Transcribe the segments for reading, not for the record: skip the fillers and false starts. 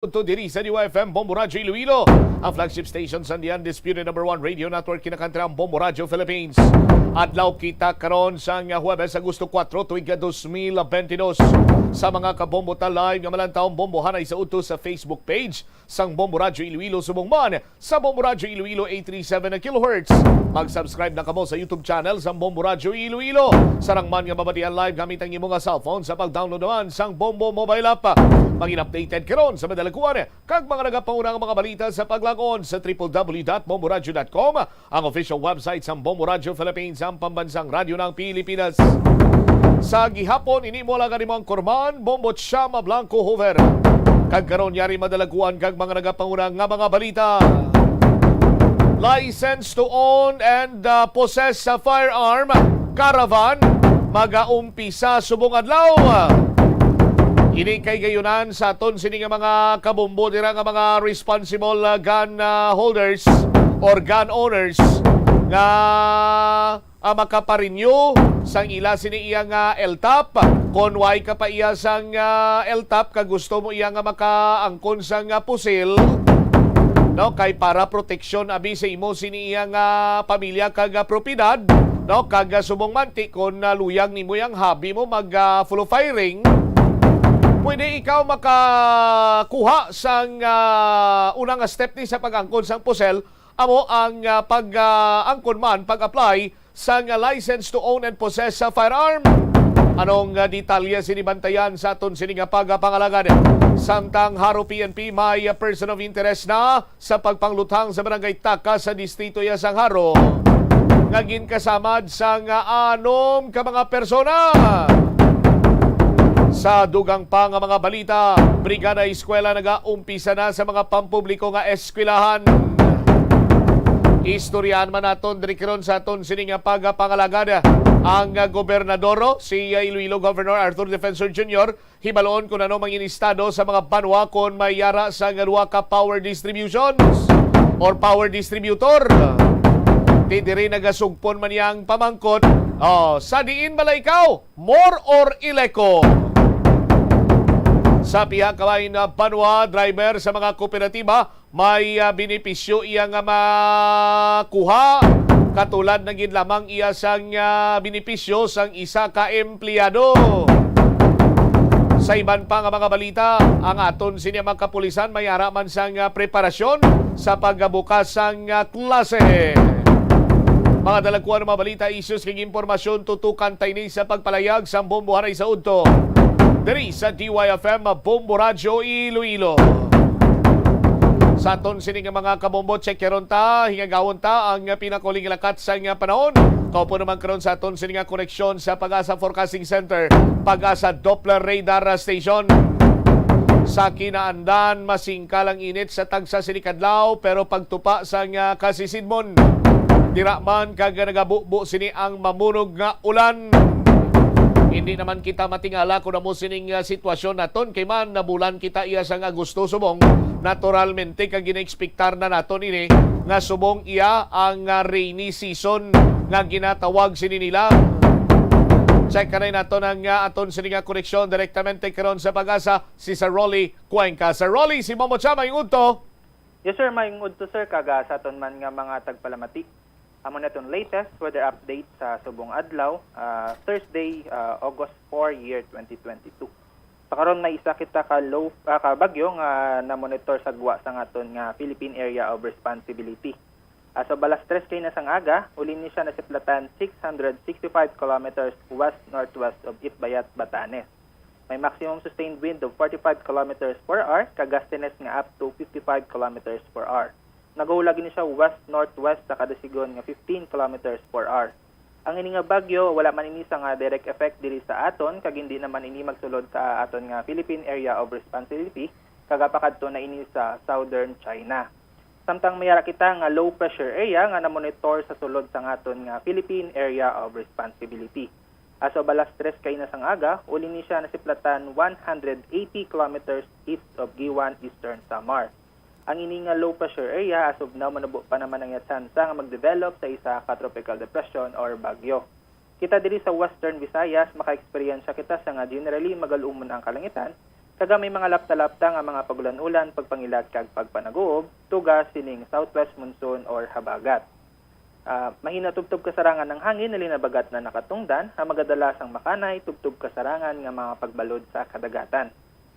To diri sa DYFM Bombo Radyo Iloilo, ang flagship station sa the undisputed #1 radio network kinakantirang Bombo Radyo Philippines. Adlaw kita karon sa Huwebes, Agosto 4, tuig 2022. Sa mga kabombo live nga malantaong bombohanay sa utos sa Facebook page sang Bombo Radyo Iloilo Subongman sa Bombo Radyo Iloilo 837 kHz. Mag-subscribe na kamo sa YouTube channel sang Bombo Radyo Iloilo. Sarang man nga mabatian live gamit ang imong cellphone sa pag-download naman sang Bombo mobile app. Maging updated karon sa madalakuan kag mga nagapaunang mga balita sa paglagon sa www.bomboradio.com, ang official website sa Bombo Radyo Philippines, ang pambansang radyo ng Pilipinas. Sa gihapon, ini mo lang ang Korman, Bombo Chama Blanco Hover. Kag karon yari madalaguan kag mga nagapaunang nga mga balita. License to own and possess a firearm caravan mag-aumpisa subong adlaw. Ini kay gayunan sa aton sini nga mga kabombo dira nga mga responsible gun holders or gun owners nga makaparinyo sang ila sini iya nga LTAP. Kon way ka pa iya sang LTAP ka gusto mo iya nga makaangkon sang pusil, no, kay para proteksyon abi sa imo sini iya nga pamilya kag propiedad, no, kag subong manti kon luyang nimo yang hobby mo mag full firing. Pwede ikaw makakuha sang unang step ni sa pag-angkon sang pusel, amo ang pag-angkon man, pag-apply sang license to own and possess sa firearm. Anong detalye sinibantayan sa aton sining pagpangalagan? Samtang Haro PNP may person of interest na sa pagpanglutang sa barangay Taka sa distrito ya sang Haro. Ngagin kasamad sang anom ka mga persona. Sa dugang pa nga mga balita, Brigada Eskwela nag-umpisa na sa mga pampubliko nga eskwelahan. Istoryahan man naton dirikron sa aton sining pagpangalagad ang gobernador, si Iloilo Governor Arthur Defensor Jr. hibaloon kung ano mangin estado sa mga banwa kon mayara sa duha ka power distributions or power distributor. Diri nagasugpon man yang pamangkot, sa diin bala ikaw, more or ileko? Sa pihak kamay na banwa driver sa mga kooperatiba, may benepisyo iya nga makuha. Katulad ng ginlamang iya sang benepisyo sang isa ka empleyado. Sa iban pa nga mga balita, ang aton sinyamang kapulisan may araman sang preparasyon sa pagbukas sang klase. Mga dalagkuan ng mga balita, issues kag impormasyon tutukan tayo sa pagpalayag sa bombohanay sa udto. Dari sa DYFM Bombo Radyo Iloilo. Sa aton sining mga kabombo, check karon ta, hingagawon ta ang pinakuling lakat sa panahon. Kaupo naman karon sa aton sining koneksyon sa Pag-asa Forecasting Center, Pag-asa Doppler Radar Station. Sa kinaandan, masingkalang init sa tagsa sinikadlaw, pero pagtupa sa kasisidmon. Dira man kag nagabubo sini ang mamunog nga ulan. Hindi naman kita matingala kung na mo sining sitwasyon naton kay man nabulan kita iya sang Agosto subong. Naturalmente kag gina-expectar na naton ini nga subong iya ang rainy season nga ginatawag sini nila. Check kanay naton ang aton sining koneksyon direktamente karon sa Pag-asa si Sir Rolly Cuenca. Sir Rolly, si Momo Cha mayong udto. Yes sir, mayong udto sir, kaga sa aton man nga mga tagpalamati. Amo na itong latest weather update sa subong adlaw, Thursday, August 4, year 2022. Sa karon may isa kita ka bagyo nga na-monitor sa guwa sa aton nga Philippine Area of Responsibility. So balas 3 kay na sang aga, uli ni siya nasiplatan 665 kilometers west-northwest of Itbayat, Batanes. May maximum sustained wind of 45 kilometers per hour, kagastines nga up to 55 kilometers per hour. Nagaulag ni siya west-northwest sa kadasigon nga 15 kilometers per hour. Ang ini nga bagyo, wala man ini sa nga direct effect diri sa aton, kag hindi naman ini magsulod sa aton nga Philippine Area of Responsibility, kagapakadto na ini sa southern China. Samtang mayara kita nga low pressure area nga na-monitor sa sulod sa aton nga Philippine Area of Responsibility. Aso balas 3 kay na sang aga, uli ni siya nasiplatan 180 kilometers east of Giwan, Eastern Samar. Ang ini nga low pressure area as of now manubo pa naman ang tsansa nga mag-develop sa isa ka tropical depression or bagyo. Kita diri sa Western Visayas maka-experience kita sa nga generally magalumon ang kalangitan Kaga may mga lapta-lapta nga mga pagulan-ulan, pagpangilat kag pagpanaguob, tuga sining southwest monsoon or habagat. Mahina tubtub kasarangan ng hangin nalinabagat na nakatungdan, ang magadalasang makanay tubtub kasarangan nga mga pagbalod sa kadagatan.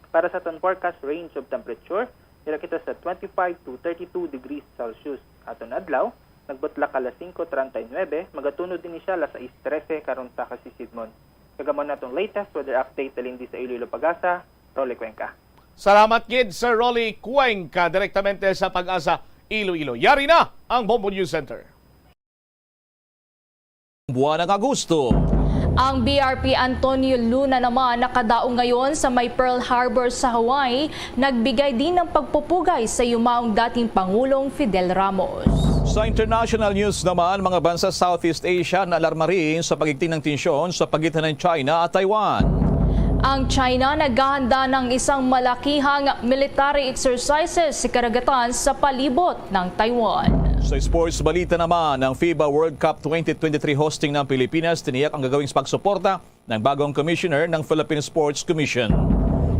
Para sa ton forecast range of temperature, nila kita sa 25 to 32 degrees Celsius. Aton adlaw, nagbutlak alas 5:39, magatunod din siya alas 6:13 karon sa Kasisidmon. Kagamon natong latest weather update alindi sa Iloilo Pag-asa, Rolly Cuenca. Salamat kid Sir Rolly Cuenca direktamente sa Pag-asa, Iloilo. Yari na ang Bombo News Center. Buwan ng Agosto. Ang BRP Antonio Luna naman nakadaong ngayon sa may Pearl Harbor sa Hawaii, nagbigay din ng pagpupugay sa yumaong dating Pangulong Fidel Ramos. Sa international news naman, mga bansa Southeast Asia na alarma rin sa pagigting ng tensyon sa pagitan ng China at Taiwan. Ang China naghahanda ng isang malakihang military exercises sa karagatan sa palibot ng Taiwan. Sa sports balita naman, ang FIBA World Cup 2023 hosting ng Pilipinas tiniyak ang gagawing pagsuporta ng bagong commissioner ng Philippine Sports Commission.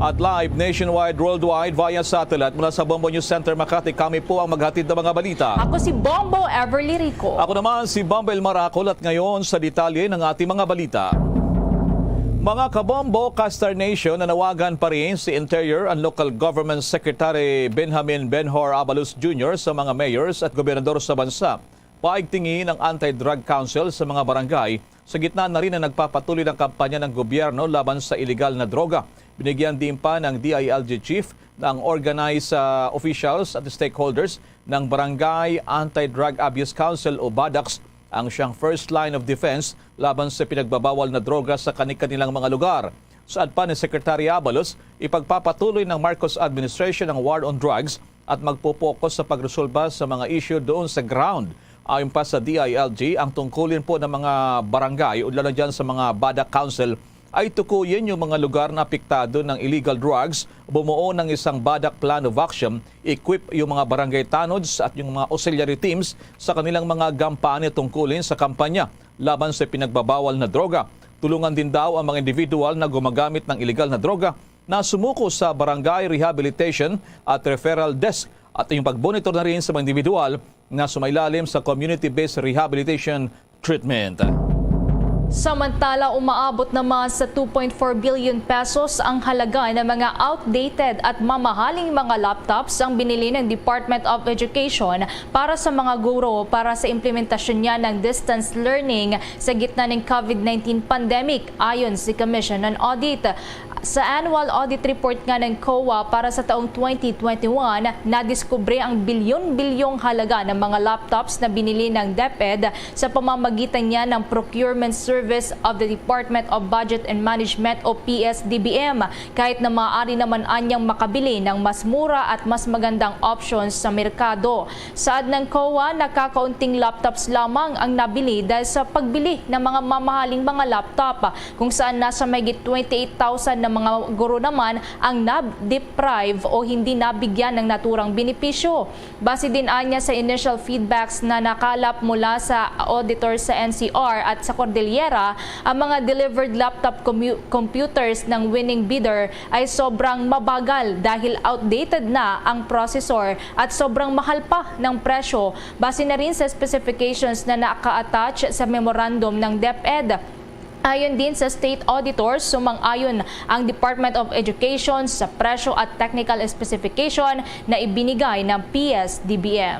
At live nationwide, worldwide via satellite mula sa Bombo News Center Makati, kami po ang maghatid ng mga balita. Ako si Bombo Everly Rico. Ako naman si Bambel Maracol at ngayon sa detalye ng ating mga balita. Mga kabombo, Castar Nation nanawagan pa rin si Interior and Local Government Secretary Benjamin Benhor Abalos Jr. sa mga mayors at gobernador sa bansa. Paigtingin ang Anti-Drug Council sa mga barangay sa gitna na rin na nagpapatuloy ng kampanya ng gobyerno laban sa iligal na droga. Binigyan din pa ng DILG Chief ng organized officials at stakeholders ng Barangay Anti-Drug Abuse Council o BADACS ang siyang first line of defense laban sa pinagbabawal na droga sa kanilang mga lugar. Saad pa ni Secretary Abalos, ipagpapatuloy ng Marcos administration ang war on drugs at magpopokus sa pagresolba sa mga issue doon sa ground. Ayon pa sa DILG, ang tungkulin po ng mga barangay o lalo dyan sa mga BADAC Council ay tukuyin yung mga lugar na apektado ng illegal drugs, bumuo ng isang BADAC plan of action, equip yung mga barangay tanods at yung mga auxiliary teams sa kanilang mga gampane tungkulin sa kampanya laban sa pinagbabawal na droga. Tulungan din daw ang mga individual na gumagamit ng illegal na droga na sumuko sa barangay rehabilitation at referral desk at yung pagbonitor na rin sa mga individual na sumailalim sa community-based rehabilitation treatment. Samantala, umaabot naman sa 2.4 billion pesos ang halaga ng mga outdated at mamahaling mga laptops ang binili ng Department of Education para sa mga guro para sa implementasyon niya ng distance learning sa gitna ng COVID-19 pandemic ayon sa Commission on Audit. Sa annual audit report nga ng COA para sa taong 2021, nadiskubre ang bilyon-bilyong halaga ng mga laptops na binili ng DepEd sa pamamagitan niya ng procurement service of the Department of Budget and Management o PSDBM, kahit na maaari naman anyang makabili ng mas mura at mas magandang options sa merkado. Saad ng COA, nakakaunting laptops lamang ang nabili dahil sa pagbili ng mga mamahaling mga laptop, kung saan nasa mahigit 28,000 na mga guro naman ang na-deprive o hindi nabigyan ng naturang benepisyo. Base din anya sa initial feedbacks na nakalap mula sa auditor sa NCR at sa Cordillera, ang mga delivered laptop computers ng winning bidder ay sobrang mabagal dahil outdated na ang processor at sobrang mahal pa ng presyo. Base na rin sa specifications na naka-attach sa memorandum ng DepEd. Ayon din sa state auditors, sumang-ayon ang Department of Education sa presyo at technical specification na ibinigay ng PSDBM.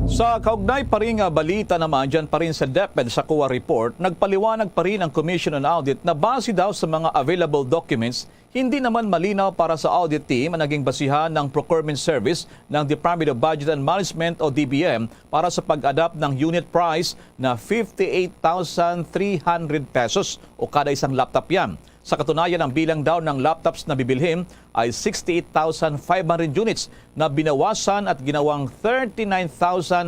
Sa kaugnay pa rin balita naman dyan pa rin sa DepEd sa COA report, nagpaliwanag pa rin ang Commission on Audit na base daw sa mga available documents, hindi naman malinaw para sa audit team ang naging basihan ng procurement service ng Department of Budget and Management o DBM para sa pag-adapt ng unit price na 58,300 pesos o kada isang laptop yan. Sa katunayan, ang bilang daw ng laptops na bibilhin ay 68,500 units na binawasan at ginawang 39,583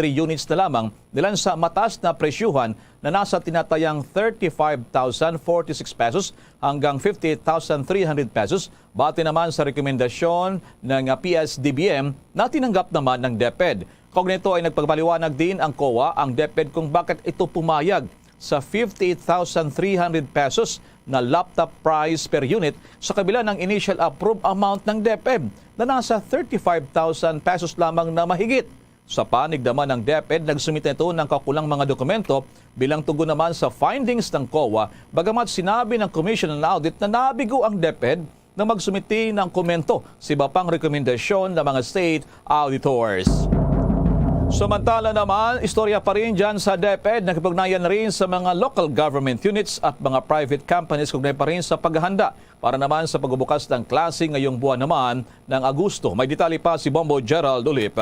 units na lamang nilan sa mataas na presyuhan na nasa tinatayang 35,046 pesos hanggang 58,300 pesos. Bati naman sa rekomendasyon ng PSDBM na tinanggap naman ng DepEd. Kaugnay nito ay nagpagpaliwanag din ang COA, ang DepEd kung bakit ito pumayag sa 58,300 pesos na laptop price per unit sa kabila ng initial approved amount ng DepEd na nasa 35,000 pesos lamang na mahigit. Sa panig naman ng DepEd, nagsumite ito ng kakulang mga dokumento bilang tugon naman sa findings ng COA, bagamat sinabi ng Commission on Audit na nabigo ang DepEd na magsumite ng komento sa iba pang rekomendasyon ng mga state auditors. Samantala naman, istorya pa rin dyan sa DepEd, nakipagnayan rin sa mga local government units at mga private companies kugnay pa rin sa paghahanda para naman sa pagbubukas ng klase ngayong buwan naman ng Agosto. May detalye pa si Bombo Gerald Ulip.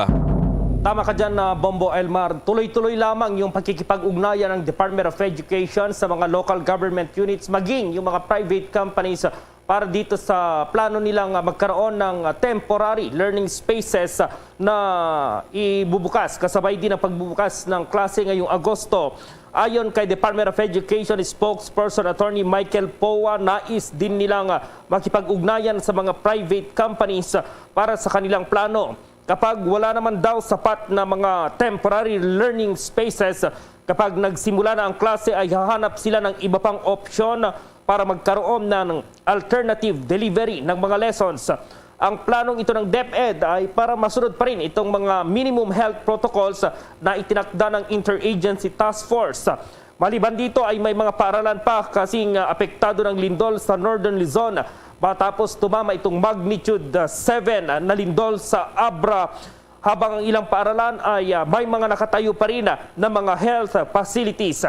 Tama ka dyan na Bombo Elmar. Tuloy-tuloy lamang yung pagkikipag-ugnayan ng Department of Education sa mga local government units, maging yung mga private companies para dito sa plano nilang magkaroon ng temporary learning spaces na ibubukas. Kasabay din ang pagbubukas ng klase ngayong Agosto. Ayon kay Department of Education spokesperson Attorney Michael Powa, nais din nilang makipag-ugnayan sa mga private companies para sa kanilang plano. Kapag wala naman daw sapat na mga temporary learning spaces, kapag nagsimula na ang klase ay hahanap sila ng iba pang opsyon para magkaroon ng alternative delivery ng mga lessons. Ang planong ito ng DepEd ay para masunod pa rin itong mga minimum health protocols na itinakda ng Interagency Task Force. Maliban dito ay may mga paaralan pa kasing apektado ng lindol sa Northern Luzon matapos tumama itong magnitude 7 na lindol sa Abra, habang ang ilang paaralan ay may mga nakatayo pa rin na mga health facilities.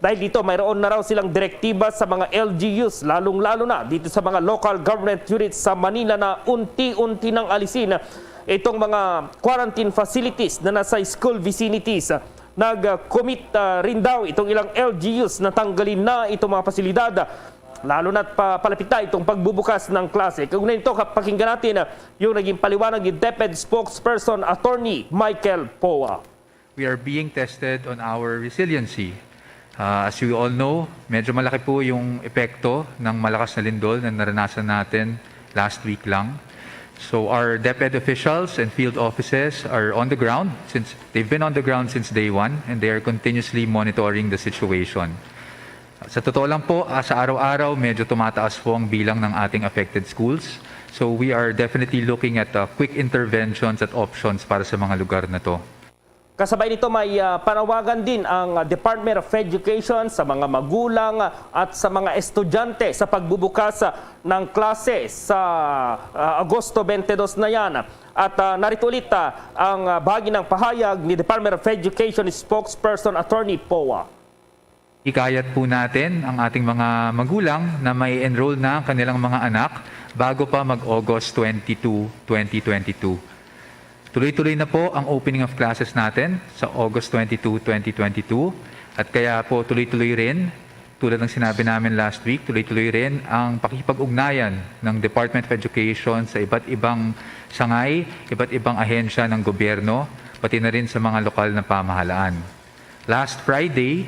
Dahil dito mayroon na raw silang direktiba sa mga LGUs, lalong-lalo na dito sa mga local government units sa Manila na unti-unti nang alisin itong mga quarantine facilities na nasa school vicinities. Nag-commit rin daw itong ilang LGUs na tanggalin na itong mga pasilidad, lalo na't palapit na itong pagbubukas ng klase. Kaugnay nito, pakinggan natin yung naging paliwanag ni DepEd spokesperson Attorney Michael Powa. We are being tested on our resiliency. As you all know, medyo malaki po yung epekto ng malakas na lindol na naranasan natin last week lang. So our DepEd officials and field offices are on the ground since they've been on the ground since day one, and they are continuously monitoring the situation. Sa totoo lang po, sa araw-araw medyo tumataas po ang bilang ng ating affected schools. So we are definitely looking at quick interventions at options para sa mga lugar na to. Kasabay nito may panawagan din ang Department of Education sa mga magulang at sa mga estudyante sa pagbubukas ng klase sa Agosto 22 na yan. At narito ulit ang bahagi ng pahayag ni Department of Education spokesperson Attorney Powa. Hikayat po natin ang ating mga magulang na may enroll na ang kanilang mga anak bago pa mag-August 22, 2022. Tuloy-tuloy na po ang opening of classes natin sa August 22, 2022. At kaya po tuloy-tuloy rin, tulad ng sinabi namin last week, tuloy-tuloy rin ang pakikipag-ugnayan ng Department of Education sa iba't ibang sangay, iba't ibang ahensya ng gobyerno, pati na rin sa mga lokal na pamahalaan. Last Friday,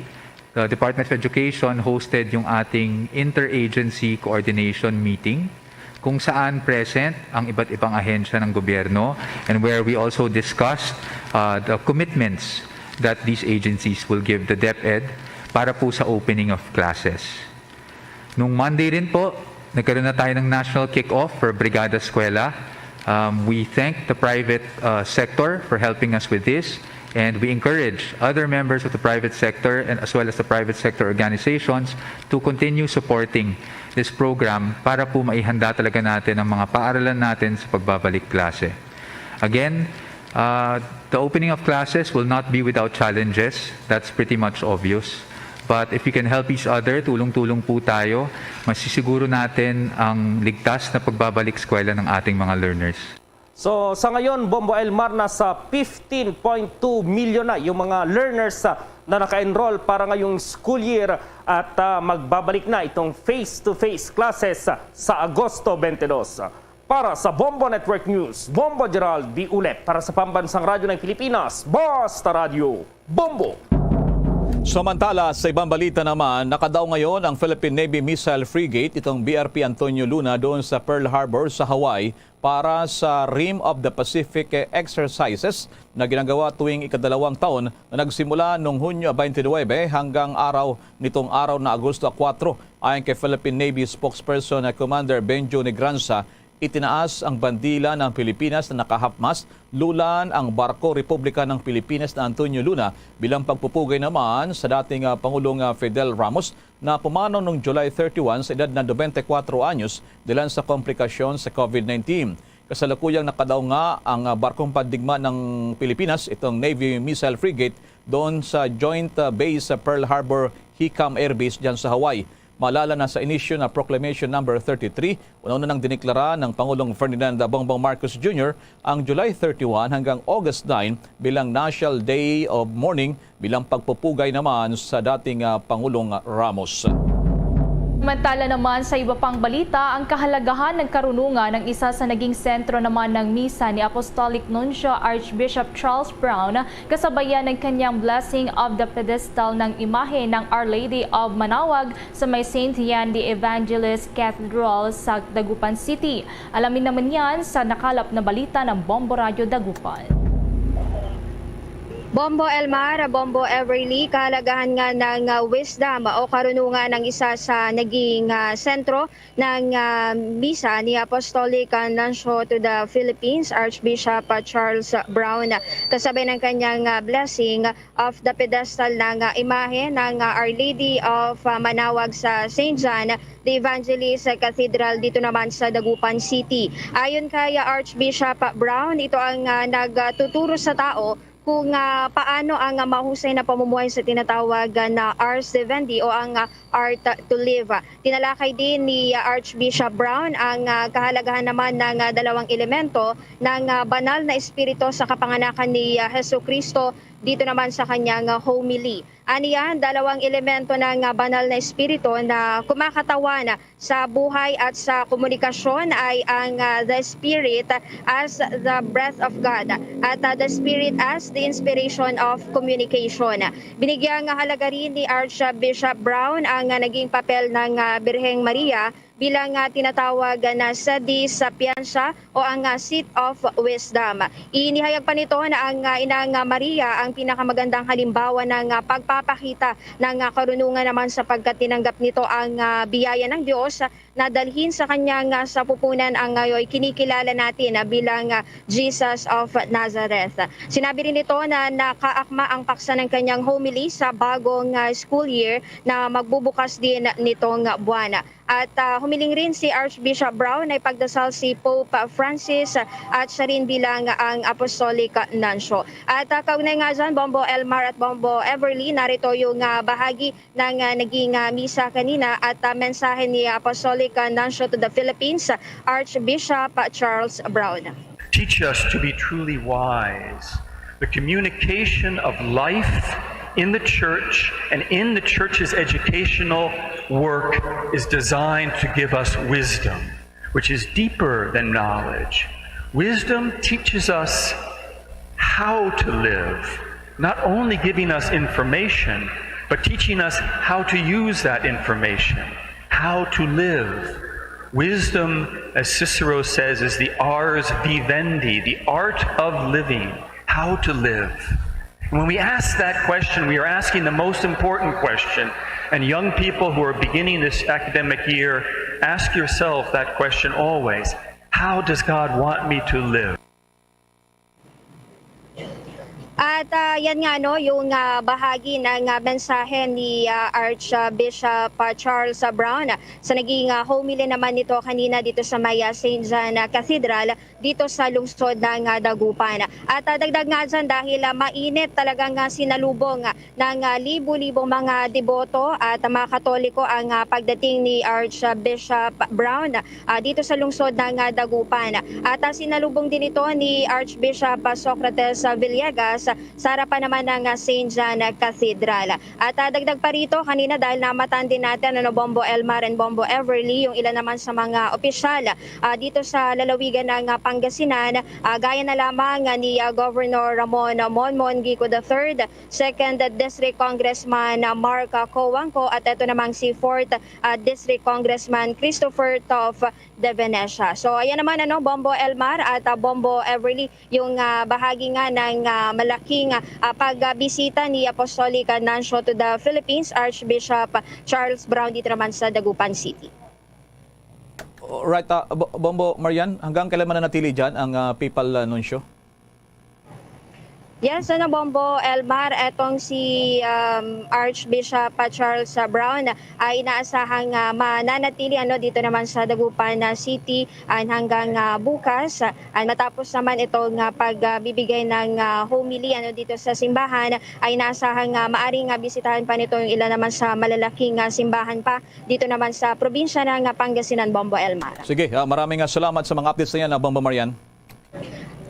the Department of Education hosted yung ating interagency coordination meeting kung saan present ang iba't ibang ahensya ng gobyerno, and where we also discussed the commitments that these agencies will give the DepEd para po sa opening of classes. Nung Monday rin po, nagkaroon na tayo ng national kick-off for Brigada Eskwela. We thank the private sector for helping us with this. And we encourage other members of the private sector and as well as the private sector organizations to continue supporting this program para po maihanda talaga natin ang mga paaralan natin sa pagbabalik klase. Again, the opening of classes will not be without challenges. That's pretty much obvious. But if we can help each other, tulong-tulong po tayo, masisiguro natin ang ligtas na pagbabalik eskwela ng ating mga learners. So sa ngayon, Bombo Elmar, nasa 15.2 million na yung mga learners na naka-enroll para ngayong school year at magbabalik na itong face-to-face classes sa Agosto 22. Para sa Bombo Network News, Bombo Gerald D. Ulep para sa Pambansang Radyo ng Pilipinas, Basta Radio, Bombo! Samantala, sa ibang balita naman, nakadaw ngayon ang Philippine Navy Missile Frigate, itong BRP Antonio Luna, doon sa Pearl Harbor sa Hawaii para sa Rim of the Pacific exercises na ginagawa tuwing ikadalawang taon na nagsimula noong Hunyo 29 hanggang nitong araw na Agosto 4. Ayon kay Philippine Navy spokesperson na Commander Benjo Negranza, itinaas ang bandila ng Pilipinas na nakahapmas, lulan ang barko Republika ng Pilipinas na Antonio Luna bilang pagpupugay naman sa dating Pangulong Fidel Ramos na pumanaw noong July 31 sa edad na 94 anyos dahil sa komplikasyon sa COVID-19. Kasalukuyang nakadaw nga ang barkong pandigma ng Pilipinas, itong Navy Missile Frigate, doon sa Joint Base sa Pearl Harbor Hickam Air Base dyan sa Hawaii. Maalala na sa inisyo na Proclamation No. 33, una nang diniklara ng Pangulong Ferdinand Bongbong Marcos Jr. ang July 31 hanggang August 9 bilang National Day of Mourning bilang pagpupugay naman sa dating Pangulong Ramos. Samantala naman sa iba pang balita, ang kahalagahan ng karunungan ng isa sa naging sentro naman ng misa ni Apostolic Nuncio Archbishop Charles Brown kasabayan ng kanyang blessing of the pedestal ng imahe ng Our Lady of Manaoag sa may St. Jan the Evangelist Cathedral sa Dagupan City. Alamin naman yan sa nakalap na balita ng Bombo Radio Dagupan. Bombo Elmar, Bombo Everly, kahalagahan nga ng wisdom o karunungan ng isa sa naging sentro ng misa ni Apostolic Nuncio to the Philippines, Archbishop Charles Brown. Kasabay ng kanyang blessing of the pedestal ng imahe ng Our Lady of Manaoag sa St. John the Evangelist Cathedral dito naman sa Dagupan City. Ayon kay Archbishop Brown, ito ang nagtuturo sa tao kung paano ang mahusay na pamumuhay sa tinatawag na ars vivendi o ang art to live. Tinalakay din ni Archbishop Brown ang kahalagahan naman ng dalawang elemento ng banal na espiritu sa kapanganakan ni Jesucristo dito naman sa kanyang homily. Aniyan, dalawang elemento ng banal na espiritu na kumakatawan sa buhay at sa komunikasyon ay ang the Spirit as the breath of God at the Spirit as the inspiration of communication. Binigyang halaga rin ni Archbishop Brown ang naging papel ng Birheng Maria bilang tinatawag na sedi sapienza o ang seat of wisdom. Inihayag pa nito na ang Inang Maria ang pinakamagandang halimbawa ng pagpapakita ng karunungan naman sapagkat tinanggap nito ang biyaya ng Diyos na dalhin sa kanyang sapupunan ang ngayon kinikilala natin bilang Jesus of Nazareth. Sinabi rin nito na nakaakma ang paksa ng kanyang homily sa bagong school year na magbubukas din nitong buwan. At humiling rin si Archbishop Brown ay pagdasal si Pope Francis at siya rin bilang ang Apostolic Nuncio. At kaugnay nga dyan, Bombo Elmar at Bombo Everly, narito yung bahagi ng naging misa kanina at mensahe ni Apostolic Nuncio to the Philippines, Archbishop Charles Brown. Teach us to be truly wise. The communication of life in the church and in the church's educational work is designed to give us wisdom, which is deeper than knowledge. Wisdom teaches us how to live, not only giving us information, but teaching us how to use that information, how to live. Wisdom, as Cicero says, is the ars vivendi, the art of living, how to live. When we ask that question, we are asking the most important question. And young people who are beginning this academic year, ask yourself that question always. How does God want me to live? At yan nga yung bahagi ng mensahe ni Archbishop Charles Brown sa naging homily naman nito kanina dito sa may St. John Cathedral dito sa lungsod ng Dagupan. At dagdag nga dyan dahil mainit talagang sinalubong ng libu-libong mga deboto at mga Katoliko ang pagdating ni Archbishop Brown dito sa lungsod ng Dagupan. At sinalubong din ito ni Archbishop Socrates Villegas sa harapan naman ng St. John Cathedral. At dagdag pa rito kanina dahil namatan din natin Bombo Elmar and Bombo Everly yung ilan naman sa mga opisyal dito sa lalawigan ng Pangasinan, gaya na lamang ni Governor Ramon Monmon Gico III, 2nd District Congressman Mark Coangco, at ito namang si 4th District Congressman Christopher Toff de Venecia. So ayan naman Bombo Elmar at Bombo Everly, yung bahagi nga ng malaking pagbisita ni Apostolic Nuncio to the Philippines, Archbishop Charles Brown, dito naman sa Dagupan City. Right, Bombo Marian, hanggang kailan mananatili dyan ang Papal Nuncio? Yes, Bombo Elmar, etong si Archbishop Charles Brown ay inaasahang mananatili dito naman sa Dagupan City hanggang bukas. Matapos naman itong pagbibigay ng homily dito sa simbahan, ay inaasahang maaring bisitahan pa nito yung ilan naman sa malalaking simbahan pa dito naman sa probinsya ng Pangasinan, Bombo Elmar. Sige, maraming salamat sa mga updates na yan, Bombo Marian.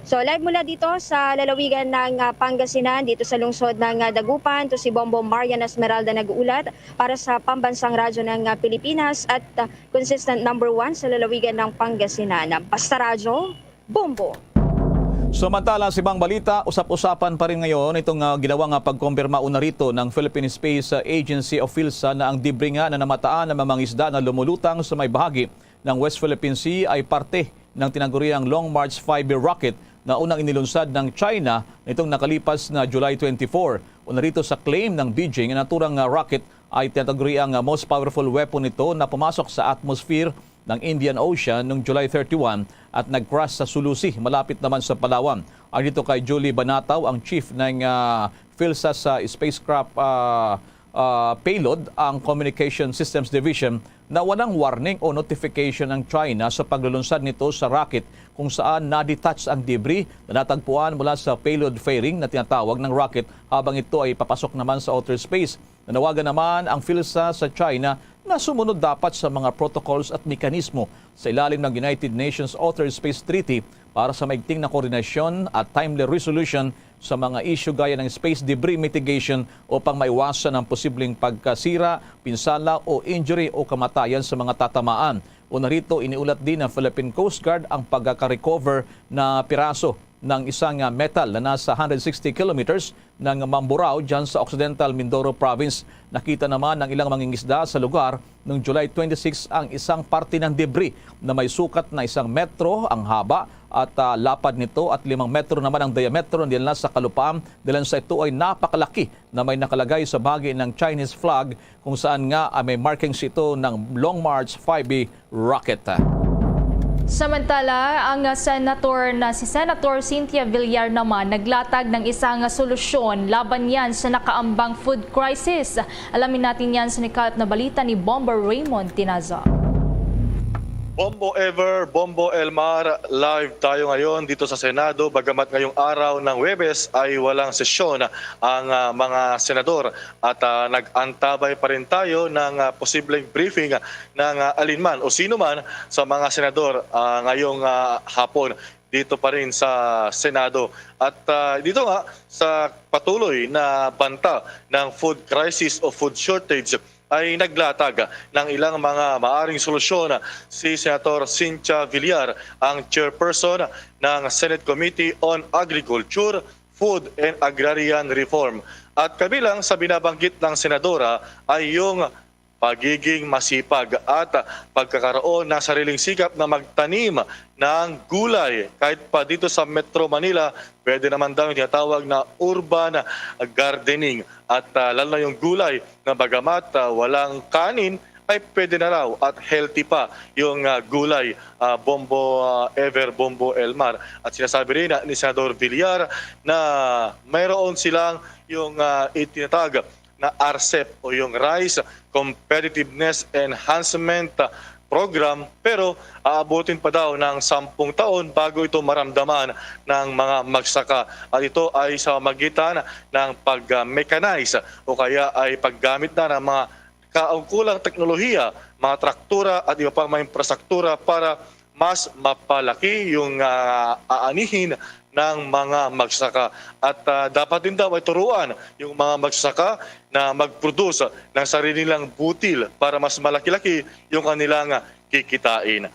So live mula dito sa lalawigan ng Pangasinan, dito sa lungsod ng Dagupan, to si Bombo Marian Esmeralda nag-uulat para sa Pambansang Radyo ng Pilipinas at consistent number 1 sa lalawigan ng Pangasinan. Basta Radyo, Bombo. Samantala sa ibang balita, usap-usapan pa rin ngayon itong ginawang pagkumpirma una rito ng Philippine Space Agency o PhilSA na ang debris nga na namataan ng mga isda na lumulutang sa may bahagi ng West Philippine Sea ay parte ng tinaguriang Long March 5B rocket na unang inilunsad ng China nitong nakalipas na July 24. Una rito sa claim ng Beijing na naturang rocket ay tinataguriang most powerful weapon nito na pumasok sa atmosphere ng Indian Ocean noong July 31 at nag-crash sa Sulusi, malapit naman sa Palawan. Ang dito kay Julie Banataw, ang chief ng PhilSA sa spacecraft payload, ang Communication Systems Division, na walang warning o notification ng China sa paglulunsad nito sa rocket kung saan na-detach ang debris na natagpuan mula sa payload fairing na tinatawag ng rocket habang ito ay papasok naman sa outer space. Nanawagan naman ang PhilSA sa China na sumunod dapat sa mga protocols at mekanismo sa ilalim ng United Nations Outer Space Treaty para sa maigting na koordinasyon at timely resolution sa mga issue gaya ng space debris mitigation upang maiwasan ang posibleng pagkasira, pinsala o injury o kamatayan sa mga tatamaan. Una rito, iniulat din ng Philippine Coast Guard ang pagkaka-recover na piraso ng isang metal na nasa 160 kilometers ng Mamburao dyan sa Occidental Mindoro Province. Nakita naman ng ilang mangingisda sa lugar noong July 26 ang isang parte ng debris na may sukat na 1 metro ang haba at lapad nito at 5 metro naman ang diametro nila sa kalupaan dahil sa ito ay napakalaki na may nakalagay sa bahagi ng Chinese flag kung saan nga may markings ito ng Long March 5B rocket. Samantala, ang si Senator Cynthia Villar naman naglatag ng isang solusyon laban yan sa nakaambang food crisis. Alamin natin yan sa nikalap na balita ni Bomber Raymond Tinaza. Bombo Ever, Bombo Elmar, live tayo ngayon dito sa Senado. Bagamat ngayong araw ng Huwebes ay walang sesyon ang mga senador at nag-antabay pa rin tayo ng posibleng briefing ng alinman o sino man sa mga senador ngayong hapon dito pa rin sa Senado. At dito nga sa patuloy na banta ng food crisis o food shortage ay naglatag ng ilang mga maaring solusyon si Senator Cynthia Villar, ang chairperson ng Senate Committee on Agriculture, Food and Agrarian Reform. At kabilang sa binabanggit ng senadora ay yung pagiging masipag at pagkakaroon ng sariling sikap na magtanim ng gulay. Kahit pa dito sa Metro Manila, pwede naman daw yung tinatawag na urban gardening. At lalo na yung gulay na bagamat walang kanin, ay pwede na raw at healthy pa yung gulay, Bombo Ever, Bombo Elmar. At sinasabi rin ni Senador Villar na mayroon silang yung itinatag na RCEP o yung Rice Competitiveness Enhancement Program, pero aabutin pa daw ng 10 taon bago ito maramdaman ng mga magsaka. At ito ay sa magitan ng pag-mechanize o kaya ay paggamit na ng mga kaungkulang teknolohiya, mga traktura at iba pang mga infrastruktura para mas mapalaki yung aanihin ng mga magsaka. At dapat din daw ay turuan yung mga magsaka na mag-produce ng sarili nilang butil para mas malaki-laki yung kanilang kikitain.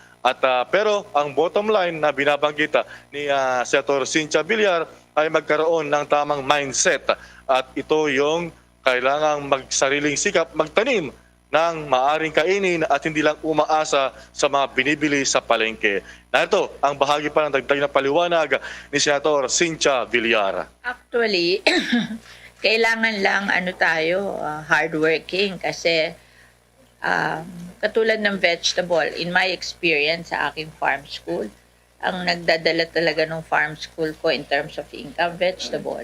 Pero ang bottom line na binabanggit ni Senator Cynthia Villar ay magkaroon ng tamang mindset at ito yung kailangang magsariling sikap, magtanim ng maaring kainin at hindi lang umaasa sa mga binibili sa palengke. Narito ang bahagi pa ng dagdag na paliwanag ni Senator Cynthia Villar. Actually, kailangan lang hardworking kasi katulad ng vegetable, in my experience sa aking farm school, ang nagdadala talaga ng farm school ko in terms of income, vegetable.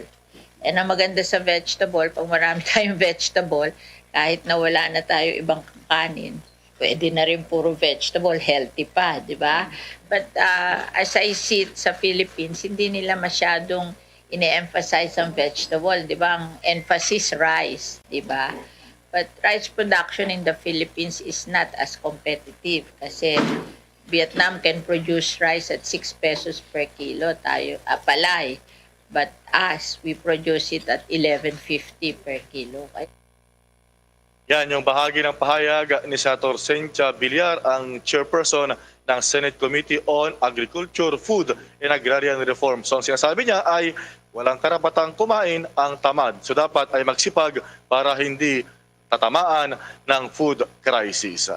And ang maganda sa vegetable, pag marami tayong vegetable, kahit na wala na tayo ibang kanin, pwede na rin puro vegetable, healthy pa, di ba? But as I see it sa Philippines, hindi nila masyadong ine-emphasize ang vegetable, di ba? Ang emphasis rice, di ba? But rice production in the Philippines is not as competitive kasi Vietnam can produce rice at 6 pesos per kilo, tayo, palay. But us, we produce it at 11.50 per kilo. Yan yung bahagi ng pahayag ni Senator Cynthia Villar, ang chairperson ng Senate Committee on Agriculture, Food and Agrarian Reform. So ang sinasabi niya ay walang karapatang kumain ang tamad. So dapat ay magsipag para hindi tatamaan ng food crisis.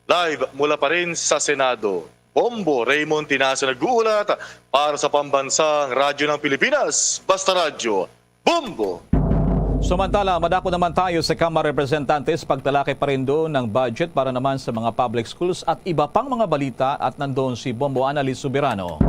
Live mula pa rin sa Senado, Bombo Raymond Tinaso nag-uulat para sa Pambansang Radyo ng Pilipinas, Basta Radyo, Bombo! Samantala, madako naman tayo sa Kamara Representantes, pagtalaki pa rin doon ng budget para naman sa mga public schools at iba pang mga balita at nandoon si Bombo Annalise Soberano.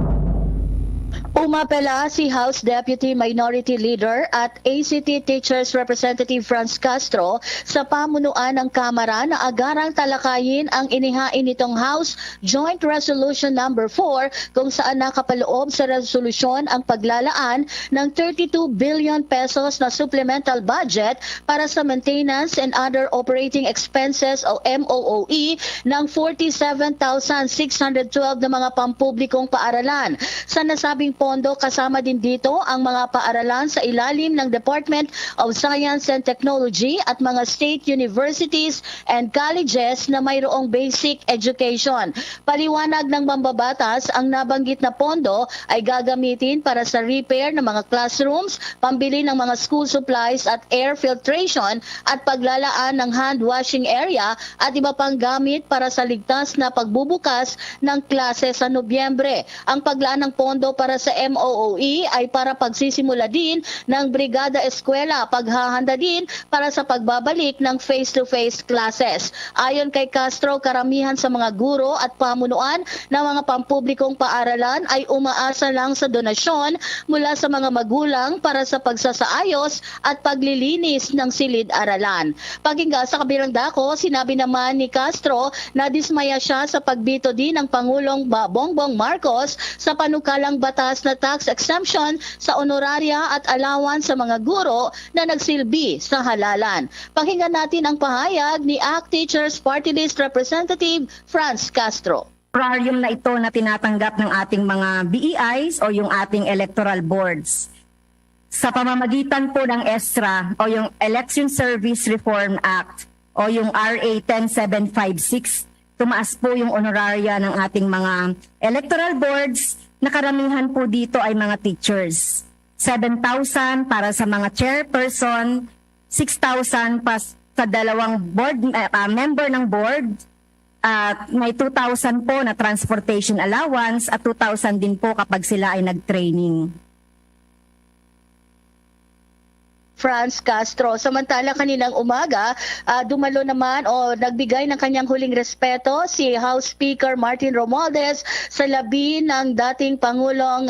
Umapela si House Deputy Minority Leader at ACT Teachers Representative Franz Castro sa pamunuan ng Kamara na agarang talakayin ang inihain nitong House Joint Resolution Number 4 kung saan nakapaloob sa resolusyon ang paglalaan ng 32 billion pesos na supplemental budget para sa maintenance and other operating expenses o MOOE ng 47,612 na mga pampublikong paaralan. Sa nasabing pondo, kasama din dito ang mga paaralan sa ilalim ng Department of Science and Technology at mga state universities and colleges na mayroong basic education. Paliwanag ng mambabatas, ang nabanggit na pondo ay gagamitin para sa repair ng mga classrooms, pambili ng mga school supplies at air filtration at paglalaan ng hand washing area at iba pang gamit para sa ligtas na pagbubukas ng klase sa Nobyembre. Ang paglaan ng pondo para sa MOOE ay para pagsisimula din ng Brigada Eskwela, paghahanda din para sa pagbabalik ng face-to-face classes. Ayon kay Castro, karamihan sa mga guro at pamunuan ng mga pampublikong paaralan ay umaasa lang sa donasyon mula sa mga magulang para sa pagsasaayos at paglilinis ng silid-aralan. Pakinggan sa kabilang dako, sinabi naman ni Castro na dismaya siya sa pagbito din ng Pangulong Bongbong Marcos sa panukalang batas na tax exemption sa honoraria at allowance sa mga guro na nagsilbi sa halalan. Pakinggan natin ang pahayag ni ACT Teachers Party List Representative Franz Castro. Honorarium na ito na tinatanggap ng ating mga BEIs o yung ating electoral boards. Sa pamamagitan po ng ESRA o yung Election Service Reform Act o yung RA 10756, tumaas po yung honoraria ng ating mga electoral boards na karamihan po dito ay mga teachers. 7,000 para sa mga chairperson, 6,000 pa sa dalawang board, member ng board, at may 2,000 po na transportation allowance at 2,000 din po kapag sila ay nag-training. Franz Castro. Samantala kaninang umaga, dumalo naman o nagbigay ng kanyang huling respeto si House Speaker Martin Romualdez sa labi ng dating Pangulong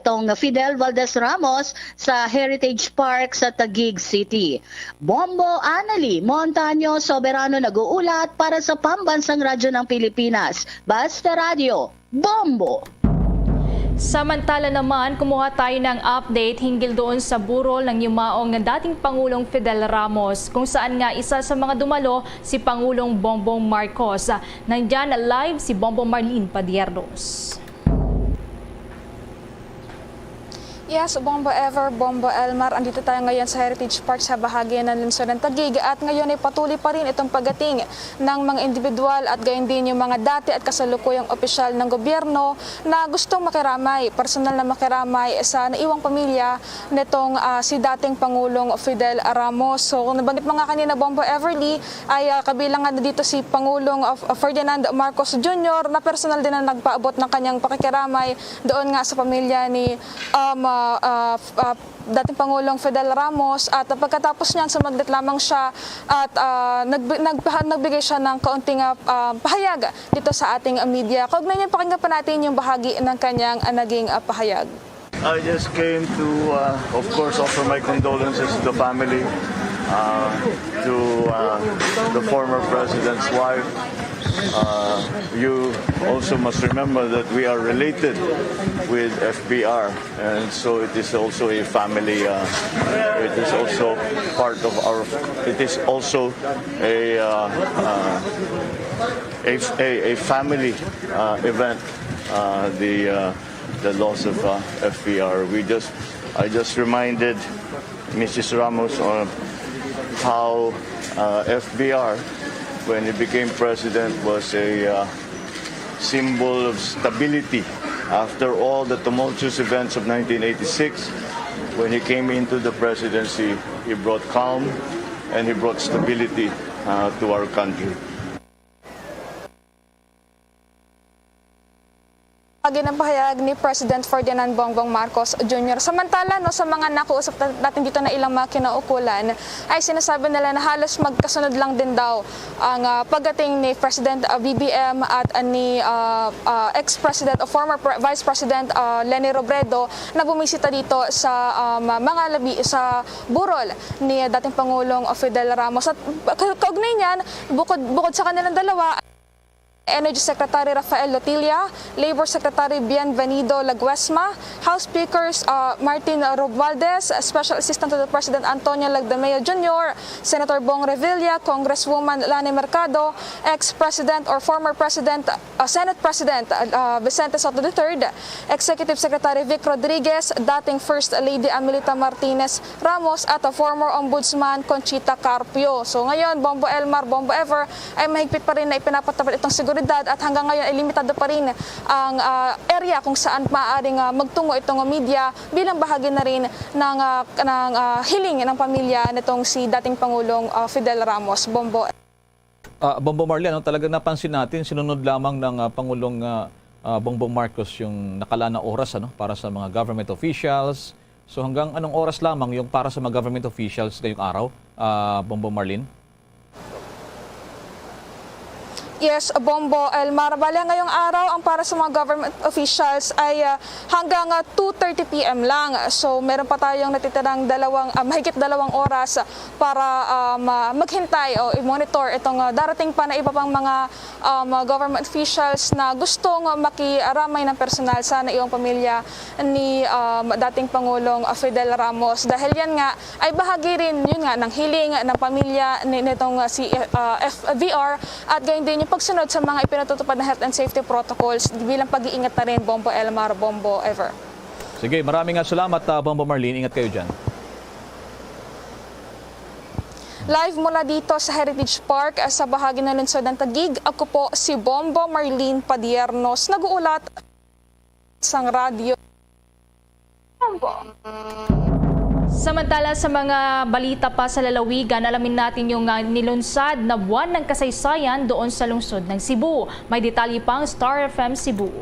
itong Fidel Valdez Ramos sa Heritage Park sa Taguig City. Bombo Annalise Montaño Soberano nag-uulat para sa Pambansang Radyo ng Pilipinas. Basta Radio, Bombo! Samantala naman, kumuha tayo ng update hinggil doon sa burol ng yumaong ng dating Pangulong Fidel Ramos, kung saan nga isa sa mga dumalo si Pangulong Bongbong Marcos. Nandiyan live si Bongbong Marlene Padiernos. Yes, Bombo Ever, Bombo Elmar. Andito tayo ngayon sa Heritage Park sa bahagi ng lungsod ng Taguig at ngayon ay patuloy pa rin itong pagdating ng mga individual at gayon din yung mga dati at kasalukuyang opisyal ng gobyerno na gustong makiramay, personal na makiramay sa naiwang pamilya nitong si dating Pangulong Fidel Ramos. So kung nabanggit mga kanina, Bombo Everly, ay kabilang nga dito si Pangulong Ferdinand Marcos Jr. na personal din na nagpaabot ng kanyang pakikiramay doon nga sa pamilya ni dating Pangulong Fidel Ramos at pagkatapos niyan sumaglit lamang siya at nagbigay siya ng kaunting pahayag dito sa ating media. Kaugnay niyan, pakinggan pa natin yung bahagi ng kanyang naging pahayag. I just came to, of course, offer my condolences to the family, to the former president's wife. You also must remember that we are related with FBR, and so it is also a family. It is also part of our. It is also a family event. The loss of FBR. I just reminded Mrs. Ramos on how FBR, when he became president, was a symbol of stability. After all the tumultuous events of 1986, when he came into the presidency, he brought calm and he brought stability to our country. Ng pahayag ni President Ferdinand Bongbong Marcos Jr. Samantala, sa mga nakuusap natin dito na ilang mga kinaukulan, ay sinasabi nila na halos magkasunod lang din daw ang pagdating ni President BBM at ni ex-president o former Vice President Leni Robredo na bumisita dito sa mga labi sa burol ni dating Pangulong Fidel Ramos. At kaugnay niyan, bukod sa kanilang dalawa, Energy Secretary Rafael Lotilla, Labor Secretary Bienvenido Laguesma, House Speakers Martin Romualdez, Special Assistant to the President Antonio Lagdameo Jr., Senator Bong Revilla, Congresswoman Lani Mercado, ex-President or former President, Senate President Vicente Soto III, Executive Secretary Vic Rodriguez, dating First Lady Amelita Martinez Ramos at former Ombudsman Conchita Carpio. So ngayon, Bombo Elmar, Bombo Ever, ay mahigpit pa rin na ipinapatawad itong seguridad at hanggang ngayon ay limitado pa rin ang area kung saan maaaring magtungo itong media bilang bahagi na rin ng hiling ng pamilya nitong si dating Pangulong Fidel Ramos. Bombo. Bombo Marlene, talagang napansin natin, sinunod lamang ng Pangulong Bongbong Marcos yung nakalaan na oras para sa mga government officials. So hanggang anong oras lamang yung para sa mga government officials ngayong araw, Bombo Marlene? Yes, Bombo Elmar. Bale, ngayong araw, ang para sa mga government officials ay hanggang 2:30 p.m. lang. So, meron pa tayong natitirang mahigit 2 oras para maghintay o i-monitor itong darating pa na iba pang mga government officials na gustong makiramay ng personal sa naiwang pamilya ni dating Pangulong Fidel Ramos. Dahil yan nga ay bahagi rin yun nga ng hiling ng pamilya nitong si FVR at gayon din yung pagsunod sa mga ipinatutupad na health and safety protocols bilang pag-iingat na rin, Bombo Elmar, Bombo Ever. Sige, maraming salamat, Bombo Marlene. Ingat kayo dyan. Live mula dito sa Heritage Park sa bahagi ng lungsod ng Taguig, ako po si Bombo Marlene Padiernos, nag-uulat sa radyo. Bombo. Samantala sa mga balita pa sa lalawigan, alamin natin yung nilunsad na buwan ng kasaysayan doon sa lungsod ng Cebu. May detalye pang Star FM Cebu.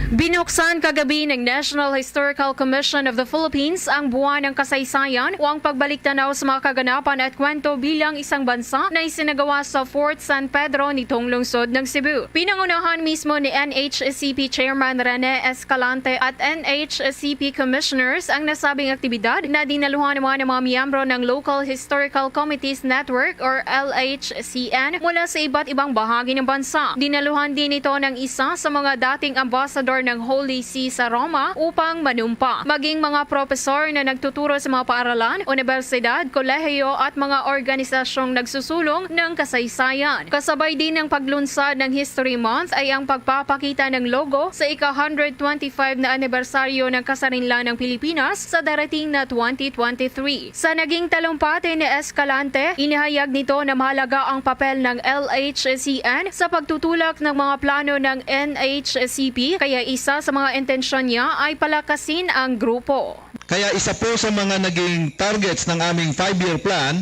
Binuksan kagabi ng National Historical Commission of the Philippines ang buwan ng kasaysayan o ang pagbalik-tanaw sa mga kaganapan at kwento bilang isang bansa na isinagawa sa Fort San Pedro nitong lungsod ng Cebu. Pinangunahan mismo ni NHCP Chairman Rene Escalante at NHCP Commissioners ang nasabing aktibidad na dinaluhan naman ng mga miyembro ng Local Historical Committees Network or LHCN mula sa iba't ibang bahagi ng bansa. Dinaluhan din ito ng isa sa mga dating ambassador koridor ng Holy See sa Roma upang manumpa. Maging mga propesor na nagtuturo sa mga paaralan, universidad, kolehiyo at mga organisasyong nagsusulong ng kasaysayan. Kasabay din ng paglunsad ng History Month ay ang pagpapakita ng logo sa ika-125 na anibersaryo ng kasarinlan ng Pilipinas sa darating na 2023. Sa naging talumpati ni Escalante, inihayag nito na mahalaga ang papel ng LHCN sa pagtutulak ng mga plano ng NHCP, kaya isa sa mga intensyon niya ay palakasin ang grupo. Kaya isa po sa mga naging targets ng aming 5-year plan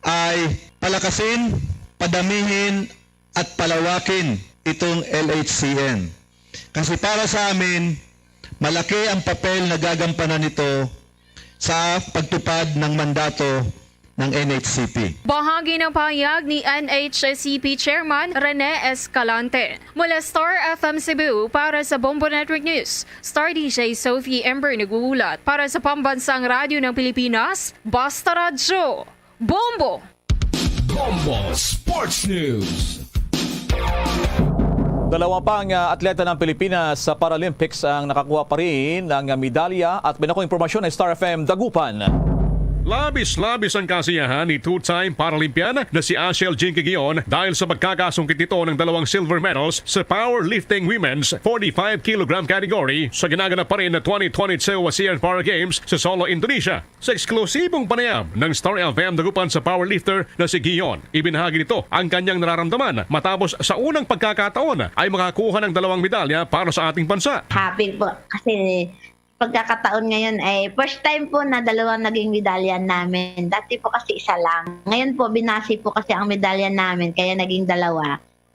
ay palakasin, padamihin at palawakin itong LHCN. Kasi para sa amin, malaki ang papel na gagampanan nito sa pagtupad ng mandato ng NHCP. Bahagi ng pahayag ni NHCP Chairman Rene Escalante. Mula Star FM Cebu para sa Bombo Network News, Star DJ Sophie Ember naguulat. Para sa Pambansang Radyo ng Pilipinas, Basta Radyo, Bombo! Bombo Sports News. Dalawa pang atleta ng Pilipinas sa Paralympics ang nakakuha pa rin ng medalya at binakong impormasyon ng Star FM Dagupan. Labis-labis ang kasiyahan ni two-time Paralympian na si Ashel Jinkigion dahil sa pagkakasungkit ito ng 2 silver medals sa powerlifting women's 45 kg category sa ginaganap pa rin na 2022 ASEAN Para Games sa Solo, Indonesia. Sa eksklusibong panayam ng Star FM Dagupan sa powerlifter na si Gion, ibinahagi nito ang kanyang nararamdaman matapos sa unang pagkakataon ay makakuha ng 2 medalya para sa ating bansa. Happy po kasi pagkakataon ngayon ay first time po na 2 naging medalya namin. Dati po kasi 1 lang. Ngayon po binasi po kasi ang medalya namin kaya naging 2.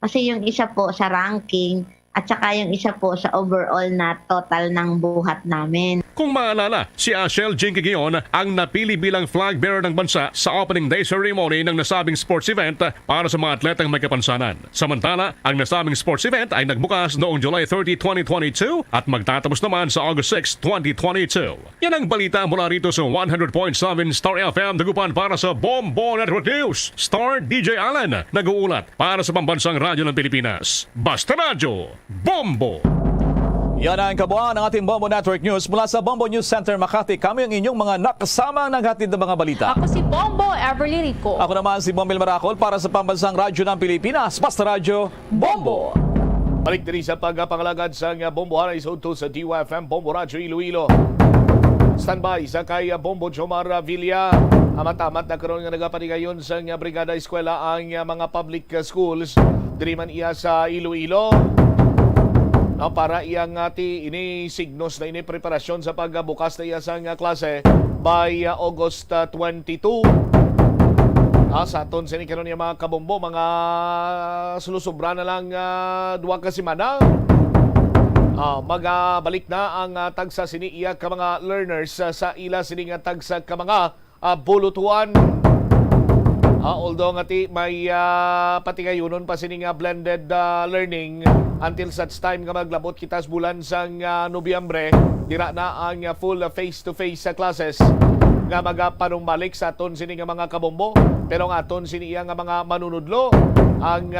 Kasi yung isa po sa ranking at saka yung isa po sa overall na total ng buhat namin. Kung maalala, si Ashel Jinkigion ang napili bilang flag bearer ng bansa sa opening day ceremony ng nasabing sports event para sa mga atletang may kapansanan. Samantala, ang nasabing sports event ay nagbukas noong July 30, 2022 at magtatapos naman sa August 6, 2022. Yan ang balita mula rito sa 100.7 Star FM Dagupan para sa Bombo Network News. Star DJ Alan nag-uulat para sa Pambansang Radyo ng Pilipinas. Basta Radyo, Bombo! Yan ang kabuuan ng ating Bombo Network News. Mula sa Bombo News Center Makati, kami ang inyong mga nakasamang naghatid ng mga balita. Ako si Bombo Everly Rico. Ako naman si Bombel Maracol para sa Pambansang Radyo ng Pilipinas. Basta Radyo, Bombo! Balik din sa pagpangalagad sa Bombo Haray sa sa DYFM Bombo Radyo Iloilo. Standby sa kay Bombo Jomar Villa. Amat-amat na karoon nga nagapanigayon sa Brigada Eskwela ang mga public schools. Diri man iya sa Iloilo. Para iyang ini signos na ini preparasyon sa pagbukas na iya sang klase by August 22. Sa aton sini karon yung mga kabombo, mga sulusubra na lang 2 ka semana. Magabalik na ang tagsa sini iya ka mga learners sa ila sini nga tagsa ka mga bulutuan. Although may patingayunon pa sini nga blended learning until such time nga maglabot kita sa bulan sang Nobyembre, dira na ang full face-to-face classes nga magapanumbalik sa aton sini nga mga kabombo. Pero nga aton sini nga mga manunudlo ang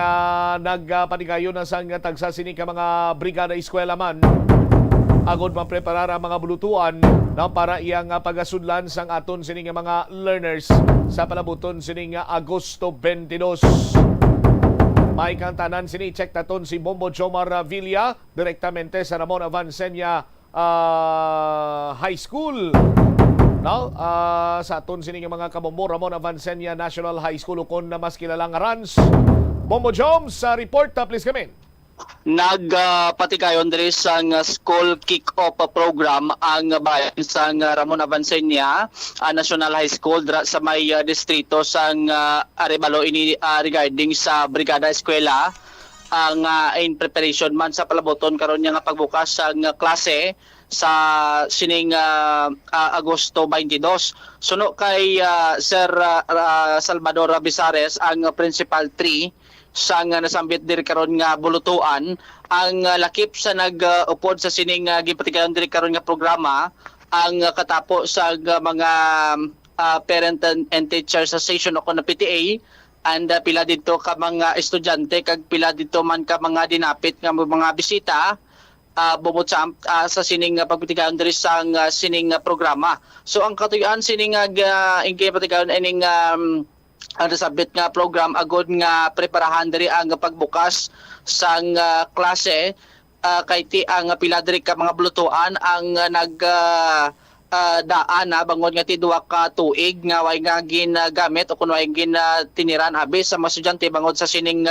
nagpatigayon na sang tagsa sini ka mga brigada eskwela man agod mapreparar ang mga bulutuan na para iyang pagasudlan sang aton sini nga mga learners sa palabuton sini nga Agosto 22. May kantanan sini check taton si Bombo Jomar Villa direktamente sa Ramon Avancenia High School. Now, sa aton sini nga mga kabombo, Ramon Avancenia National High School ukon na mas kilalang Rans. Bombo Joms, sa report please come in. Nagpatikayon diri sa school kick-off program ang bayan sa Ramon Avancenia National High School sa may distrito sa Arevalo ini regarding sa Brigada Eskwela ang in preparation man sa palaboton karon nga pagbukas sa klase sa sining Agosto 22. Suno kay Sir Salvador Bizares ang Principal 3 sa nasambit diri karon nga bulutuan ang lakip sa nag-upod sa sining gipatikayon diri karon nga programa ang katapo sa mga Parent and Teacher Association o na PTA and pila dito ka mga estudyante kag pila dito man ka mga dinapit nga mga bisita bumutsam sa sining pagpatigayon diri sa sining programa. So ang katuyan sining ingay patigayon ining ang sabit nga program agod nga preparahan diri ang pagbukas sang klase kay ti ang pila diri ka mga bulutuan ang daan bangod nga ti duwa ka tuig nga way nga ginagamit o kun way tiniran abi sa mga estudyante bangod sa sining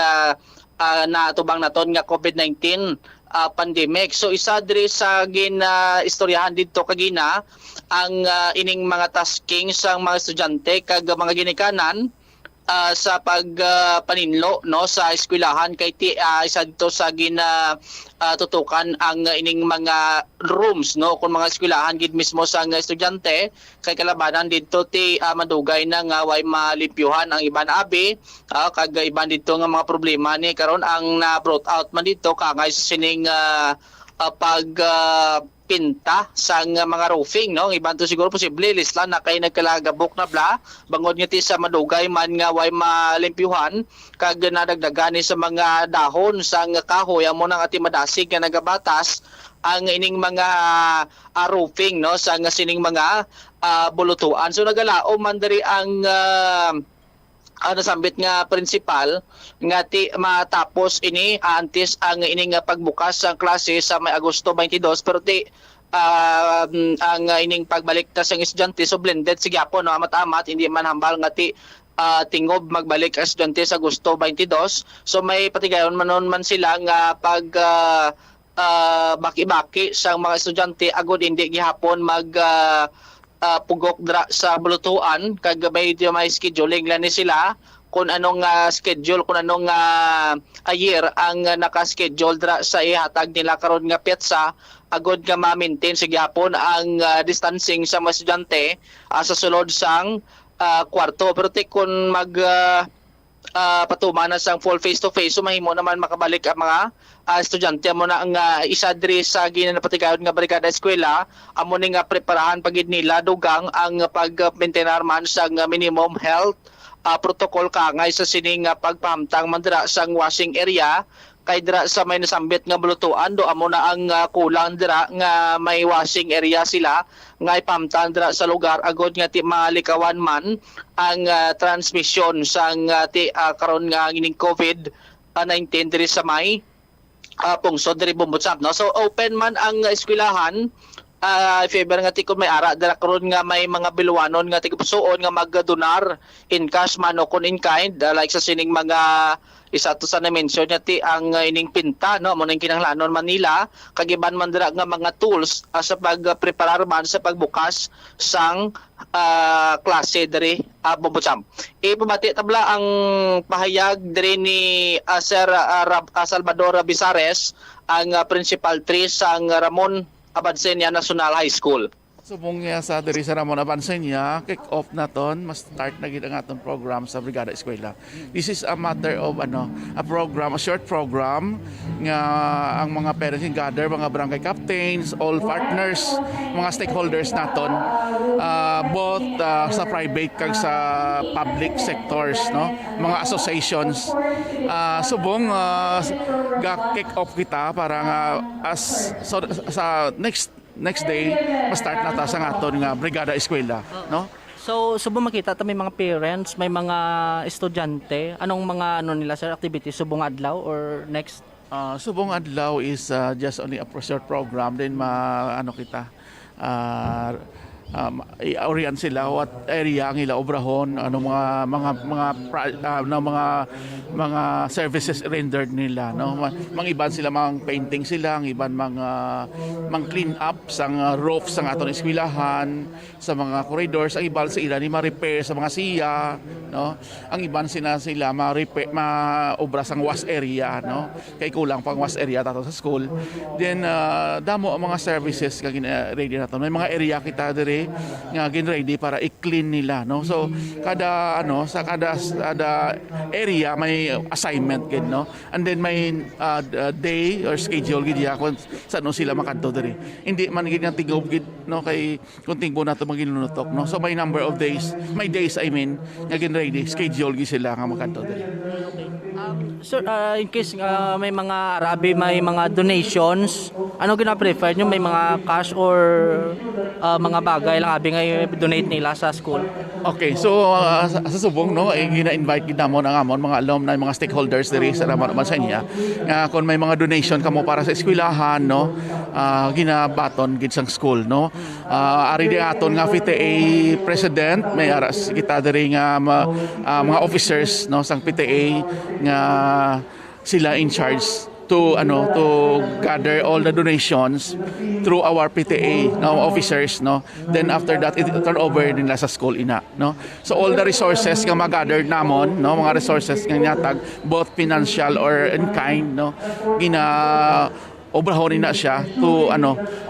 natubang naton nga COVID-19 pandemic. So isa diri sa istoryahan didto kagina ang ining mga tasking sa mga estudyante kag mga ginikanan sa pagpaninlo no sa eskwelahan kay isa dito sa tutukan ang ining mga rooms no kung mga eskwelahan gid mismo sa estudyante kay kalabanan dito ti madugay na nga way malimpyuhan ang iban abi kag iban dito nga mga problema ni karon ang na brought out man dito kagay sa sining pinta sa mga roofing no iban to siguro posible lislan na kay nagkalagabok na bla bangod nga ti sa madugay man nga way malimpyuhan kag nadagdagan ni sa mga dahon sa kahoy amo nang ati madasig nga nagabatas ang ining mga roofing no sa sining mga bulutuan. So nagalao man diri ang nasambit nga principal nga ti matapos ini antes ang ining pagbukas sa klase sa may Agosto 22 pero ti ang ining pagbalik ta sang estudyante so blended sige po no amat-amat hindi man hambal nga ti tingob magbalik ang estudyante sa Agosto 22 so may patigayon man sila nga pag baki-baki sa mga estudyante agod hindi gihapon mag pugok dra sa bulutuan kag may scheduling lang ni sila kung anong schedule kung anong year ang naka-schedule dra sa ihatag nila karon nga petsa agod nga ma-maintain sa gyapon ang distancing sa mga estudyante sa sulod sang kwarto pero kung mag patumana sang full face to face so mahimo naman makabalik ang mga estudyante mo na ang isa diri sa ginapatigayon nga brigada eskwela amo ni nga preparahan pagid nila dugang ang pag-maintainar man sa minimum health protocol kangay sa sining pagpahamtang man dira sang washing area kay dira sa may nasambit nga bulutuan do amo na ang kulang dira nga may washing area sila nga ipamtan dira sa lugar agod nga ti malikawan man ang transmission sang ti karon nga ining COVID-19 diri sa may pungsod diri Bumbutsam no so open man ang eskwelahan if ever nga ti kun may ara dira karon nga may mga biluwanon nga tigapusoon nga magdonar in cash man o kun in kind like sa sining mga isa to sa na-mention niya ti ang ining pinta no mo nang kinahanglanon Manila kagiban man dira nga mga tools sa pagpreparar man sa pagbukas sang klase diri Bumbutsam. Ipamati tabla ang pahayag diri ni Sir Salvador Bizares ang principal tree sang Ramon Abansenia National High School. Subong niya sa diri sa Ramon Abansenia, kick off na ton, mas start na gid ang atong program sa Brigada Eskwela. This is a matter of a program, a short program nga ang mga parents gather, mga barangay captains, all partners, mga stakeholders naton, both sa private kag sa public sectors, no, mga associations. Subong ga kick off kita para nga sa next day ma-start na ta sa aton nga Brigada Eskwela, no? So subong makita ta may mga parents, may mga estudyante, anong mga nila sir activities subong adlaw or next? Subong adlaw is just only a short program then kita i-orient sila what area ang ila obrahon mga services rendered nila no mang iban sila mang painting sila ang iban mang clean up sang roof sang aton eskwelahan sa mga corridors ang iban sa ila ni ma-repair sa mga siya no ang iban sila ma-repair obra sang wash area no kay kulang pang wash area tato sa school then damo ang mga services kag ready naton may mga area kita diri nga gin-ready para i-clean nila no so kada area may assignment gid no and then may day or schedule gid ya kung saan sila makadto diri hindi man gid nga tigob gid no kay kung tingbo nato maginunutok no so may number of days may days I mean nga gin-ready schedule gid sila nga makadto diri. Sir, in case may mga Arabi, may mga donations, ano gina-prefer nyo? May mga cash or mga bagay lang abi nga donate nila sa school? Okay, so sa subong no, gina-invite gid namon ang amon mga alumni, mga stakeholders diri sa Ramon Abansanya. Kung may mga donation kamo para sa eskwelahan no, ginabaton gid sang school no. Ari di aton nga PTA president, may aras kita diri nga mga officers no sang PTA nga sila in charge to gather all the donations through our PTA officers no, then after that it turn over nila sa school ina no. So all the resources nga ma-gather namon no, mga resources nga nyatag both financial or in kind no, obrahonin na siya to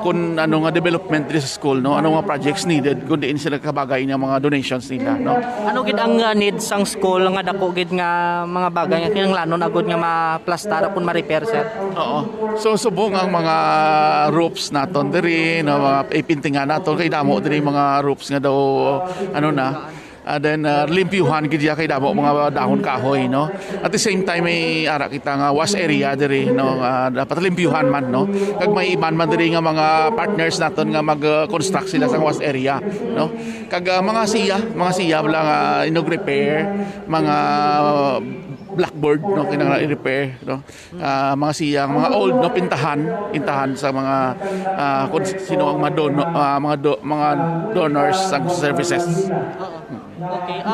kung nga development dito sa school no, ano nga projects needed kung diin sila kabagay ng mga donations nila no. Ano gid ang need sang school nga dako gid nga mga bagay nga kinahanglanon agud nga ma-plastar kun ma-repair sir? Oo. So subong ang mga roofs naton diri no, mga ipintingan naton kay damo diri mga roofs nga daw then limpyuhan gid kay damo mga dahon kahoy no. At the same time may ara kita nga wash area diri no, dapat limpyuhan man no. Kag may iban man diri nga mga partners naton nga mag-construct sila sa wash area no. Kag mga siya wala nga repair mga blackboard no, kinahanglan i-repair no. Mga siyang mga old no, pintahan sa mga kung sino ang mga donors sa services. Okay,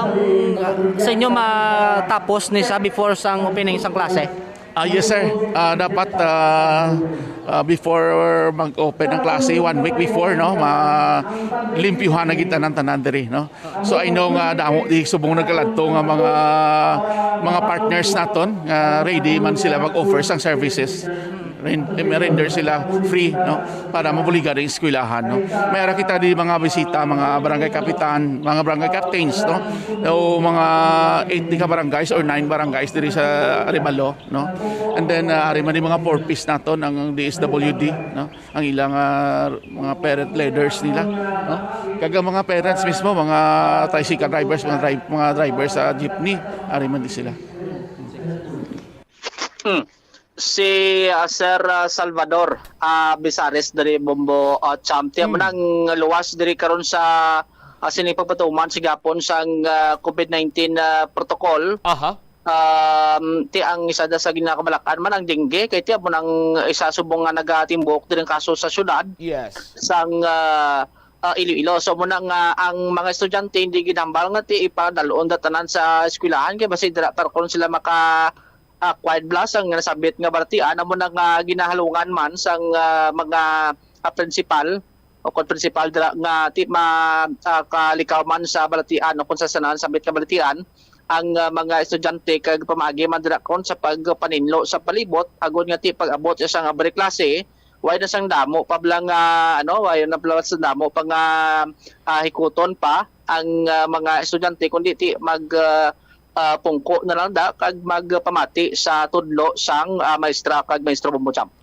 sa inyo matapos ni sa before sang opening sang klase? Yes sir, dapat before mag-open ng klase 1 week before no, limpyuhan na kita ng tanan diri no. So I know nga damo di subong nagkaladto nga mga partners naton ready man sila mag-offer sang services. Render sila free no, para mabuligan ang eskwelahan no. Mayroon kita di mga bisita, mga barangay kapitan, mga barangay captains no, o mga 8 ka barangays or 9 barangays diri sa Arevalo no. And then ari man di mga purpose naton ang DSWD no, ang ilang mga parent leaders nila no. Kaga mga parents mismo, mga tricycle drivers, mga drivers sa jeepney, ari man di sila. Si Sir Salvador Bisares dari Bombo Champ tiya mo nang luwas diri karon sa sinipagpatuman sigapon sang COVID-19 protocol. Ti ang isa da sa ginakabalakan man ang dengue kay tiya mo nang isa subong nga nagatimbok diri kaso sa syudad. Yes. Sang Iloilo. So mo nang ang mga estudyante hindi ginambal nga ti ipadalon datanan sa eskwelahan kay basi dira karon sila maka quiet blast ang nasabit nga baratian amo nang ginahalungan man sang mga principal o principal nga ti kalikaw man sa baratian o kung sa sanan sabit nga baratian ang mga estudyante kag pamagi man dira kon sa pagpaninlo sa palibot agud nga ti pag-abot sa nga bari klase way na sang damo pa blang way na pala sa damo pang hikuton pa ang mga estudyante kundi ti pungko na lang da kag magpamati sa tudlo sang maestra kag maestro Bombo Champ.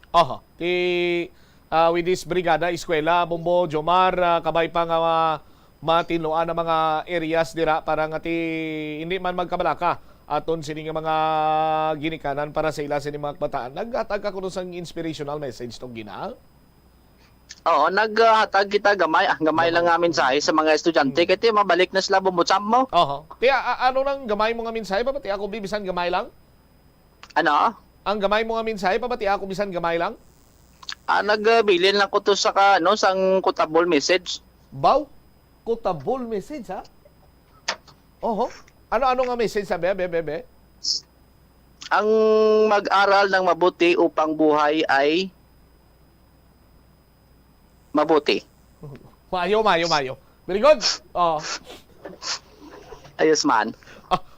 With this brigada eskwela Bombo Jomar kabay pa nga matinuan ang mga areas dira para nga hindi man magkabalaka aton sini nga mga ginikanan para sa ila sini mga bataan. Naghatag ka kuno sang inspirational message tong gina. Oo, naghatag kita gamay lang nga mensahe sa mga estudyante kay mabalik na sila Bombo Champ mo. Ano nang gamay mo nga mensahe pa pati ako bisan gamay lang? Ano? Ang gamay mo nga mensahe pa pati ako bisan gamay lang? Nagbilin lang ko to sa sang quotable message. Baw? Quotable message ha? Ano nga message sabi bebe? Ang mag-aral ng mabuti upang buhay ay mabuti. Mayo. Very good. Ayos man.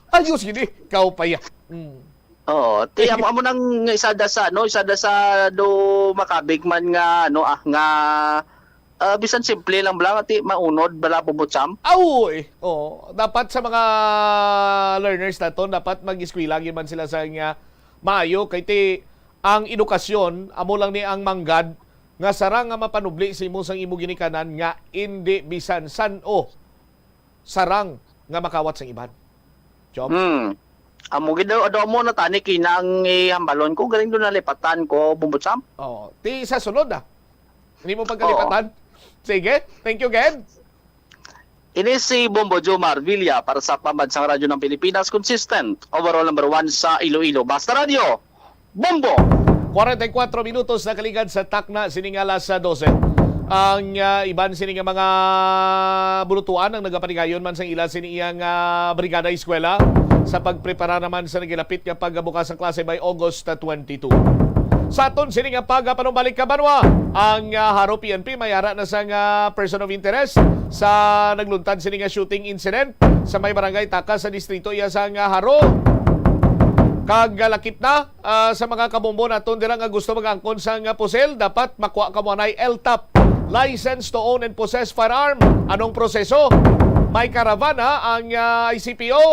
Ayos gini. Kau pa ya. Oo, tiya mo nang isa da sa do makabig man nga nga bisan simple lang bala ti maunod bala Bombo Champ. Dapat sa mga learners naton dapat mag-eskwela gyud man sila sa nga maayo kay ti ang edukasyon amo lang ni ang manggad nga sarang nga mapanubli sa imo sang imo ginikanan nga indi bisan san sarang nga makawat sang iban. Job? Amo gid do mo na tani kinang hambalon ko galing do nalipatan ko bumbutsam. Oh, ti sa sunod na. Hindi mo pagkalipatan. Sige, thank you again. Ini si Bombo Jomar Villa para sa Pambansang Radyo ng Pilipinas, consistent overall number 1 sa Iloilo. Basta Radio, Bombo! 44 minutos na kaligad sa takna siningala sa 12. Ang iban sining mga bulutuan ang nagapanigayon man sa ila siniyang brigada eskwela sa pagprepara naman sa nagilapit nga pagbukas ng klase by August 22. Sa aton sining pagpanumbalik ka banwa ang Haro PNP mayara na sang person of interest sa nagluntad sining shooting incident sa may barangay Taka sa distrito iya sang Haro. Kagalakip na sa mga kabombo naton dira nga gusto mag-angkon sang pusel dapat makuha ka mo nay LTAP, license to own and possess firearm. Anong proseso? May karavana ang ICPO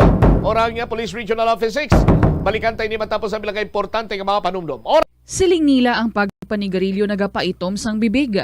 o ang Police Regional Office 6. Balikan tayo ni matapos ang bilang importante ng mga panumdom. Siling nila ang pagpanigarilyo nagapaitom sang bibig.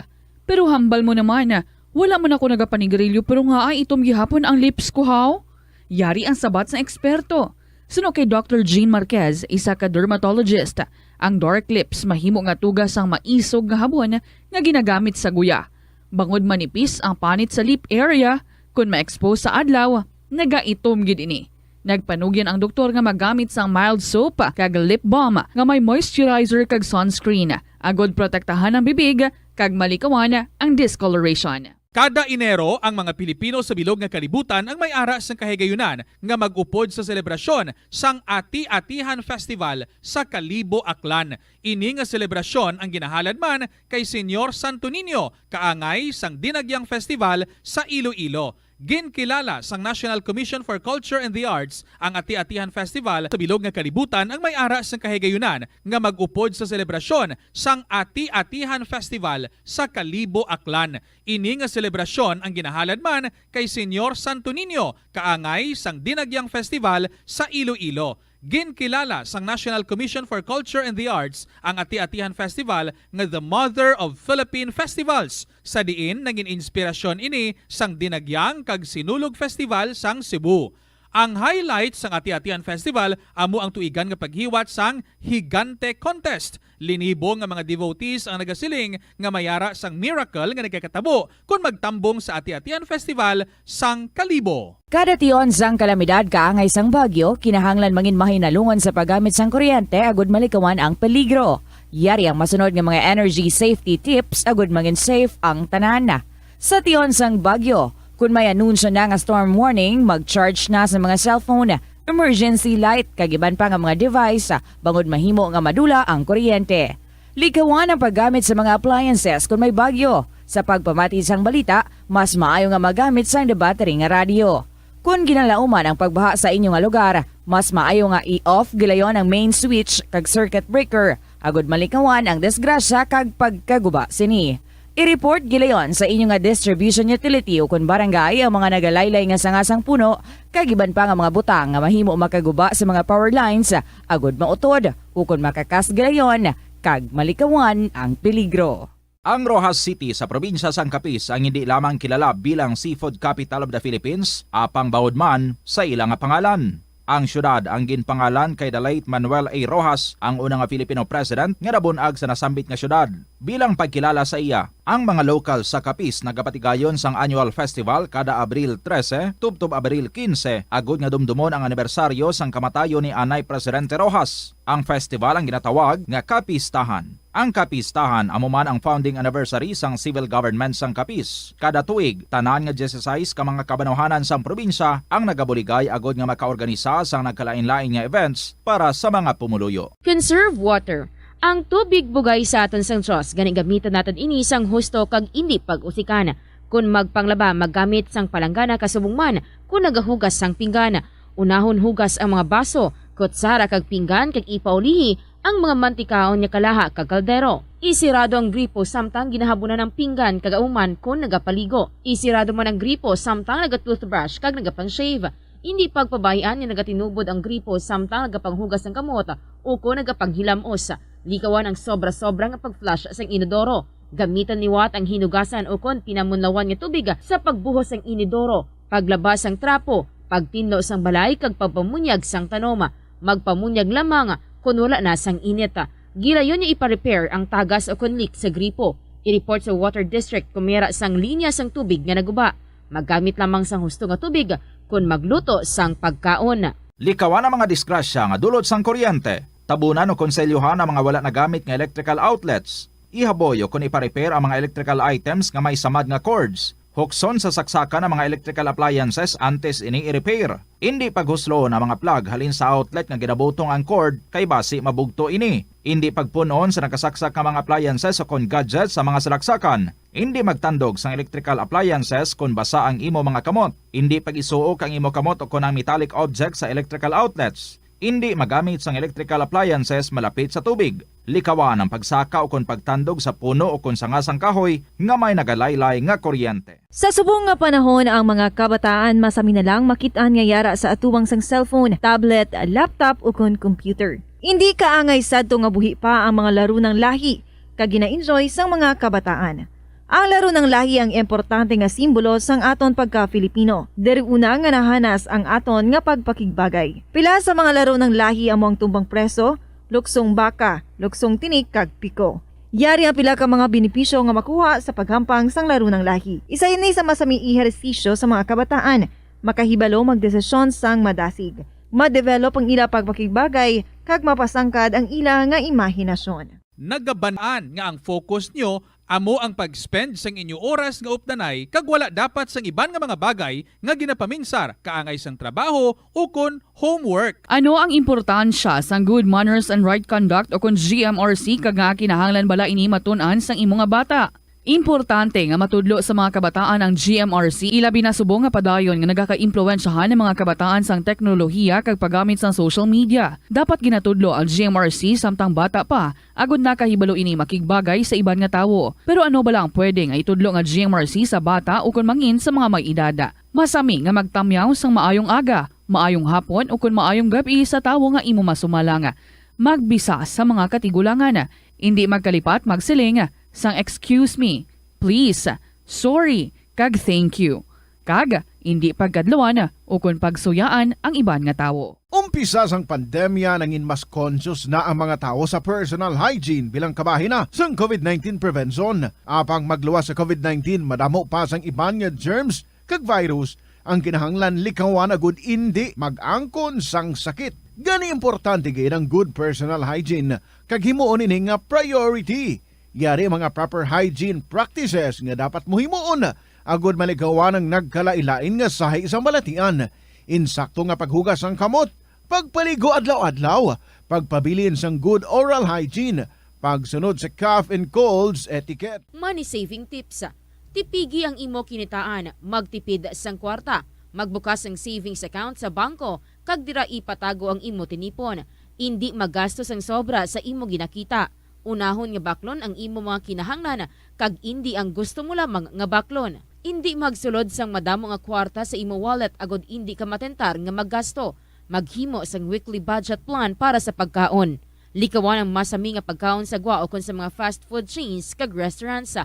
Pero hambal mo naman, wala mo na ko nagapanigarilyo pero nga ay itom gihapon ang lips ko how? Yari ang sabat sa eksperto. Suno kay Dr. Jean Marquez, isa ka dermatologist, ang dark lips mahimo nga tugas ang maisog nga habon nga ginagamit sa guya. Bangod manipis ang panit sa lip area, kung ma-expose sa adlaw, nagaitom gid ini. Nagpanugyan ang doktor nga magamit sang mild soap kag lip balm nga may moisturizer kag sunscreen. Agod protektahan ang bibig kag malikawan ang discoloration. Kada Enero, ang mga Pilipino sa bilog nga kalibutan ang may ara sang kahigayunan nga mag-upod sa selebrasyon sang Ati-Atihan Festival sa Kalibo, Aklan. Ini nga selebrasyon ang ginahalad man kay Senyor Santo Niño, kaangay sang Dinagyang Festival sa Iloilo. Ginkilala sang National Commission for Culture and the Arts ang Ati-Atihan Festival sa bilog nga kalibutan ang may ara sang kahigayunan nga mag-upod sa selebrasyon sang Ati-Atihan Festival sa Kalibo, Aklan. Ini nga selebrasyon ang ginahalad man kay Senyor Santo Niño, kaangay sang Dinagyang Festival sa Iloilo. Ginkilala sang National Commission for Culture and the Arts ang Ati-Atihan Festival nga the Mother of Philippine Festivals. Sa diin naging inspirasyon ini sang Dinagyang kag Sinulog Festival sang Cebu. Ang highlight sang Ati-Atihan Festival amo ang tuigan nga paghiwat sang Higante Contest. Linibo nga mga devotees ang nagasiling nga mayara sang miracle nga nagkakatabo kung magtambong sa Ati-Atihan Festival sang Kalibo. Kada tion sang kalamidad kaangay sang bagyo, kinahanglan mangin mahinalungan sa paggamit sang kuryente agud malikawan ang peligro. Yari ang masunod nga mga energy safety tips agud mangin safe ang tanan. Sa tion sang bagyo, kung may anunsyo na nga storm warning, mag-charge na sa mga cellphone, emergency light, kagiban pa nga mga device, bangod mahimo nga madula ang kuryente. Likawan ang paggamit sa mga appliances kung may bagyo. Sa pagpamati sang balita, mas maayo nga magamit sang battery nga radio. Kung ginalauman ang pagbaha sa inyong lugar, mas maayo nga i-off gilayon ang main switch kag circuit breaker, agud malikawan ang disgrasya kag pagkaguba sini. I-report gilayon sa inyong nga distribution utility o kung barangay ang mga nagalaylay nga sangasang puno, kagiban pa nga mga butang nga mahimo makaguba sa mga power lines, agud mautod o kung makakas gilayon, kag malikawan ang peligro. Ang Rojas City sa probinsya sang Capiz ang hindi lamang kilala bilang seafood capital of the Philippines, apang bawod man sa ilang pangalan. Ang syudad ang ginpangalan kay the late Manuel A. Rojas, ang unang Filipino president nga nabunag sa nasambit nga syudad. Bilang pagkilala sa iya, ang mga local sa Capiz nagapatigayon sang annual festival kada Abril 13 tubtob Abril 15 agud nga dumdumon ang anibersaryo sang kamatayon ni Anay Presidente Rojas. Ang festival ang ginatawag nga Capistahan. Ang Capistahan amo man ang founding anniversary sang civil government sang Capiz. Kada tuig, tanan nga 16 ka mga kabanuhanan sang probinsya ang nagabuligay agud nga makaorganisa sang nagkalain-lain nga events para sa mga pumuluyo. Conserve water. Ang tubig bugay sa aton sang Diyos, gani gamitan natin ini sang husto kag indi pag-usikan. Kung magpanglaba, maggamit sang palanggana kasubong man, kung nagahugas sang pinggana. Unahon hugas ang mga baso, kutsara kag pinggan kag ipaulihi ang mga mantikaon niya kalaha kag kaldero. Isirado ang gripo samtang ginahabunan ng pinggan kag auman kung nagapaligo. Isirado man ang gripo samtang nagatoothbrush kag nagapang-shave. Hindi pagpabayaan niya nagatinubod ang gripo samtang nagapanghugas ng kamot o kung nagapanghilamos. Likawan ang sobra-sobra nga pag-flush sa inodoro. Gamitan ni Watt ang hinugasan o kung pinamunlawan nga tubig sa pagbuhos ng inodoro, paglabas ang trapo, pagtinlo sang balay kag pagpamunyag sang tanoma. magpamunyag lamang kung wala na sang init. Gilayon niya ipa-repair ang tagas o leak sa gripo. I-report sa Water District kung mayroon sang linya sang tubig nga naguba. Maggamit lamang sang husto nga tubig kung magluto sang pagkaon. Likawan ang mga disgrasya nga dulot sang kuryente. Tabunan o konselyuhan ang mga wala nagamit nga electrical outlets. Ihaboyo kung ipa-repair ang mga electrical items nga may samad nga cords. Hukson sa saksakan ng mga electrical appliances antes ini i-repair. Hindi paghuslo na mga plug halin sa outlet nga ginabutong ang cord kay basi mabugto ini. Hindi pagpunon sa nakasaksak nga mga appliances o kon gadgets sa mga salaksakan. Hindi magtandog sa electrical appliances kung basa ang imo mga kamot. Hindi pag-isuok ang imo kamot o kon ang metallic objects sa electrical outlets. Hindi magamit sang electrical appliances malapit sa tubig. Likawan ang pagsaka o kon pagtandog sa puno o kon sangasang kahoy nga may nagalaylay nga kuryente. Sa subong nga panahon ang mga kabataan masami na lang makitaan nga yara sa atuwang sang cellphone, tablet, laptop o kon computer. Hindi kaangay sadto nga buhi pa ang mga laro ng lahi kag gina-enjoy sang mga kabataan. Ang laro ng lahi ang importante nga simbolo sang aton pagka-Filipino. Diri una nga nahanas ang aton nga pagpakigbagay. Pila sa mga laro ng lahi among tumbang preso, luksong baka, luksong tinik kag piko. Yari ang pila ka mga benepisyo nga makuha sa paghampang sang laro ng lahi. Isa ini sa masaming ehersisyo sa mga kabataan, makahibalo magdesisyon sang madasig. Ma-develop ang ila pagpakigbagay kag mapasangkad ang ila nga imahinasyon. Nagabanaan nga ang focus nyo amo ang pag-spend sang inyo oras nga updanay kag wala dapat sang iban nga mga bagay nga ginapaminsar kaangay sang trabaho o kon homework. Ano ang importansya sang good manners and right conduct o kon GMRC kag nga kinahanglan bala ini matun-an sang imo nga bata? Importante nga matudlo sa mga kabataan ang GMRC ilabi na subong nga padayon nga nagaka-impluwensyahan ng mga kabataan sang teknolohiya kag paggamit sang social media. Dapat ginatudlo ang GMRC samtang bata pa agud nakahibalo ini makigbagay sa iban nga tawo. Pero ano bala ang pwede nga itudlo nga GMRC sa bata o kun mangin sa mga may edad? Masami nga magtamyaw sang maayong aga, maayong hapon o kun maayong gabi sa tawo nga imo masumalanga. Magbisa sa mga katigulangan, hindi magkalipat magsiling sang excuse me, please, sorry, kag thank you. Kag hindi pagkadlawan o kung pagsuyaan ang iban nga tawo. Umpisa sang pandemya nangin mas conscious na ang mga tao sa personal hygiene bilang kabahina sang COVID-19 prevention. Apang magluwas sa COVID-19, madamo pa sang iban nga germs kag virus ang kinahanglan likawan agud hindi mag-angkon sang sakit. Gani importante gid ang good personal hygiene kag himuon ini nga priority. Yari mga proper hygiene practices nga dapat muhimuon agud maligawan ang nagkalailain nga sahi sa balatian. Insakto nga paghugas ang kamot, pagpaligo adlaw-adlaw, pagpabilin sang good oral hygiene, pagsunod sa cough and colds etiquette. Money saving tips. Tipigi ang imo kinitaan, magtipid sang kwarta, magbukas ang savings account sa bangko, kag dira ipatago ang imo tinipon. Hindi magastos ang sobra sa imo ginakita. Unahon nga baklon ang imo mga kinahanglan kag hindi ang gusto mo lamang nga baklon. Hindi magsulod sang madamo nga kwarta sa imo wallet agod hindi ka matentar nga maggasto. Maghimo sang weekly budget plan para sa pagkaon. Likawan ang masami nga pagkaon sa gwa o kon sa mga fast food chains kag restaurants.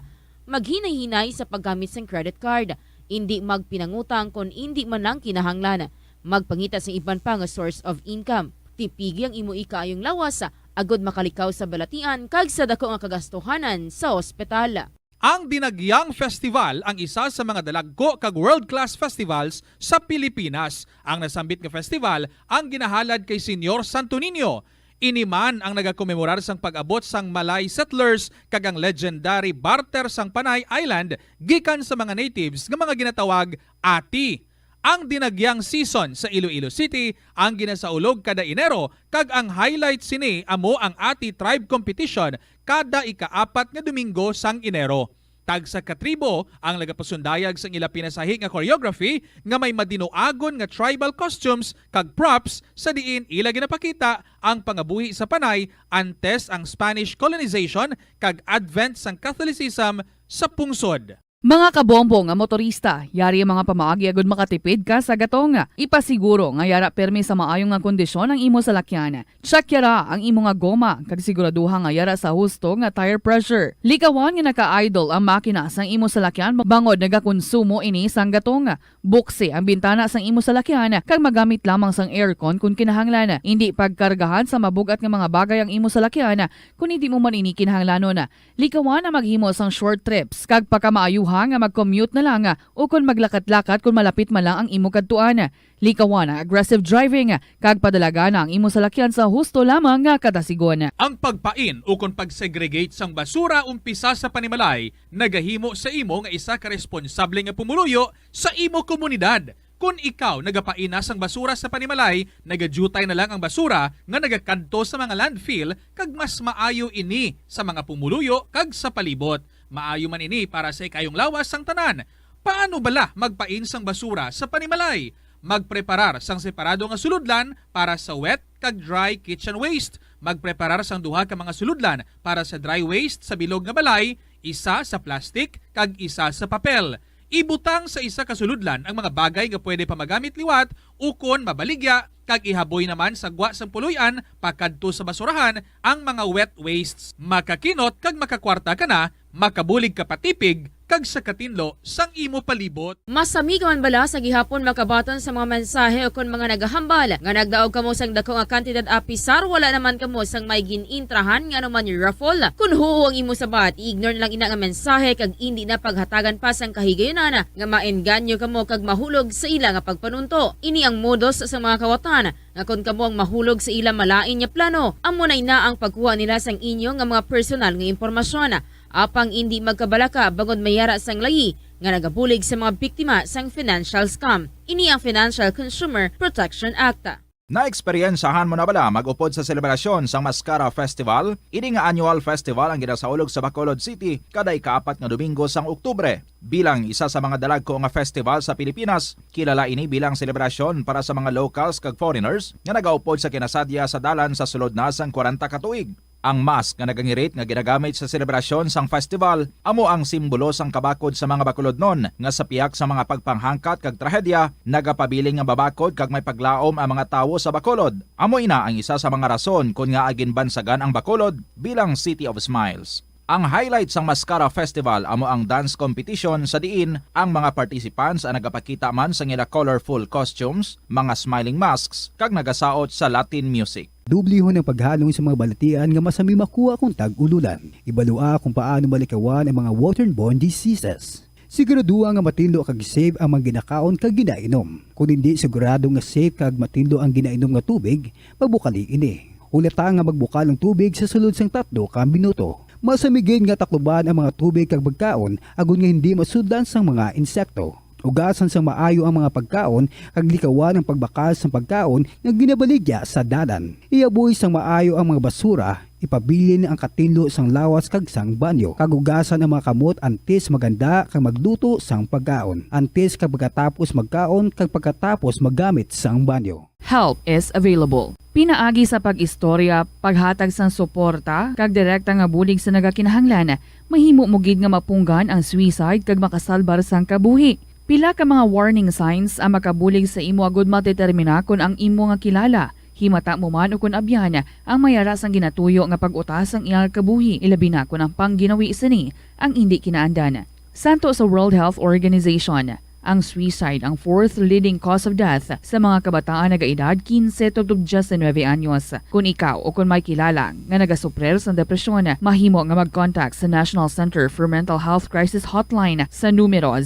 Maghinay-hinay sa paggamit sang credit card. Hindi magpinangutang kon hindi man lang kinahanglan. Magpangita sa iban pa nga source of income. Tipigi ang imo ikaayong lawas agod makalikaw sa balatian kag sa dako nga kagastuhanan sa ospital. Ang Dinagyang Festival ang isa sa mga dalagko kag world-class festivals sa Pilipinas. Ang nasambit nga festival ang ginahalad kay Senyor Santo Niño. Iniman ang nagakomemorar sang pag-abot sang Malay settlers kag ang legendary barter sang Panay Island gikan sa mga natives nga mga ginatawag ati. Ang dinagyang season sa Iloilo City ang ginasaulog kada Enero kag ang highlight sini amo ang Ati Tribe Competition kada ika-4 nga Domingo sang Enero. Tag sa katribo ang nagapasundayag sang ila pinasahi nga choreography nga may madinoagon nga tribal costumes kag props sa diin ila ginapakita ang pangabuhi sa Panay antes ang Spanish colonization kag advent sang Catholicism sa pungsod. Mga kabombo nga motorista, yari ang mga pamaagi agud makatipid ka sa gatong. Ipasiguro nga yara permi sa maayong nga kondisyon ang imo salakyan. Check yara ang imo nga goma kag siguraduha nga yara sa husto nga tire pressure. Likawan nga naka-idle ang makina sang imo salakyan bangod nagakonsumo ini sang gatong. Buksi ang bintana sang imo salakyan kag magamit lamang sang aircon kung kinahanglan. Hindi pagkargahan sa mabugat nga mga bagay ang imo salakyan kung hindi mo man ini kinahanglanon. Likawan ang maghimo sang short trips kag pagkamaayuhan nga mag-commute na lang o kung maglakat-lakat kung malapit man lang ang imo kadtuan. Likawan ang aggressive driving kag padalaga na ang imo salakyan sa husto lamang nga katasigon. Ang pagpain o kung pag-segregate sang basura umpisa sa panimalay, nagahimo sa imo nga isa ka responsable nga pumuluyo sa imo komunidad. Kung ikaw nagapaina sang basura sa panimalay, nagadutay na lang ang basura nga nagakadto sa mga landfill kag mas maayo ini sa mga pumuluyo kag sa palibot. Maayo man ini para sa ikayong lawas sang tanan. Paano bala magpain sang basura sa panimalay? Magpreparar sang separado nga suludlan para sa wet kag dry kitchen waste. Magpreparar sang duha ka mga suludlan para sa dry waste sa bilog nga balay, isa sa plastic kag isa sa papel. Ibutang sa isa ka suludlan ang mga bagay nga pwede pa magamit liwat ukon mabaligya kag ihaboy naman sa gwa sang puluyan pakadto sa basurahan ang mga wet wastes. Makakinot kag makakwarta ka na, makabulig ka patipig kag sa katinlo sang imo palibot. Masami ka man bala sa gihapon makabaton sa mga mensahe o kon mga nagahambal nga nagdaog kamo sang dako nga kantidad apisar wala naman kamo sang may ginintrahan nga naman yung raffle. Kun huo ang imo sabat, ignore na lang ina nga mensahe kag hindi na paghatagan pa sang kahigayonan nga maengganyo kamo kag mahulog sa ila nga pagpanunto. Ini ang modos sa mga kawatan nga kon kamo ang mahulog sa ila malain nya plano, amo na ang pagkuha nila sang inyo nga mga personal nga impormasyon. Apang hindi magkabalaka bangod mayara sang layi nga nagabulig sa mga biktima sang financial scam. Ini ang Financial Consumer Protection Act. Naeksperyensahan mo na bala mag-upod sa selebrasyon sang Mascara Festival? Ini nga annual festival ang ginasaulog sa Bacolod City kada ika-4 nga Domingo sang Oktubre. Bilang isa sa mga dalagko nga festival sa Pilipinas, kilala ini bilang selebrasyon para sa mga locals kag foreigners nga nagaupod sa kinasadya sa dalan sa sulod na sang 40 ka tuig. Ang mask nga nagangirit nga ginagamit sa selebrasyon sang festival amo ang simbolo sang kabakod sa mga Bacolodnon nga sa piyak sa mga pagpanghangkat kag trahedya nagapabiling nga babakod kag may paglaom ang mga tawo sa Bacolod. Amo ina ang isa sa mga rason kung nga agin bansagan ang Bacolod bilang City of Smiles. Ang highlight sang Mascara Festival amo ang dance competition sa diin ang mga participants ang nagapakita man sa ila colorful costumes, mga smiling masks kag nagasaot sa Latin music. Dublihon ang paghalong sa mga balatian nga masami makuha kung tag-ululan. Ibalua kung paano malikawan ang mga waterborne diseases. Siguraduha nga matindlo kag safe ang mga ginakaon kag ginainom. Kung hindi sigurado nga safe kag matindlo ang ginainom nga tubig, pagbukali ini. Ulata nga magbukal ang tubig sa sulod sang 3 ka minuto. Masamigin nga takluban ang mga tubig kag pagkaon agon nga hindi masudlan sang mga insekto. Ugasan sang maayo ang mga pagkaon kag likawan ang pagbakal sang pagkaon nga ginabaligya sa dalan. Iaboy sang maayo ang mga basura, ipabilin ang katinlo sang lawas kag sang banyo. Kag ugasan ang mga kamot antes maganda kag magluto sang pagkaon. Antes kag pagkatapos magkaon kag pagkatapos magamit sang banyo. Help is available. Pinaagi sa pag-istorya, paghatag sang suporta, kag direkta nga bulig sa nagakinahanglan, mahimo mo gid nga mapunggan ang suicide kag makasalbar sang kabuhi. Pila ka mga warning signs ang makabulig sa imo agud matetermina kung ang imo nga kilala. Himata mo man o kung abyan ang mayara sang ginatuyo nga pag-utas ang iyang kabuhi, ilabi na kung ang pangginawi sini ang hindi kinaandan. Santo sa World Health Organization, ang suicide ang 4th leading cause of death sa mga kabataan nagaedad 15 to 19 anyos. Kung ikaw o kung may kilala nga nagasuprer sa depresyon, mahimo nga mag-contact sa National Center for Mental Health Crisis Hotline sa numero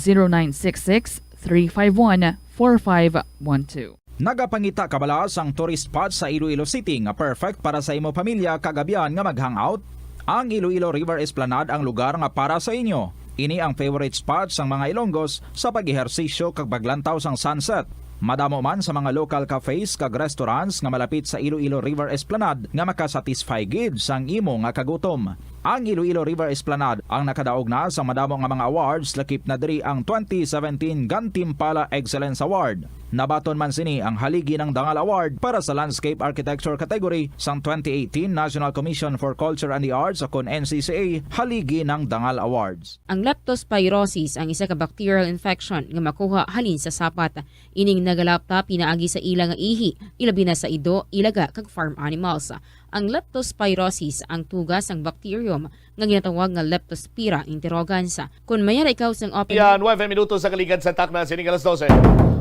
0966-351-4512. Nagapangita kabala sang tourist spot sa Iloilo City nga perfect para sa imo pamilya kagabihan nga mag-hangout. Ang Iloilo River Esplanade ang lugar nga para sa inyo. Ini ang favorite spot sang mga Ilonggos sa pag-ehersisyo kag paglantaw sang sunset. Madamo man sa mga local cafes kag restaurants nga malapit sa Iloilo River Esplanade nga makasatisfy gid sang imo nga kagutom. Ang Iloilo River Esplanade ang nakadaog na sa madamo nga mga awards, lakip na diri ang 2017 Gantimpala Excellence Award. Nabaton man sini ang haligi ng Dangal Award para sa Landscape Architecture category sang 2018 National Commission for Culture and the Arts o kon NCCA haligi ng Dangal Awards. Ang leptospirosis ang isa ka bacterial infection nga makuha halin sa sapat. Ining nagalapta pinaagi sa ilang nga ihi, ilabi na sa ido, ilaga kag farm animals. Ang leptospirosis ang tugas ang bacterium nga ginatawag nga Leptospira interrogans. Kung mayara ikaw sang open... Yan, 9 minutos sa kaligad sa takna, sining alas 12.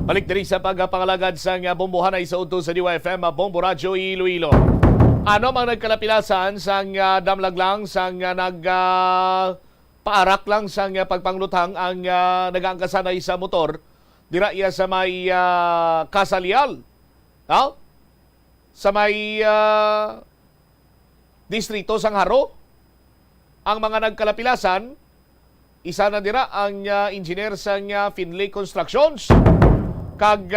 Balik diri sa pagpangalagad sa bombohanay sa udto sa DYFM, Bombo Radio Iloilo. Ano mang nagkalapilasan sang damlaglang, sang paarak lang sang pagpangluthang ang nagaangkasanay sa motor, dira iya sa may Kasalial. No? Sa may distrito sang Haro. Ang mga nagkalapilasan, isa na dira ang engineer sang Finlay Constructions. Kag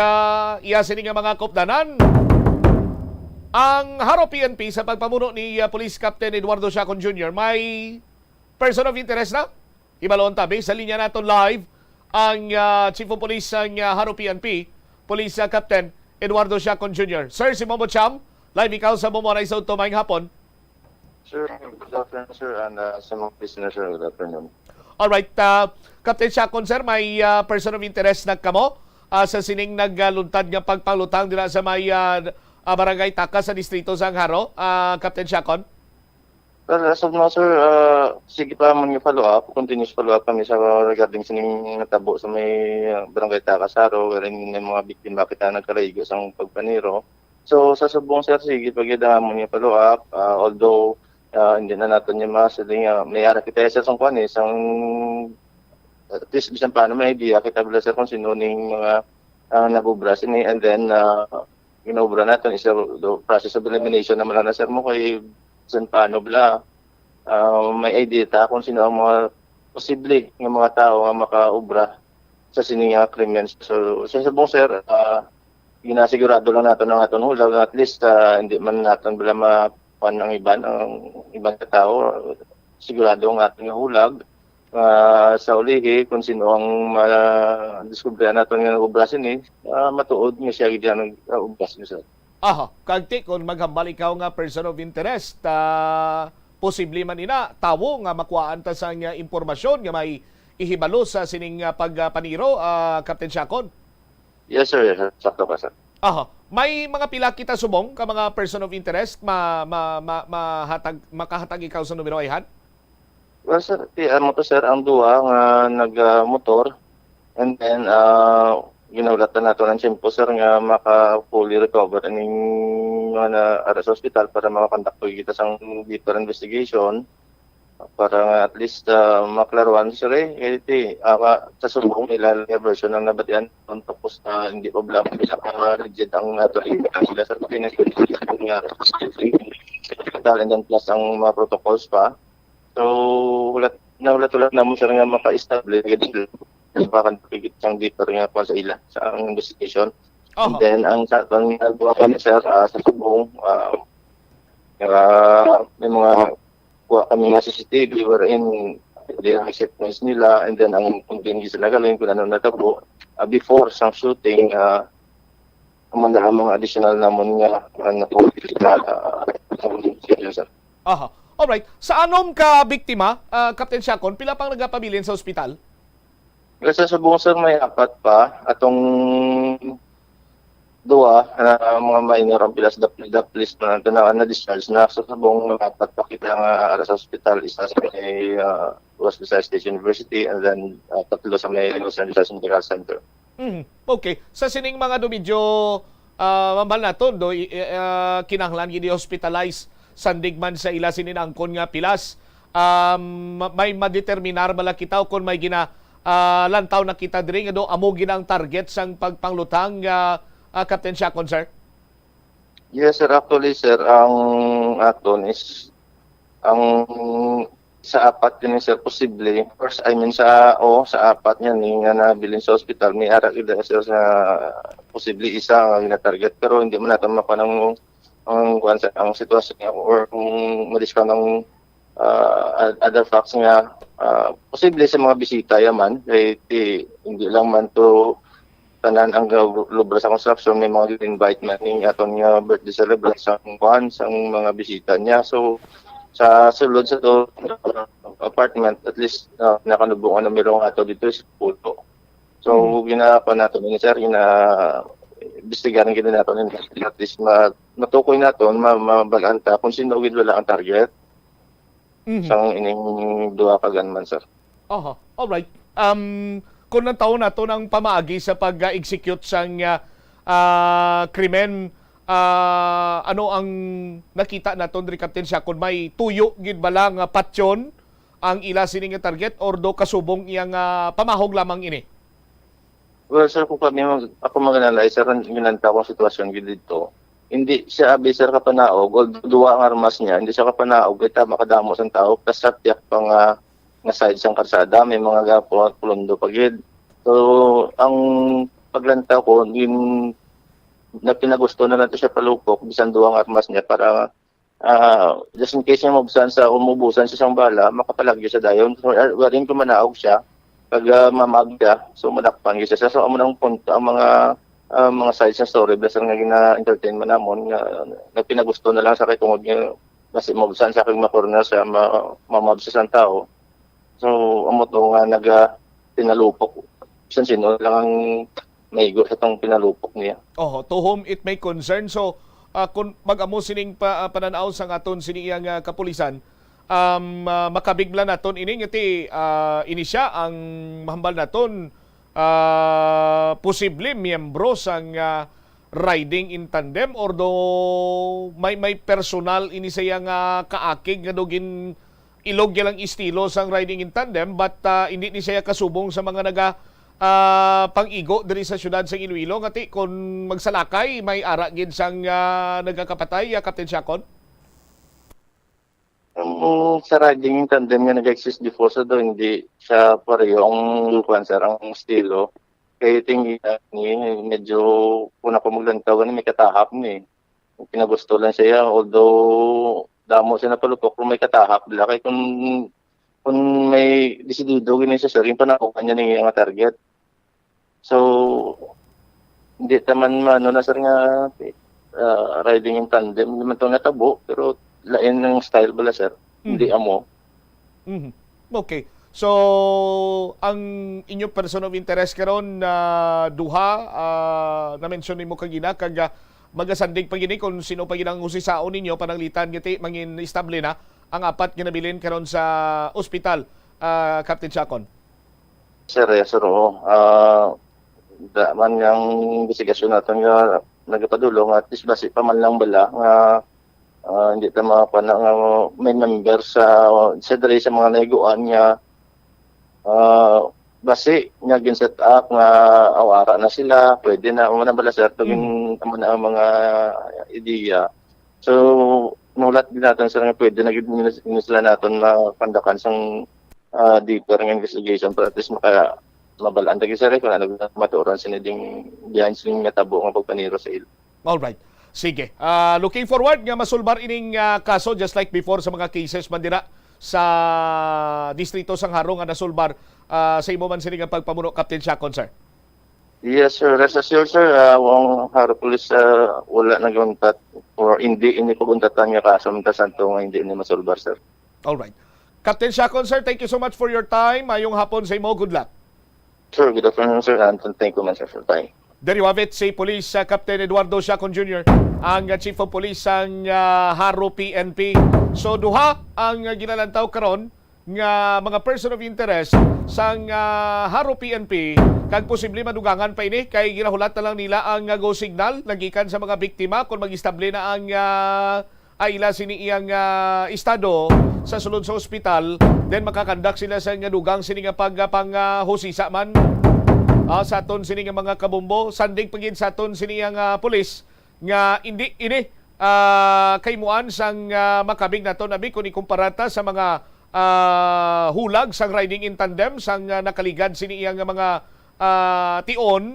iya sini nga mga kopdanan. Ang Haro PNP sa pagpamuno ni Police Captain Eduardo Chacon Jr. may person of interest na. Ibaloon tabi sa linya naton live ang Chief of Police ng Haro PNP, Police Captain Eduardo Chacon Jr. Sir, si Momo Cham, live ikaw sa Bumoray sa Uto Mayang Hapon. Sir, good afternoon, sir, and sa mga listeners, sir, good afternoon. Alright, Captain Chacon, sir, may person of interest na kamo sa sining nagluntad nga pagpalutang dila sa may barangay Taka sa distrito sang Haro, Captain Chacon? Well, as of now, sir, sige pa man yung follow-up, continuous follow-up kami sa regarding sining natabo sa may barangay Taka sa Haro, wherein may mga biktima kita nagkaraigo sa pagpaniro. So, sa subong, sir, sige, pag-idaan mo yung follow-up, although hindi na natin yung mga saling may ara kita sa isang kwan isang at least bisan paano may idea kita bila sa kung sino ning mga nabubra sini, and then ginobra natin is the process of elimination naman na sir mo kay bisan paano bila may idea ta kung sino ang mga posible ng mga tao nga makaubra sa sining krimen. So sa subong, sir, ginasigurado lang natin ang aton hulag, at least hindi man natin bila ang ibang katao, sigurado ang ating hulag sa ulihi kung sino ang diskubre natin ng ubrasin matuod nga siya gidyan ng ubrasin, sir. Aha, kagti kung maghambal ikaw nga person of interest, posible man ina tawo nga makuhaan ta sa impormasyon nga may ihibalo sa sining pagpaniro, Captain Chacon. Yes, sir. Sakto ka, sir. Aha. May mga pila kita subong ka mga person of interest makahatag ikaw sa numero ayhan? Well, sir, mo to, sir, ang duwa nga nag-motor, and then ginawlatan nato ng tiyempo, sir, nga maka-fully recover aning mga na sa hospital para makakontakto kita sa deeper investigation para nga at least maklaruan, sir, sa subong nila version ng nabatian tapos hindi pa blang rigid ang sila sa hospital, and then plus ang mga protocols pa. So ulat na mo, sir, nga maka-establish makakontakto sang deeper nga pa sa ila sa investigation. And then ang sa nagawa kami, sir, sa subong may mga kuha kami nga CCTV wherein the acceptance nila, and then ang continue sila galing kung ano natabo before sang shooting, mga additional namon nga sir. Aha. Alright. Sa anom ka biktima, Captain Chacon, pila pang nagapabilin sa ospital? Kasi sa buong, sir, may apat pa atong duwa mga minor ang pilas list na discharge na sa sabong apat pa kita nga sa hospital, isa sa may Hospital State University, and then tatlo sa may Los Angeles Medical Center. Okay. Sa sining mga dumidyo mambal naton do kinahanglan gid hospitalize sandigman sa ila sininangkon nga pilas, may madeterminar bala kita kung may lantaw na kita diri nga do amo ginang target sang pagpanglutang Captain Chacon, sir? Yes, sir. Actually, sir, ang aton is ang sa apat yun, sir, posible. First, sa apat niya nga nabilin sa hospital, may arak ida, sir, sa posible isa nga gina-target, pero hindi man natin mapanang ang sitwasyon niya or kung madiscount ang other facts nga posible sa mga bisita yaman kay hindi lang man to tanan ang lubra sa construction, may mga invite man ning aton nga birthday celebration sa mga bisita niya. So sa sulod sa to apartment, at least nakanubungan na meron ato dito is puto. So ginapa nato ni sir, investigaran gid nato ni at least matukoy naton mabalanta kung sino gid wala ang target. Sang ining duha ka gunman, sir. Aha, alright. Kung nang taon na ito ng pamaagi sa pag-execute sang krimen, ano ang nakita naton diri Captain Siakon? May tuyo gid ba lang patyon ang ila sining nga target or do kasubong iyang pamahog lamang ini? Well, sir, kung kami ako mag-analyze, sir, ginanta ko ang sitwasyon gid dito. Hindi siya abi sir kapanaog, although duwa ang armas niya, hindi siya kapanaog, kita makadamo sang tao, plus sa tiyak pa nga side sang karsada, may mga pulundo pagid. So, ang paglanta ko, na pinagusto na nato siya palupok, bisan duwa ang armas niya para just in case niya mabusan sa umubusan sa isang bala, makapalagyo sa dayon. So, waring kumanaog siya, pag mamagda, so madakpan siya. So, amo nang punto, ang mga sides ng story basta nga gina-entertain man namon nga pinagusto na lang sa kay tungod nga kasi mabusan sa aking makorner sa mamabsa sa tao. So amo to nga pinalupok bisan sino lang ang maigo sa tong pinalupok niya. To whom it may concern. So kung mag-amo sining pananaw sa aton siniyang kapulisan, makabigla naton ini ngati ini siya ang mahambal naton posible miyembro sang riding in tandem or do may personal ini saya nga kaakig nga dugin ilog lang estilo sang riding in tandem but hindi ni siya kasubong sa mga naga pang-igo diri sa syudad sang Iloilo ngati kung magsalakay may ara gid sang nagakapatay Captain Siakon. Sa riding in tandem nga nag-exist before sa doon, hindi siya pareho ang sir, ang estilo. Kaya tingin ni medyo kuna ko maglantaw may katahap ni. Pinagusto lang siya, although damo siya na palupok, kung may katahap dila. Kaya kung may desidido gini siya, sir, yung panakuha niya ni ang target. So, hindi naman na sir nga riding in tandem, hindi man ito natabo, pero lain ng style bala sir, hindi amo. Okay. So, ang inyong person of interest karon na duha na-mention nimo kagina kag magasandig pagini kung sino pa ginang usisaon ninyo pananglitan giti mangin istable na ang apat nga nabilin karon sa ospital, Captain Siakon. Sir, man yang investigasyon natin nga nagapadulong at least basi pa man lang bala nga hindi ta mga may member sa diri sa mga negoan niya basi nga gin-set up nga awara na sila, pwede na umana bala sir tugin na ang mga ideya. So nulat din natin sir nga pwede na gid sila naton na pandakan sang deeper nga investigation para at least mabalaan tagi sir kung ano matuoran sila ding behind scene nga tabo nga pagpaniro sa ilo. All right. Sige. Looking forward nga masulbar ining kaso just like before sa mga cases man dira sa distrito sang Haro nga nasulbar sa imo man sini nga pagpamuno, Captain Siakon, sir. Yes sir, rest assured sir, ang Haro Police wala naguntat or hindi paguntatan nga kaso mintasan to nga hindi ni masulbar sir. All right. Captain Siakon, sir, thank you so much for your time. Mayong hapon sa imo. Good luck. Sir, good afternoon sir, and thank you man sir for time. There you have it, si Police Captain Eduardo Siakon Jr., ang Chief of Police ng Haro PNP. So duha ang ginalantaw karon nga mga person of interest sang Haro PNP kag posible madugangan pa ini kay ginahulat na lang nila ang go signal nagikan sa mga biktima kung mag-istable na ang ila sini iyang estado sa sulod sa ospital, then makakandak sila sa nga dugang sini nga husisa man sa aton sini nga mga kabumbo, sandig pagin sa aton sini nga pulis nga hindi ini kaymuan sang makabig naton abi kung ikumparata sa mga hulag sang riding in tandem sang nakaligad sini iyang mga tion,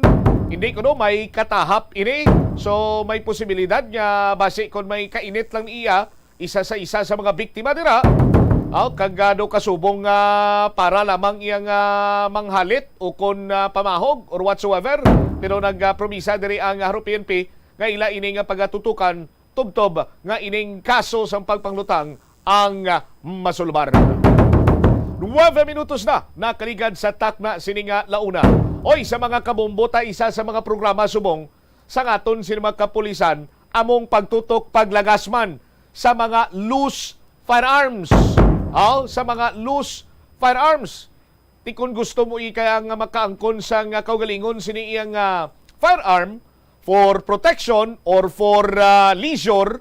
hindi kuno may katahap ini. So may posibilidad nga base kung may kainit lang iya isa sa mga biktima dira Kagado kasubong para lamang iyang manghalit o kun pamahog or whatsoever. Pero nagpromisa diri ang Haro PNP nga ila ining pagatutukan tubtob nga ining kaso sa pagpanglutang ang masulbar. 9 minutos na nakaligad sa takna sininga launa. Oy, sa mga kabumbota, isa sa mga programa subong sa ngaton sila kapulisan among pagtutok paglagasman sa mga loose firearms. Sa mga loose firearms. Ti kung gusto mo ikaya nga makaangkon sa kaugalingon sini iyang firearm for protection or for leisure,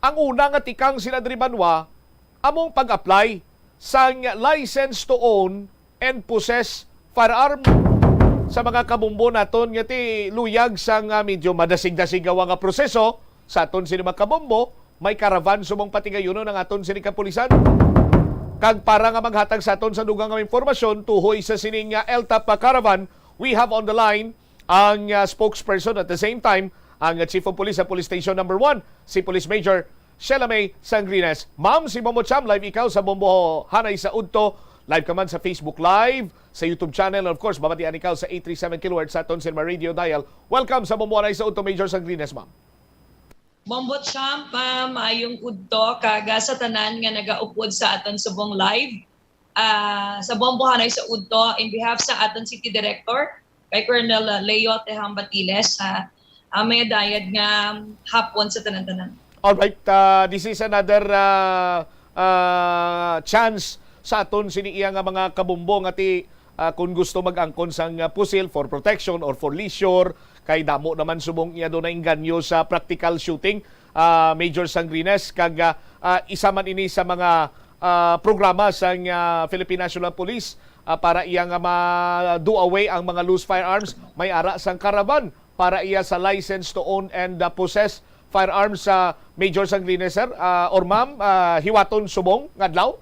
ang una nga tikang sila diri banwa among pag-apply sa license to own and possess firearm. Sa mga kabumbo naton nga ti luyag sa medyo madasig-dasigaw nga proseso sa aton sini makabumbo, may karavan sumong patigayuno ng aton sini kapulisan. Kag para nga maghatag sa aton sa dugang nga impormasyon tuhoy sa sining LTAP caravan, we have on the line ang spokesperson at the same time ang Chief of Police sa Police Station number 1, si Police Major Sheila May Sangrines. Ma'am, si Momo Cham, live ikaw sa Bombo Hanay sa Udto. Live ka man sa Facebook Live, sa YouTube channel, and of course, babatian ikaw sa 837 kHz sa aton Silma Radio Dial. Welcome sa Bombo Hanay sa Udto, Major Sangrines, ma'am. Bombo Cham, maayong udto kaga sa tanan nga nagaupod sa aton subong live. Sa Bombo Hanay sa Udto, in behalf sa aton City Director, kay Colonel Leo Teham Batiles, may dayad nga hapon sa tanan-tanan. Alright, this is another chance sa aton sini iya nga mga kabumbong ati kung gusto mag-angkon sang pusil for protection or for leisure, kay damo naman subong iya do na inganyo sa practical shooting. Major Sangrines, kag isa man ini sa mga programa sang Philippine National Police para iya nga ma-do away ang mga loose firearms, may ara sang caravan para iya sa license to own and possess firearms sa Major Sangrines, sir, or ma'am, hiwaton subong ngadlaw?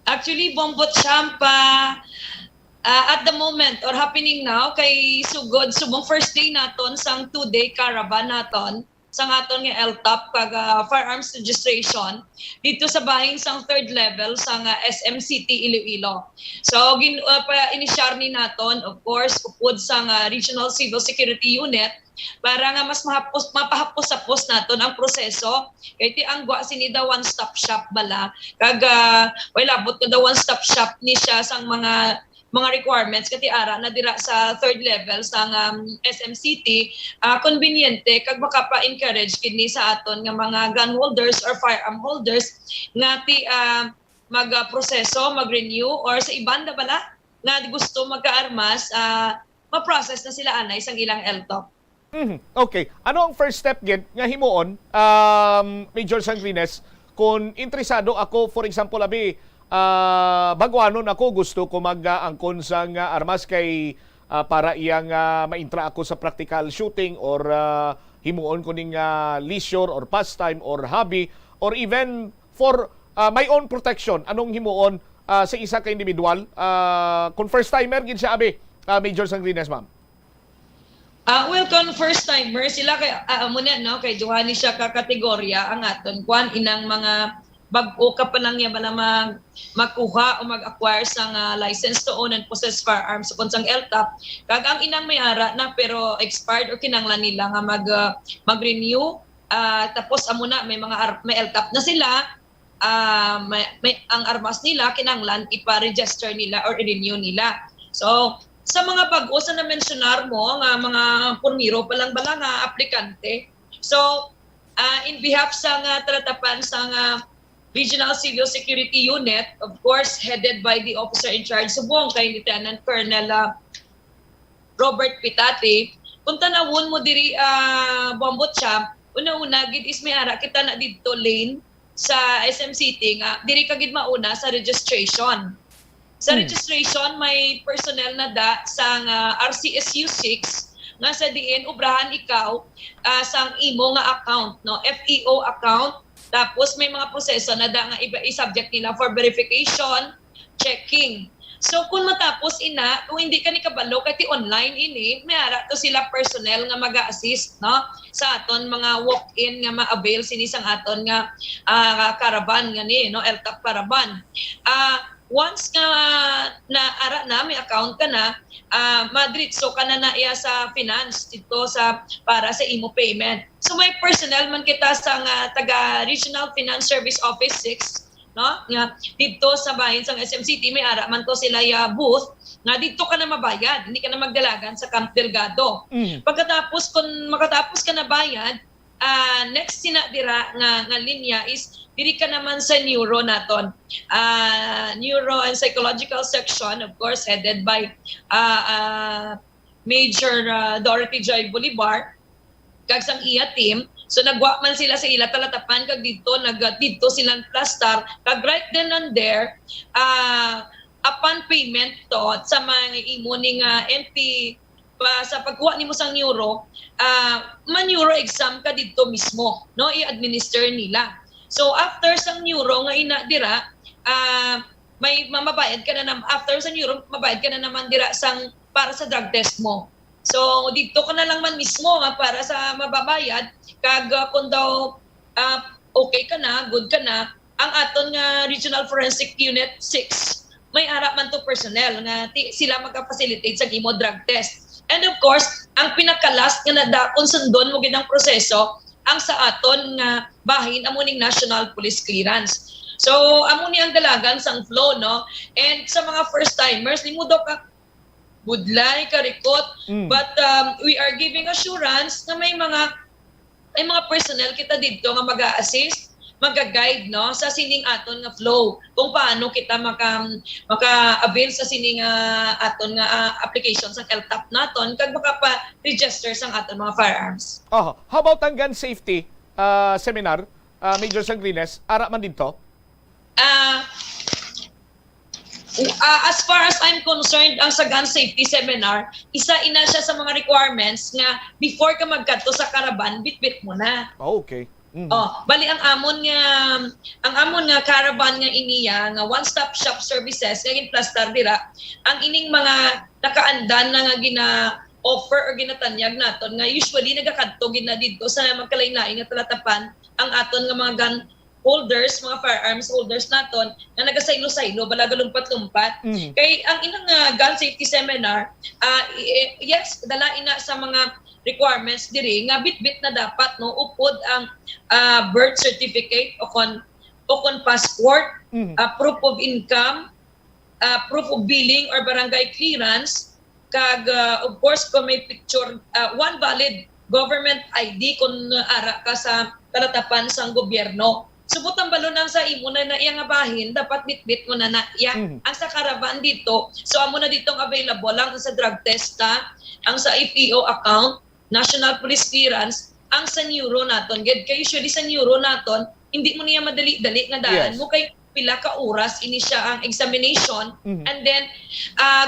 Actually, Bombot Champa, at the moment or happening now, kay sugod subong first day naton sang 2-day caravan naton sang aton nga LTAP kag firearms registration dito sa bahing sang 3rd level sang SM City Iloilo. So inisyar ni naton, of course, upod sang Regional Civil Security Unit para nga mas mapahapos-hapos naton ang proseso. Kay ti angwa sinida one-stop shop bala kag labot ko the one-stop shop ni siya sang mga requirements kati ara na dira sa 3rd level sang SM City, conveniente kag makapa-encourage kini sa aton nga mga gun holders or firearm holders nga ti mag-proseso, mag-renew or sa ibanda bala nga gusto magka-armas, ma-process na sila anay sang ilang LTOP. Okay. Ano ang first step nga himuon, Major Sangrines, kung interesado ako, for example, bagwanon ako, gusto ko mag-angkon sang armas kay para iyang ma-intra ako sa practical shooting or himuon ko ning leisure or pastime or hobby or even for my own protection. Anong himuon sa isa ka individual? Kung first timer gid siya Major Sangrines, ma'am. Kung first timer sila kay muna no kay duha ni siya ka kategorya ang aton kwan inang mga bag-o ka pa lang niya bala magkuha o mag-acquire sang license to own and possess firearms kung sang LTAP kag ang inang may ara na pero expired o kinanglan nila nga mag-renew tapos amuna may LTAP na sila, ang armas nila kinanglan ipa-register nila or i-renew nila. So sa mga bag-o sa na-mentionar mo nga mga purmiro pa lang bala nga aplikante, so in behalf sa talatapan sa Regional Civil Security Unit, of course, headed by the officer in charge subong kay Lieutenant Colonel Robert Pitati, punta na mo diri Bombot Champ, una-una gid is may ara kita na didto lane sa SM City nga diri ka gid mauna sa registration. Sa registration may personnel na sang RCSU 6 nga sa diin ubrahan ikaw sang imo nga account, no, FEO account. Tapos may mga proseso na nga iba i-subject nila for verification, checking. So kung matapos ina, kung hindi ka ni kabalo kay ti online ini, may ara to sila personnel nga mag-assist no sa aton mga walk-in nga ma-avail sini sang aton nga caravan nga ni no LTAP caravan. Once nga naara na may account ka na, madritso ka na iya sa finance dito sa para sa imo payment. So may personnel man kita sa taga Regional Finance Service Office 6 no nga dito sa bahin sa SM City, may ara man to sila ya booth nga dito ka na mabayad, hindi ka na magdalagan sa Camp Delgado. Pagkatapos kung makatapos ka na bayad, next sina dira nga linya is diri ka naman sa neuro naton. Neuro and psychological section, of course headed by Major Dorothy Joy Bolivar kag sang iya team. So nagwa man sila sa ila talatapan kag dito dito silang plastar kag right then and there upon payment to sa mga imo ning MP sa pagkuha nimo sang neuro man-neuro exam ka dito mismo no i-administer nila. So after sang neuro nga ina dira may mamabayad ka na after sa neuro mabayad ka na naman dira sang para sa drug test mo. So dito ka na lang man mismo para sa mababayad kag kung daw okay ka na, good ka na, ang aton nga Regional Forensic Unit 6 may ara man to personnel nga sila magka-facilitate sa imo drug test. And of course, ang pinaka-last nga nadakon sundon mo gid ang proseso ang sa aton nga bahin amo ning National Police Clearance. So amo ni ang dalagan sang flow no. And sa mga first timers limo daw ka budlay karikot but we are giving assurance na may mga personnel kita dito nga mag-a-assist, mag-guide no sa sining aton nga flow kung paano kita maka-avail sa sining aton nga application sa LTAP naton kag makapa-register sang aton mga firearms. How about ang gun safety seminar, Major Sangrines, ara man dito? As far as I'm concerned, ang sa gun safety seminar, isa ina siya sa mga requirements nga before ka magkadto sa caravan, bitbit mo na. Okay. Bali ang amon nga caravan nga iniya nga one-stop shop services nga ginplastar dira, ang ining mga nakaandan na nga gina-offer or ginatanyag naton nga usually nagakadto gina dito sa magkalain-lain nga talatapan ang aton nga mga gun holders, mga firearms holders naton na nagasaylo-saylo balaga lumpat-lumpat. Kay ang inang gun safety seminar, yes, dala ina sa mga requirements diri nga bitbit na dapat no upod ang birth certificate o kon passport, proof of income, proof of billing or barangay clearance, kag of course kung may picture, one valid government ID kung ara ka sa talatapan sang gobyerno. Subutang balunan sa imo na iya nga bahin, dapat bitbit mo na iya. Ang sa caravan dito, so amo na ditong available lang sa drug test ang sa IPO account, National Police Clearance, ang sa neuro naton. Kaya usually sa neuro naton, hindi mo niya madali-dali nga daan mo kay pila ka oras ini siya ang examination. And then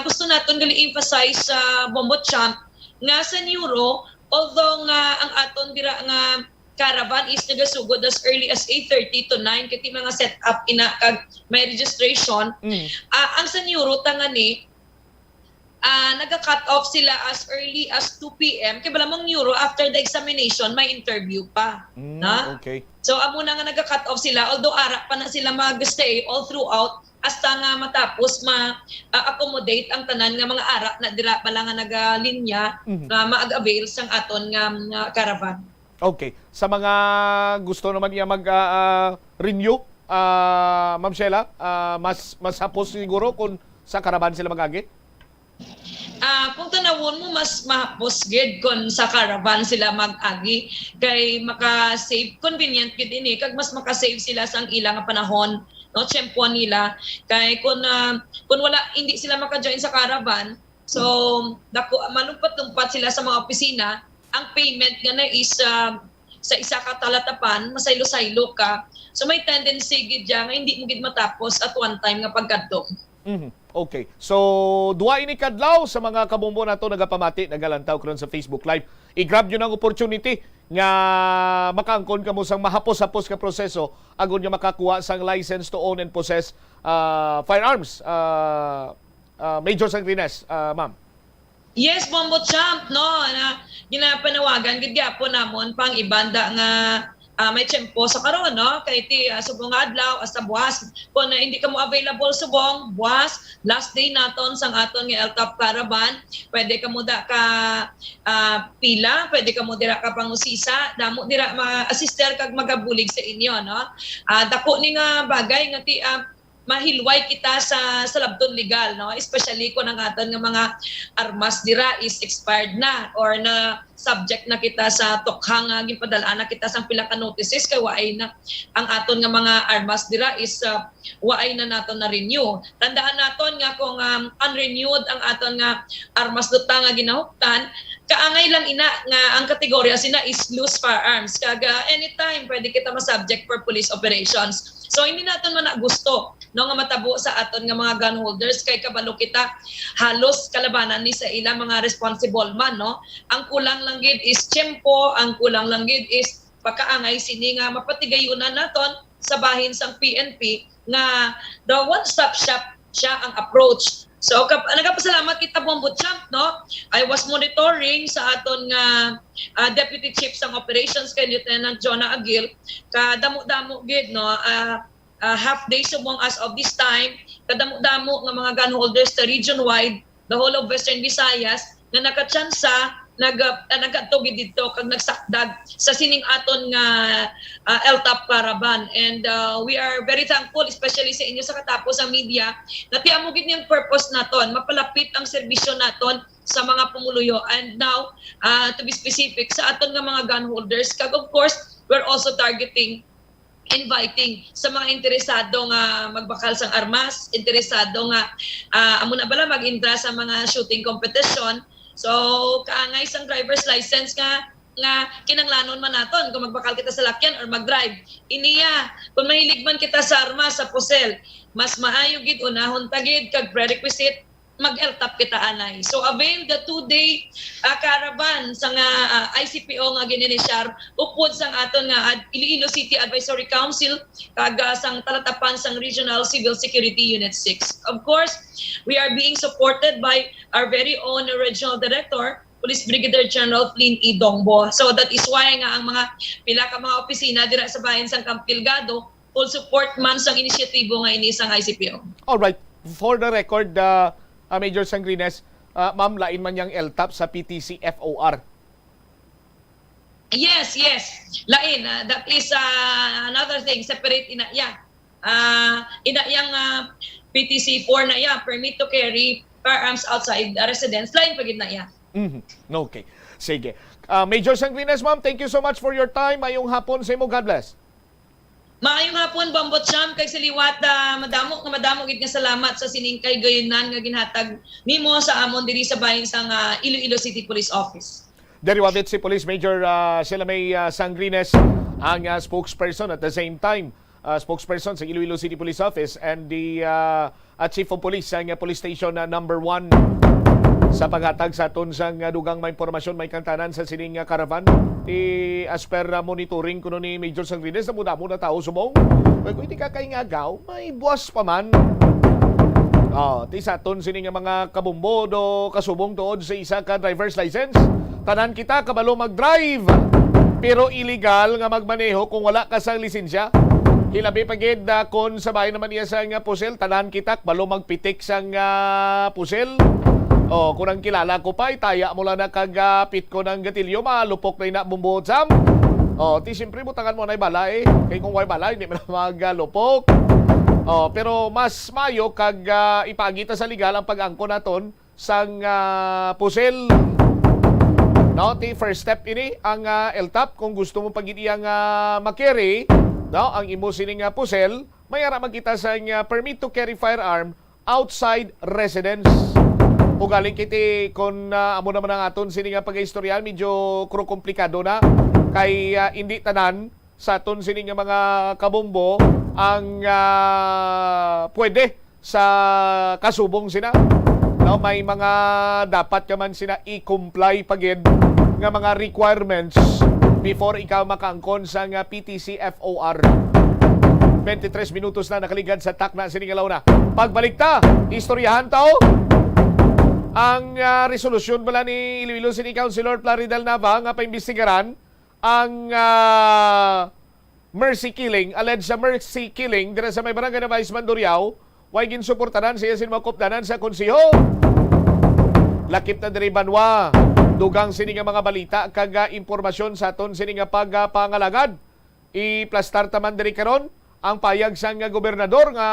gusto naton gali emphasize sa Bombo Champ nga sa neuro, although nga ang aton dira nga caravan is nagasugod as early as 8:30 to 9 kiti mga setup ina kag may registration. Ang sa neuro tangani naga-cut off sila as early as 2 p.m. kay balamang neuro after the examination may interview pa. Okay. So amo na nga naga-cut off sila although ara pa na sila mag-stay all throughout hasta nga matapos ma-accommodate ang tanan nga mga ara na dira pala nga nagalinya na mag-avail sang aton nga caravan. Okay. Sa mga gusto naman niya mag-renew, Ma'am Sheila, mas hapos siguro kung sa caravan sila mag-agi? Kung tanawon mo, mas mahapos gid kung sa caravan sila mag-agi. Kay maka-save, convenient gid ini, kag mas maka-save sila sa ilang panahon, no, tiyempo nila. Kay kung wala, hindi sila maka-join sa caravan, so malumpat-lumpat sila sa mga opisina, ang payment nga na is sa isa ka talatapan, masaylo-saylo ka. So may tendency gid nga hindi mo gid matapos at one time nga pagkadto. Okay. So duwa ini kadlaw sa mga kabombo nato nagapamati nagalantaw karon sa Facebook Live. I-grab nyo ng opportunity nga makaangkon kamo sang mahapos-hapos ka proseso agon nga makakuha sang license to own and possess firearms. Major Sangrines, ma'am. Yes, Bombo Champ, no, na ginapanawagan gid gyapon namon pang ibanda nga may tiyempo sa karon, no, kay ti subong adlaw hasta buwas kung hindi ka mo available subong buwas last day naton sang aton nga LTAP caravan, pwede ka mo da ka pila, pwede ka mo dira ka pangusisa, damo dira ma-assister kag magabulig sa inyo, no. Dako ni nga bagay nga ti mahilway kita sa labton legal, no, especially kung ang aton nga mga armas dira is expired na or na subject na kita sa tokhang ginpadala na kita sang pila ka notices kay waay na ang aton nga mga armas dira is waay na naton na renew. Tandaan naton nga kung unrenewed ang aton nga armas duta nga ginahuptan, kaangay lang ina nga ang kategorya sina is loose firearms, kaga anytime pwede kita ma-subject for police operations. So hindi naton man gusto no nga matabo sa aton nga mga gun holders kay kabalo kita halos kalabanan ni sa ila mga responsible man, no. Ang kulang lang gid is tiyempo, ang kulang lang gid is pagkaangay sini nga mapatigayunan naton sa bahin sang PNP nga the one-stop shop siya ang approach. So nagapasalamat kita Bombo Champ, no. I was monitoring sa aton nga Deputy Chief sang Operations kay Lieutenant Jonah Aguil, kadamo-damo gid, no. Half day subong as of this time, kadamo-damo nga mga gun holders sa region-wide, the whole of Western Visayas, na nakatsansa nagatugid dito kag nagsakdag sa sining aton nga LTAP caravan. And we are very thankful, especially sa inyo sa katapos sa media, na tiamugid niyang purpose naton, mapalapit ang serbisyo naton sa mga pumuluyo. And now, to be specific, sa aton nga mga gun holders, kag of course, we're also inviting sa mga interesado nga magbakal sang armas, interesado nga amo na bala mag-intra sa mga shooting competition. So kaangay sang driver's license nga kinanglanon man naton kung magbakal kita sa lakyan or mag-drive. Iniya, kung mahilig man kita sa armas sa pusel, mas maayo gid unahon tagid kag prerequisite mag-LTAP kita anay. So avail the 2-day caravan sa nga ICPO nga gininisyar upod sang aton nga Iloilo City Advisory Council kag sang talatapan sang Regional Civil Security Unit 6. Of course, we are being supported by our very own Regional Director, Police Brigadier General Flynn E. Dongbo. So that is why nga ang mga pila ka mga opisina dira sa bahin sang Camp Delgado full support man sang inisyatibo nga ini sang ICPO. All right, for the record, Major Sangrines, ma'am, lain man yang LTAP sa PTC FOR. Yes. Lain. That is another thing. Separate ina yang PTC 4 na ya, permit to carry firearms outside the residence. Lain pagid na ya. Okay. Sige. Major Sangrines, ma'am, thank you so much for your time. Mayong hapon sa imo. God bless. Maayong hapon, Bombo Champ, kay saliwat madamo gid nga salamat sa siningkay gayunan nga ginhatag nimo sa amon diri sa bahin sang Iloilo City Police Office. Deriwavit si Police Major May Sangrines, ang spokesperson at the same time spokesperson sa Iloilo City Police Office and the Chief of Police sa Police Station number 1 sa paghatag sa aton sang dugang may impormasyon may kantanan sa sining caravan. As per monitoring kuno ni Major Sangrines, na muna tao subong. Kung hindi ka kaingagaw, may buwas pa man. Ti sa aton sining mga kabumbo do kasubong tuod sa isa ka driver's license. Tanan kita kabalo mag-drive, pero illegal nga magmaneho kung wala ka sa lisensya. Hilabi pagid kon sa bahay naman iya sa pusel, tanan kita kabalo magpitik sang pusel. Kung ang kilala ko pa, itaya mo lang na kagapit ko ng gatilyo, malupok na inabumbuhot sam. Ti siyempre butangan mo na ibala Kaya kung may bala, hindi mo na magalupok. Pero mas mayo kag ipagita sa legal ang pag-angko naton sang pusel. No, ti first step ini ang LTAP. Kung gusto mo pagid iyang makeri, no, ang imo sining pusel, mayara magkita sa permit to carry firearm outside residence. O galing kiti kung amo naman ang aton sini nga pag-istoryan, medyo komplikado na kay hindi tanan sa aton sini nga mga kabombo ang pwede sa kasubong sina. No, may mga dapat ka man sina i-comply pagid nga mga requirements before ikaw makaangkon sa PTC FOR. 23 minutos na nakaligad sa takna sini nga launa. Pagbalik ta, istoryahan tao. ang resolusyon bala ni Iloilo City Councilor Plaridel Nava nga paimbestigaran ang mercy killing, alleged sa mercy killing dira sa may barangay na Vice Mandurriao, way ginsuportanan siya sin makupdanan sa konseho. Lakip na diri banwa, dugang sini nga mga balita kag impormasyon sa aton sini nga pagpangalagad. Iplastar taman diri karon ang payag sang gobernador nga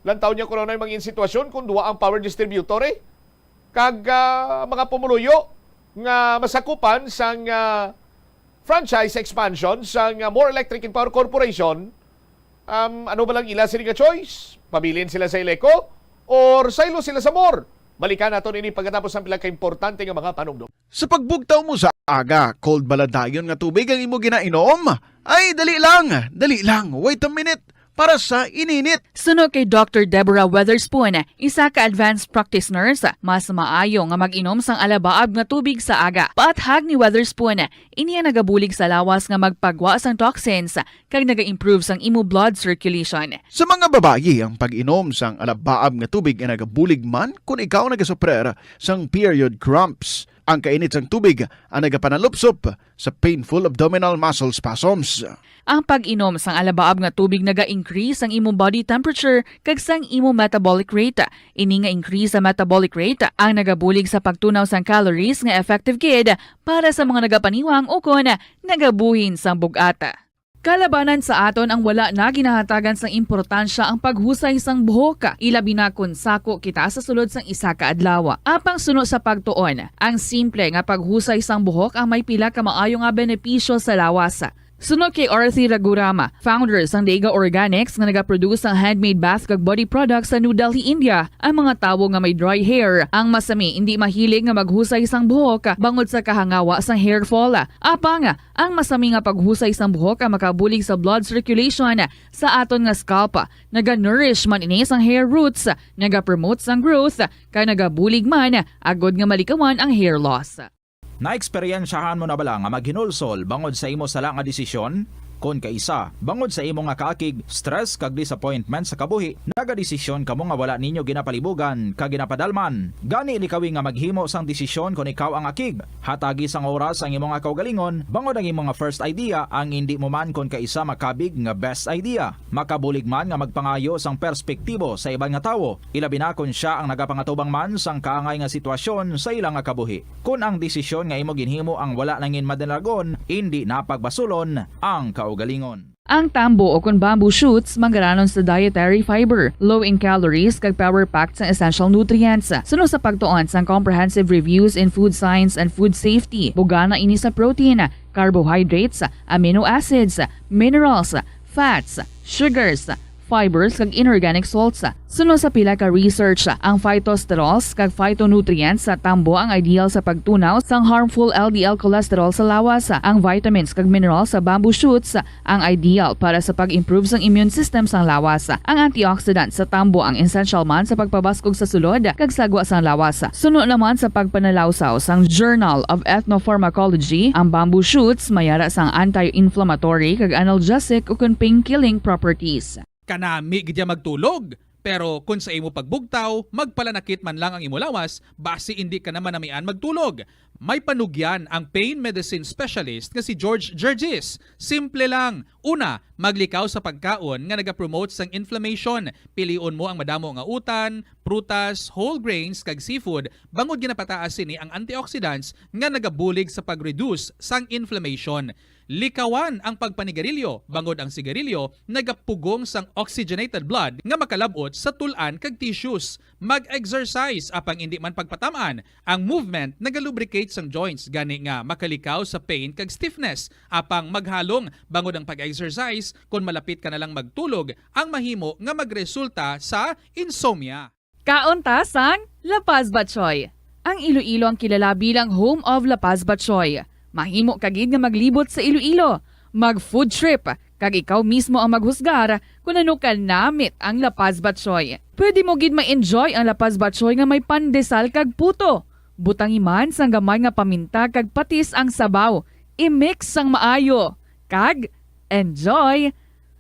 lantaw niya kuno na mga sitwasyon kung duwa ang power distributor kag mga pumuluyo nga masakupan sang franchise expansion sang More Electric and Power Corporation. Ano ba lang ila sila choice? Pabilin sila sa Ileco or saylo sila sa More? Balikan nato ini pagkatapos ng pila ka importante nga mga panugdog. Sa pagbugtaw mo sa aga, cold baladayon nga tubig ang imo ginainom? Ay, dali lang. Wait a minute. Para sa ininit. Suno kay Dr. Deborah Weatherspoon, isa ka advanced practice nurse, mas maayo nga mag-inom sang alabaab nga tubig sa aga. Paathag ni Weatherspoon, iniya nagabulig sa lawas nga magpagwa sang toxins kag naga-improve sang imo blood circulation. Sa mga babayi, ang pag-inom sang alabaab nga tubig ay nagabulig man kung ikaw nagasuprer sang period cramps. Ang kainit sang tubig ang nagapanalupsop sa painful abdominal muscle spasms. Ang pag-inom sang alabaab nga tubig naga-increase ang imo body temperature kag sang imo metabolic rate. Ini nga increase sa metabolic rate ang nagabulig sa pagtunaw sang calories nga effective gid para sa mga nagapaniwang o kon nagabuhin sang bugata. Kalabanan sa aton ang wala na ginahatagan sang importansya ang paghusay sang buhok, ilabi na kun sako kita sa sulod sang isa ka adlaw. Apang suno sa pagtuon, ang simple nga paghusay sang buhok ang may pila ka maayo nga benepisyo sa lawas. Sunod kay Arthi Ragurama, founder sang Dega Organics nga nagaproduce ng handmade bath kag body products sa New Delhi, India. Ang mga tawo nga may dry hair, ang masami hindi mahilig nga maghusay sang buhok bangod sa kahangawa sang hair fall. Apang ang masami nga paghusay sang buhok ang makabulig sa blood circulation sa aton nga scalp. Naga-nourish man ini sang hair roots, naga-promote sang growth, kay nagabulig man agod nga malikawan ang hair loss. Naeksperyensyahan mo na bala nga maghinulsol bangod sa imo sala nga desisyon? Kon kaisa, bangod sa imo nga kaakig, stress kag disappointment sa kabuhi, nagadesisyon kamo nga wala ninyo ginapalibugan kag ginapadalman. Gani likawi nga maghimo sang desisyon kon ikaw ang akig. Hatagi sang oras ang imo nga kaugalingon, bangod ang imo nga first idea ang hindi mo man kon kaisa makabig nga best idea. Makabulig man nga magpangayo sang perspektibo sa ibang nga tawo, ilabi na kon siya ang nagapangatubang man sang kaangay nga sitwasyon sa ilang nga kabuhi. Kun ang desisyon nga imo ginhimo ang wala nangin madalagon, hindi napagbasulon ang kaugalingon. Ang tambo o kun bamboo shoots manggaranon sa dietary fiber, low in calories kag power-packed sa essential nutrients. Suno sa pagtuon sang comprehensive reviews in food science and food safety, bugana ini sa protein, carbohydrates, amino acids, minerals, fats, sugars, fibers kag inorganic salts. Suno sa pila ka research, ang phytosterols kag phytonutrients sa tambo ang ideal sa pagtunaw sang harmful LDL cholesterol sa lawas. Ang vitamins kag minerals sa bamboo shoots ang ideal para sa pag-improve sang immune system sang lawas. Ang antioxidants sa tambo ang essential man sa pagpabaskog sa sulod kag sagwa sang lawas. Suno naman sa pagpanalawsaw sang Journal of Ethnopharmacology, ang bamboo shoots mayara sang anti-inflammatory kag analgesic o pain-killing properties. Kanami gidya magtulog. Pero kung sa imo pagbugtaw, magpalanakit man lang ang imo lawas, base hindi ka naman namian magtulog. May panugyan ang pain medicine specialist nga si George Gergis. Simple lang. Una, maglikaw sa pagkaon nga nagapromote sang inflammation. Pilion mo ang madamo nga utan, prutas, whole grains kag seafood bangod ginapataas sini ang antioxidants nga nagabulig sa pag-reduce sang inflammation. Likawan ang pagpanigarilyo, bangod ang sigarilyo nagapugong sang oxygenated blood nga makalabot sa tulan kag tissues. Mag-exercise apang hindi man pagpatamaan. Ang movement nagalubricate sang joints gani nga makalikaw sa pain kag stiffness. Apang maghalong bangod ang pag-exercise kung malapit ka na lang magtulog ang mahimo nga magresulta sa insomnia. Kaunta sang La Paz Batchoy. Ang Iloilo ang kilala bilang home of La Paz Batchoy. Mahimo kagid nga maglibot sa Iloilo, mag-food trip, kag ikaw mismo ang maghusgar kung ano ka namit ang La Paz Batchoy. Pwede mo gid ma-enjoy ang La Paz Batchoy nga may pandesal kag puto. Butang iman sang gamay nga paminta kag patis ang sabaw. I-mix sang maayo. Kag enjoy.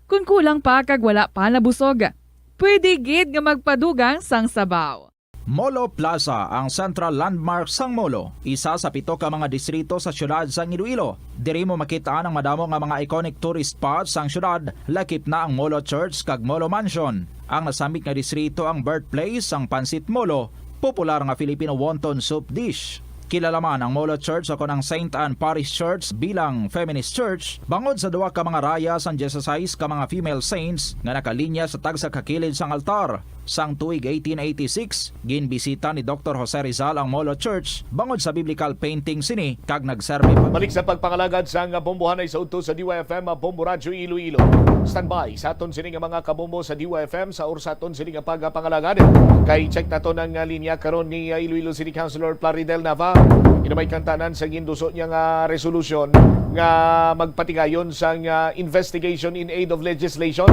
Kung kulang pa kag wala pa nabusog, pwede gid nga magpadugang sang sabaw. Molo Plaza ang central landmark sang Molo, isa sa 7 ka mga distrito sa syudad sang Iloilo. Diri mo makitaan ang madamo nga mga iconic tourist spots sang syudad, lakip na ang Molo Church kag Molo Mansion. Ang nasamit nga distrito ang birthplace sang Pansit Molo, popular nga Filipino wonton soup dish. Kilala man ang Molo Church o ang St. Anne Parish Church bilang feminist church bangod sa 2 ka mga raya sang 16 ka mga female saints nga nakalinya sa tagsa kakilid sang altar. Sang tuig 1886, ginbisita ni Dr. Jose Rizal ang Molo Church bangod sa biblical painting sini kag nagserbi. Balik sa pagpangalagad sa bombohan ay sa udto sa DYFM Bombo Radio Iloilo. Standby sa aton sini nga mga kabombo sa DYFM sa orsaton sini nga pagpangalagad. Kay check nato ng linya karon ni Iloilo City Councilor Plaridel Nava. Inamay kantanan sa ginduso niya nga resolution nga magpatigayon sa investigation in aid of legislation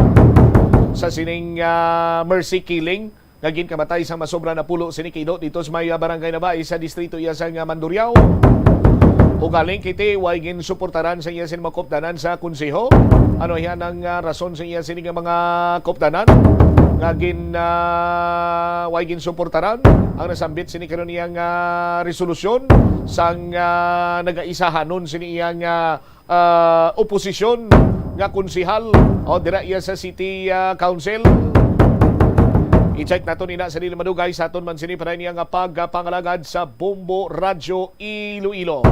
sa sining mercy killing nga ginkamatay sa masobra na pulo sini kido dito sa may barangay na ba sa distrito iya sa Mandurriao. Ugaling kiti way gin suportaran sa iya sin makopdanan sa konseho. Ano yan ang rason sa iya sining mga kopdanan nga way gin suportaran ang nasambit sini karon iyang resolusyon sang nagaisahanon sini iyang oposisyon nga konsihal o dira iya sa City Council. I-check nato nina sa dili madugay sa aton man sini para niya nga pagpangalagad sa Bombo Radio Iloilo.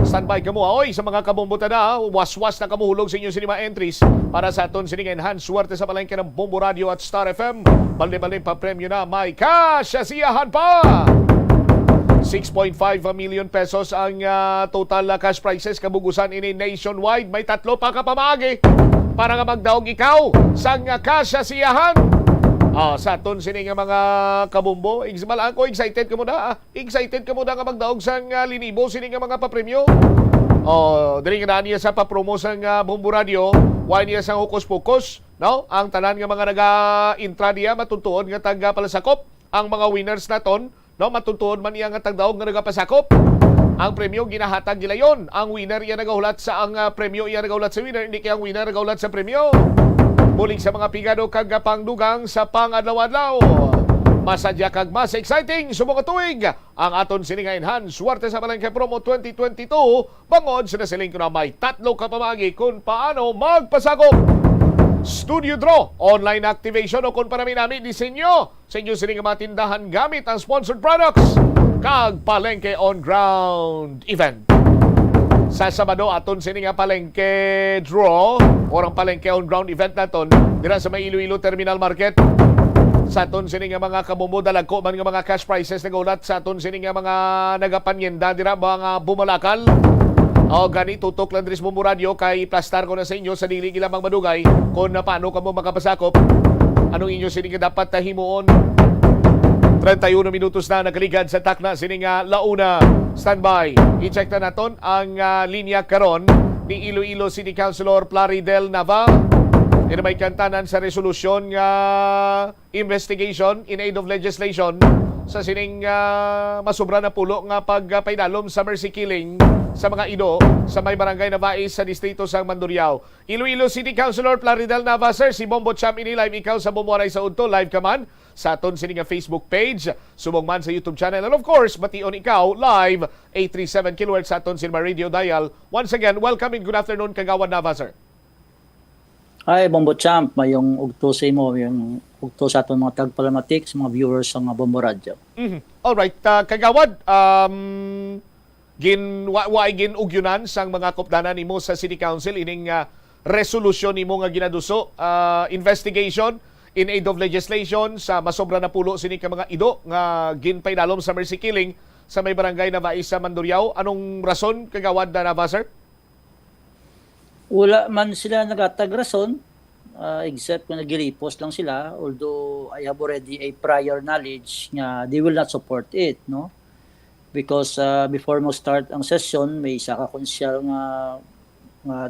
Standby kamo oy sa mga kabombo tada, waswas na kamuhulog sa inyo sinima entries para sa aton sining enhance swerte sa palengke ng Bombo Radio at Star FM. Balde-balde pa premyo na may cash asiyahan pa. 6.5 million pesos ang total cash prizes kabugusan ini nationwide. May 3 pa ka pamagi para nga magdaog ikaw sang cash asiyahan. Sa aton sini nga mga kabombo, malaan ko excited ka mo na. Excited ka mo na nga magdaog sang linibo sini nga mga papremyo. Dili nga niya sa papromo sang Bombo Radio, why niya sang hukos-pukos, no? Ang tanan nga mga naga-intra niya matutuon nga tag palasakop ang mga winners naton. No, matutuon man iya nga tagdaog nga nagapasakop. Ang premyo ginahatag nila yon. Ang winner iya nagahulat sa ang premyo iya nagahulat sa winner, hindi kaya ang winner nagahulat sa premyo. Muling sa mga pigado kag pangdugang sa pangadlaw-adlaw. Masadya kag mas exciting subong tuig ang aton sininga enhance swerte sa Palengke Promo 2022 bangod sa nasiling ko na may 3 ka pamagi kung paano magpasakop. Studio Draw, online activation o kung parami-nami disenyo sa inyo sining mga tindahan gamit ang sponsored products kag Palengke On Ground event. Sa Sabado aton sining Palengke Draw orang Palengke On Ground event naton dira sa may Iloilo Terminal Market. Sa aton sining mga kabombo dalagko man nga mga cash prizes nagaulat sa aton sining mga nagapanyenda dira mga bumalakal. Gani tutok lang dris Bombo Radio kay plastar ko na sa inyo sa dili ilamang madugay kung paano ka mo makapasakop. Anong inyo sining dapat tahimuon? 31 minutos na nakaligad sa takna sining launa. Standby. I-check na naton ang linya karon ni Iloilo City Councilor Plaridel Nava. Ina may kantanan sa resolusyon nga investigation in aid of legislation sa sining masobra na pulo nga pagpainalom sa mercy killing sa mga ido sa may barangay na Bais sa distrito sa Mandurriao. Iloilo City Councilor Plaridel Nava, sir, si Bombo Cham ini live ikaw sa Bombo Aray sa Udto, live ka man sa aton sining Facebook page, subong man sa YouTube channel, and of course, bation ikaw live 837 kHz sa aton Silma Radio dial. Once again, welcome and good afternoon Kagawad Nava, sir. Hi, Bombo Champ, mayong ugto sa imo, yung ugto sa aton mga tagpalamatics, mga viewers sa mga Bombo Radio. Alright, Kagawad, ginugyunan sang mga kopdanan nimo sa City Council ining resolusyon nimo nga ginaduso, investigation in aid of legislation sa masobra na pulo sini ka mga ido nga ginpainalom sa mercy killing sa may barangay na Bais sa Mandurriao. Anong rason, Kagawad na Nava, sir? Wala man sila nagatag rason, except kung nag-repost lang sila, although I have already a prior knowledge nga they will not support it, no? Because before mo start ang session, may isa ka konsyal nga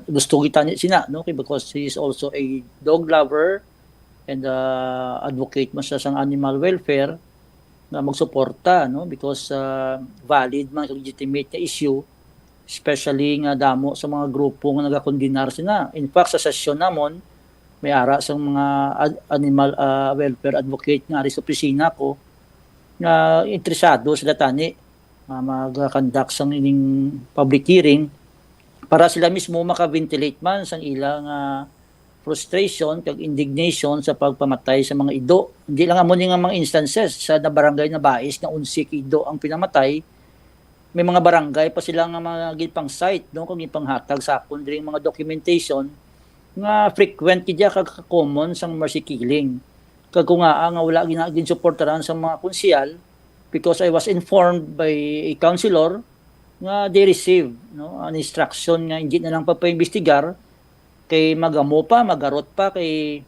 gusto kita niya, no? Because he is also a dog lover and advocate man siya sa animal welfare na magsuporta, no? Because valid man, legitimate na issue, especially nga damo sa mga grupo nga nagakondinar sina. In fact, sa session namon, may ara sa mga animal welfare advocate nga rin sa opisina ko nga interesado sila tani mag-conduct sang ining public hearing para sila mismo maka-ventilate man sang ilang frustration kag indignation sa pagpamatay sa mga ido. Hindi lang amo nga mga instances sa na barangay na Bais nga 11 ido ang pinamatay. May mga barangay pa sila nga mga gipang site no kung ipanghatag sa akon diri mga documentation nga frequent kidya kag common sang mercy killing. Kag kung nga wala gin suportaran sa mga konsyal because I was informed by a councilor nga they received no an instruction nga hindi na lang papaimbestigar kay magamo pa magarot pa kay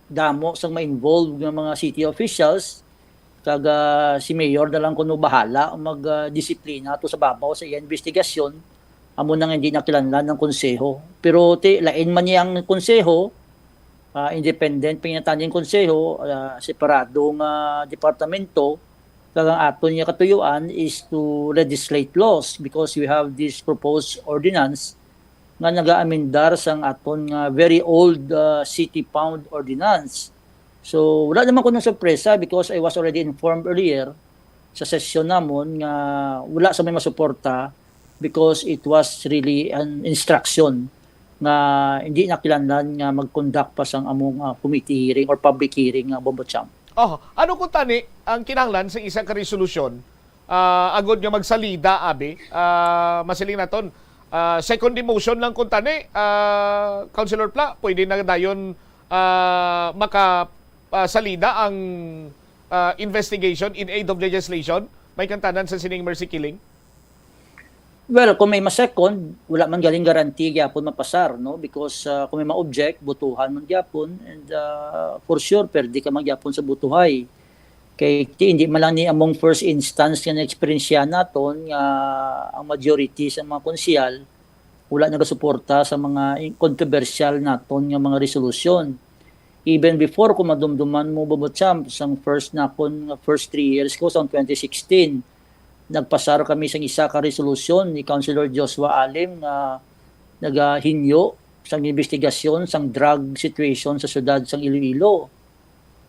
damo sang ma-involve nga mga city officials kag si mayor na lang kuno bahala mag-disiplina to sa babaw sa iyang investigasyon amo nang hindi nakilanlan ng konseho pero lain man niyang konseho independent pinataning konseho separadong departamento kag ang aton niya katuyuan is to legislate laws because we have this proposed ordinance nga nagaamendar sang aton nga very old city pound ordinance. So wala naman ko ng sorpresa because I was already informed earlier sa session namon nga wala sa may masuporta because it was really an instruction nga hindi nakilanlan nga mag-conduct pa sang among committee hearing or public hearing nga Bombotsam. Ano kung tani ang kinahanglan sa isang karesolusyon agod nga magsalida abi masiling naton second motion lang kung tani Councilor Pla pwede na dayon makasalida ang investigation in aid of legislation may kantanan sa sining mercy killing. Well, kung may ma-second, wala man galing garanti gyapon mapasar, no? Because kung may ma-object, butuhan man gyapon and for sure pwede ka man gyapon sa butuhay. Kay hindi man lang ni among first instance nga na-experience naton nga ang majority sa mga konsyal wala nagasuporta sa mga controversial naton nga mga resolusyon. Even before ko madumduman mo Bombotsam sang first 3 years ko sa 2016 nagpasar kami sa isa ka resolusyon ni Councilor Joshua Alim na nagahinyo sang investigasyon sang drug situation sa syudad sang Iloilo.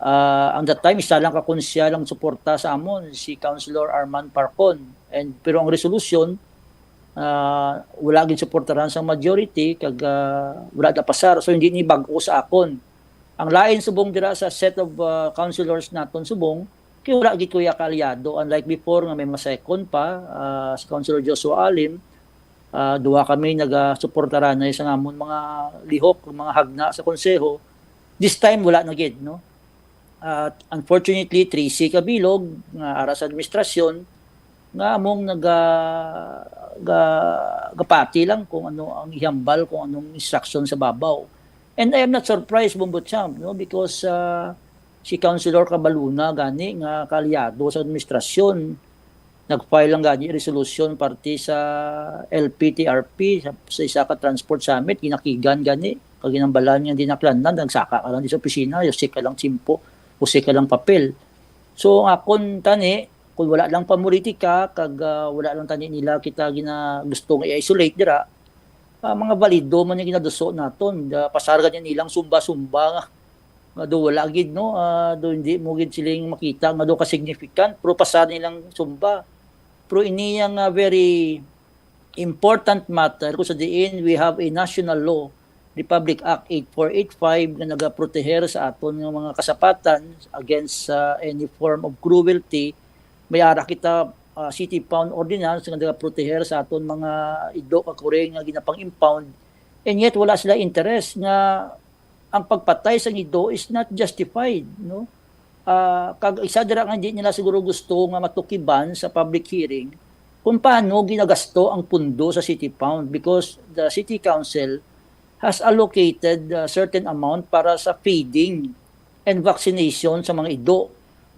Ang that time isa lang ka konsyal ang suporta sa amon si Councilor Arman Parcon pero ang resolusyon wala gid suportaran sa majority kag wala da pasar so hindi ni bag-o sa akon. Ang lain subong dira sa set of councilors naton subong kaya wala gid kuya kaalyado unlike before nga may ma-second pa si Councilor Joshua Alim duwa kami naga-suportaran na sa namon mga lihok mga hagna sa konseho this time wala na gid no unfortunately 3C kabilog nga ara sa administrasyon nga among gapati lang kung ano ang ihambal kung anong instruction sa babaw and I am not surprised Bombotsam no because si Councilor Cabaluna gani nga kaalyado sa administrasyon nag-file lang gani resolution parte sa LPTRP sa isa ka transport summit ginakigan gani kag ginambalan nga dinaklannan nagsaka ka lang di sa opisina usik ka lang tsimpo usik ka lang papel so akon tani kung wala lang pamuritika kag wala lang tani nila kita gustong i-isolate dira mga valido man yung ginaduso naton pasargan nilang sumba-sumba nga do wala gid no do hindi mo gid siling makita nga do ka significant pero pasar nilang sumba pero ini yang very important matter kung sa diin we have a national law Republic Act 8485 na nagaproteher sa aton nga mga kasapatan against any form of cruelty may ara kita city pound ordinance nga nagaproteher sa aton mga ido kakureng nga ginapang-impound and yet wala sila interest nga ang pagpatay sa ido is not justified no kag isa dira nga hindi nila siguro gusto nga matukiban sa public hearing kung paano ginagasto ang pundo sa city pound because the city council has allocated a certain amount para sa feeding and vaccination sa mga ido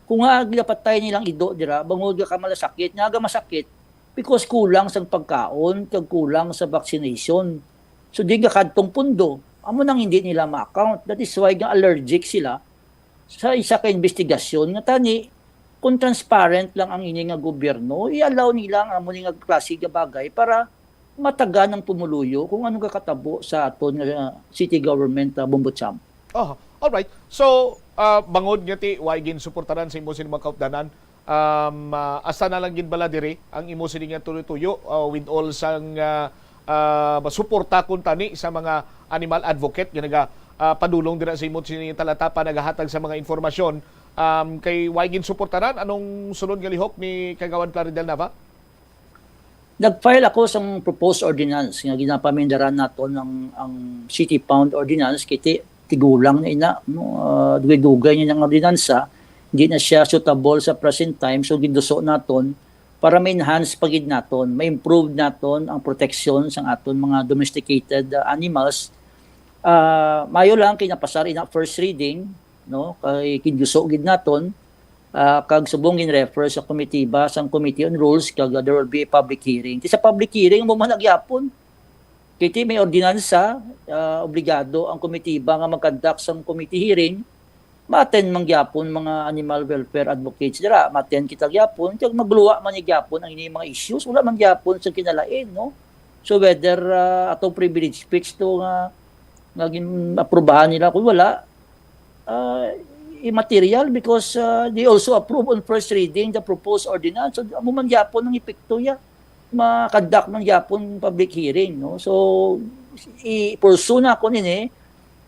kung nga gilapatay nilang ido dira bangod ka malasakit nga masakit because kulang sa pagkaon kag kulang sa vaccination so di ka kadtong pundo amo nang hindi nila ma-account. That is why allergic sila sa isa ka investigasyon nga tani kung transparent lang ang ini nga gobyerno, i-allow nila ang amo ni nga klase nga bagay para matagan ang pumuluyo kung ano kakatabo sa aton nga city government Bombotsam. All right. So bangod nga ti why gin suportaran sa imo sin mga kaupdanan asa na lang gid bala diri ang imo sini nga tuyo-tuyo with all sang suporta kun tani sa mga animal advocate nga naga padulong dira sa imo sini talata pa nagahatag sa mga informasyon kay wagin suportaran anong sunod nga lihok ni Kagawad Plaridel Nava? Nag-file ako sa proposed ordinance nga ginapamindaran naton ang City Pound Ordinance kiti tigulang na ina dugay-dugay niya ng ordinansa, hindi na siya suitable sa present time, so giduso naton para ma-enhance pagid naton, ma-improve naton ang protection sa aton mga domesticated animals. Mayo lang kinapasar ina first reading, no, kay kiduso gid naton. Kag subong gin-refer sa committee ba sang Committee on Rules kag there will be a public hearing. Sa public hearing mo man nagyapon. Kiti may ordinansa, obligado ang committee ba nga mag-conduct sang committee hearing, ma-attend man gyapon mga animal welfare advocates dira, ma-attend kita gyapon, kag magluwa man gyapon ang ini mga issues, wala man gyapon sa kinalain, no. So whether atong privilege speech to nga aprubahan nila kung wala, immaterial because they also approve on first reading the proposed ordinance. So amo man gyapon ang epekto ya ma-conduct man gyapon public hearing, no. So i-pursue na ako nini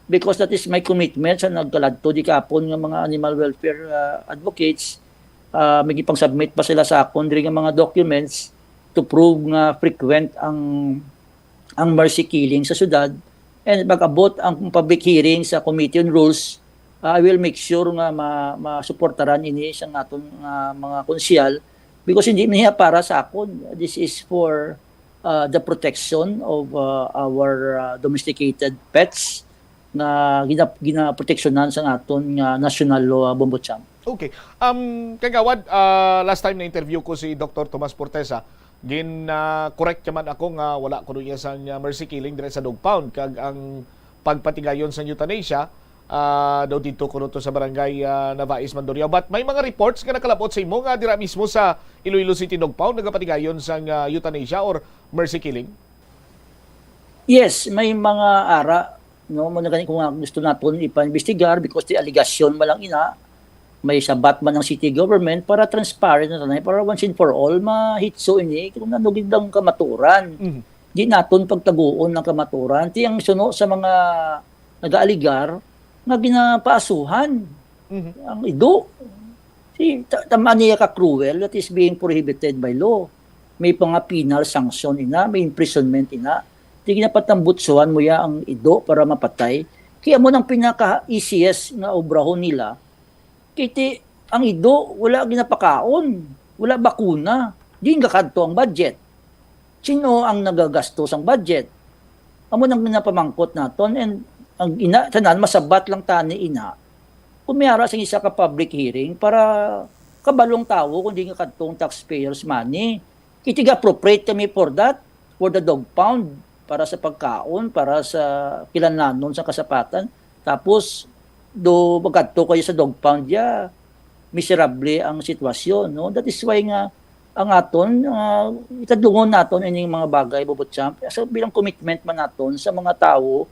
because that is my commitment sa nagkaladto di kapon nga mga animal welfare advocates. May gipang-submit pa sila sa akon diri nga mga documents to prove nga frequent ang mercy killing sa syudad, and pag-abot ang public hearing sa Committee on Rules, I will make sure nga masuportaran ini sa aton mga konsyal because hindi niya para sa akon. This is for the protection of our domesticated pets na ginaproteksyonan sa aton national law Bombotsam. Okay. Kagawad, last time na interview ko si Dr. Tomas Portesa, correct naman ako nga wala ko niya sa mercy killing dire sa dog pound kag ang pagpatigayon sa euthanasia daw dito kuno to sa barangay Navais, Mandurriao. But may mga reports nga nakalapot sa imo nga dira mismo sa Iloilo City Dog Pound nagapatigayon sa euthanasia or mercy killing? Yes, may mga ara, no, mo na gani kung gusto naton ipa-investigar because the allegation malang ina may sabat man ng city government para transparent na tanay, para once and for all mahitso ini kung nanugid ang kamaturan. Di naton pagtaguon ng kamaturan ti ang suno sa mga nagaaligar nga ginapaasuhan ang ido. Si tama niya ka cruel that is being prohibited by law. May mga penal sanction ina, may imprisonment ina. Di ginapatambutsuhan mo ya ang ido para mapatay. Kaya mo nang pinaka-easiest nga obrahon nila, kiti ang ido wala ginapakaon, wala bakuna, di nga kadto ang budget. Sino ang nagagastos ang budget? Amo nang ginapamangkot naton, and ang ina tanan masabat lang tani ina kumiyara sa isa ka public hearing para kabalong tao kundi nga kadtong taxpayers money. Kitiga appropriate kami for that, for the dog pound, para sa pagkaon, para sa kilananon sa kasapatan. Tapos do magkadto kayo sa dog pound ya miserable ang sitwasyon, no. That is why nga ang aton itadungon naton ining mga bagay Bombotsam so bilang commitment man naton sa mga tao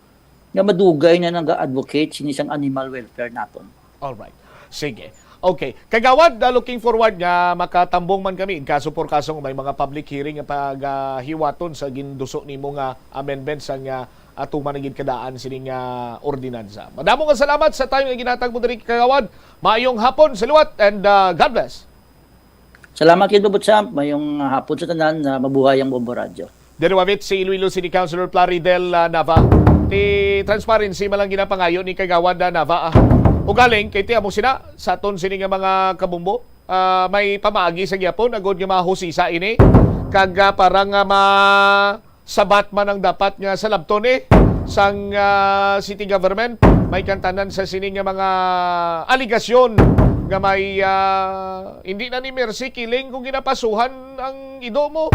nga madugay na nag-advocate sinisang animal welfare naton. Alright. Sige. Okay. Kagawad, looking forward nga makatambong man kami in kaso por kaso may mga public hearing nga paghiwaton sa ginduso nimo nga amendment sa nga atuman na kadaan sining ordinansa. Madamo nga salamat sa time nga ginatag mo diri Kagawad. Maayong hapon sa liwat and God bless. Salamat kid Bombotsam, mayong hapon sa tanan na mabuhay ang Bombo Radio. Derwavit si Iloilo City Councilor Plaridel Nava. Ti transparency malang ginapangayo ni Kagawad Nava. Ugaling kay ti amo sina sa aton sini nga mga kabumbo. May pamaagi sa gyapon agod nga mahusisa ini kag parang sabat man ang dapat nga sa labton sang city government. May kantanan sa sini nga mga aligasyon nga may hindi na ni mercy killing kung ginapasuhan ang ido mo.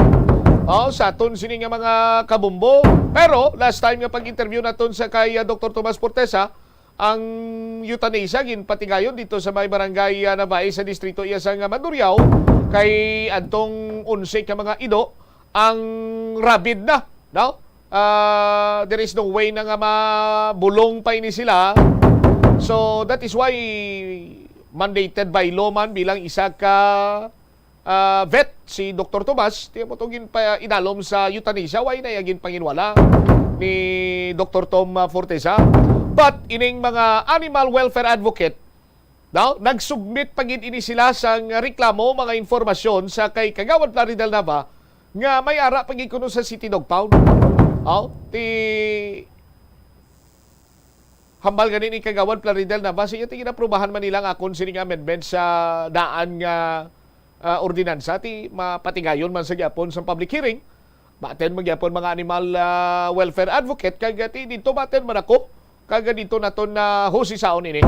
Sa aton sini nga mga kabumbo. Pero last time nga pag-interview naton sa kay Dr. Tomas Portesa, ang euthanasia ginpatigayon dito sa may barangay Navais sa distrito iya sa Mandurriao kay adtong 11 ka mga ido ang rabid na, no? There is no way na nga mabulong pa ini sila. So that is why mandated by Loman bilang isa ka vet si Dr. Tomas. Tiyan mo itong inalom sa euthanasia. Why na yagin panginwala ni Dr. Tom Fortesa. But ining mga animal welfare advocate, nagsubmit pagin ini sila sang reklamo, mga informasyon sa kay Kagawad Plaridel Nava nga may ara pagin kuno sa City Dog Pound. Hambal ganin ni Kagawad Plaridel Nava siya tingin aprubahan man nilang akon sining amendment sa daan nga ordinansa ti mapatigayon man sa gyapon sa public hearing. Maten magyapon mga animal welfare advocate kag dito maten man ako kag dito naton na husisaon ini.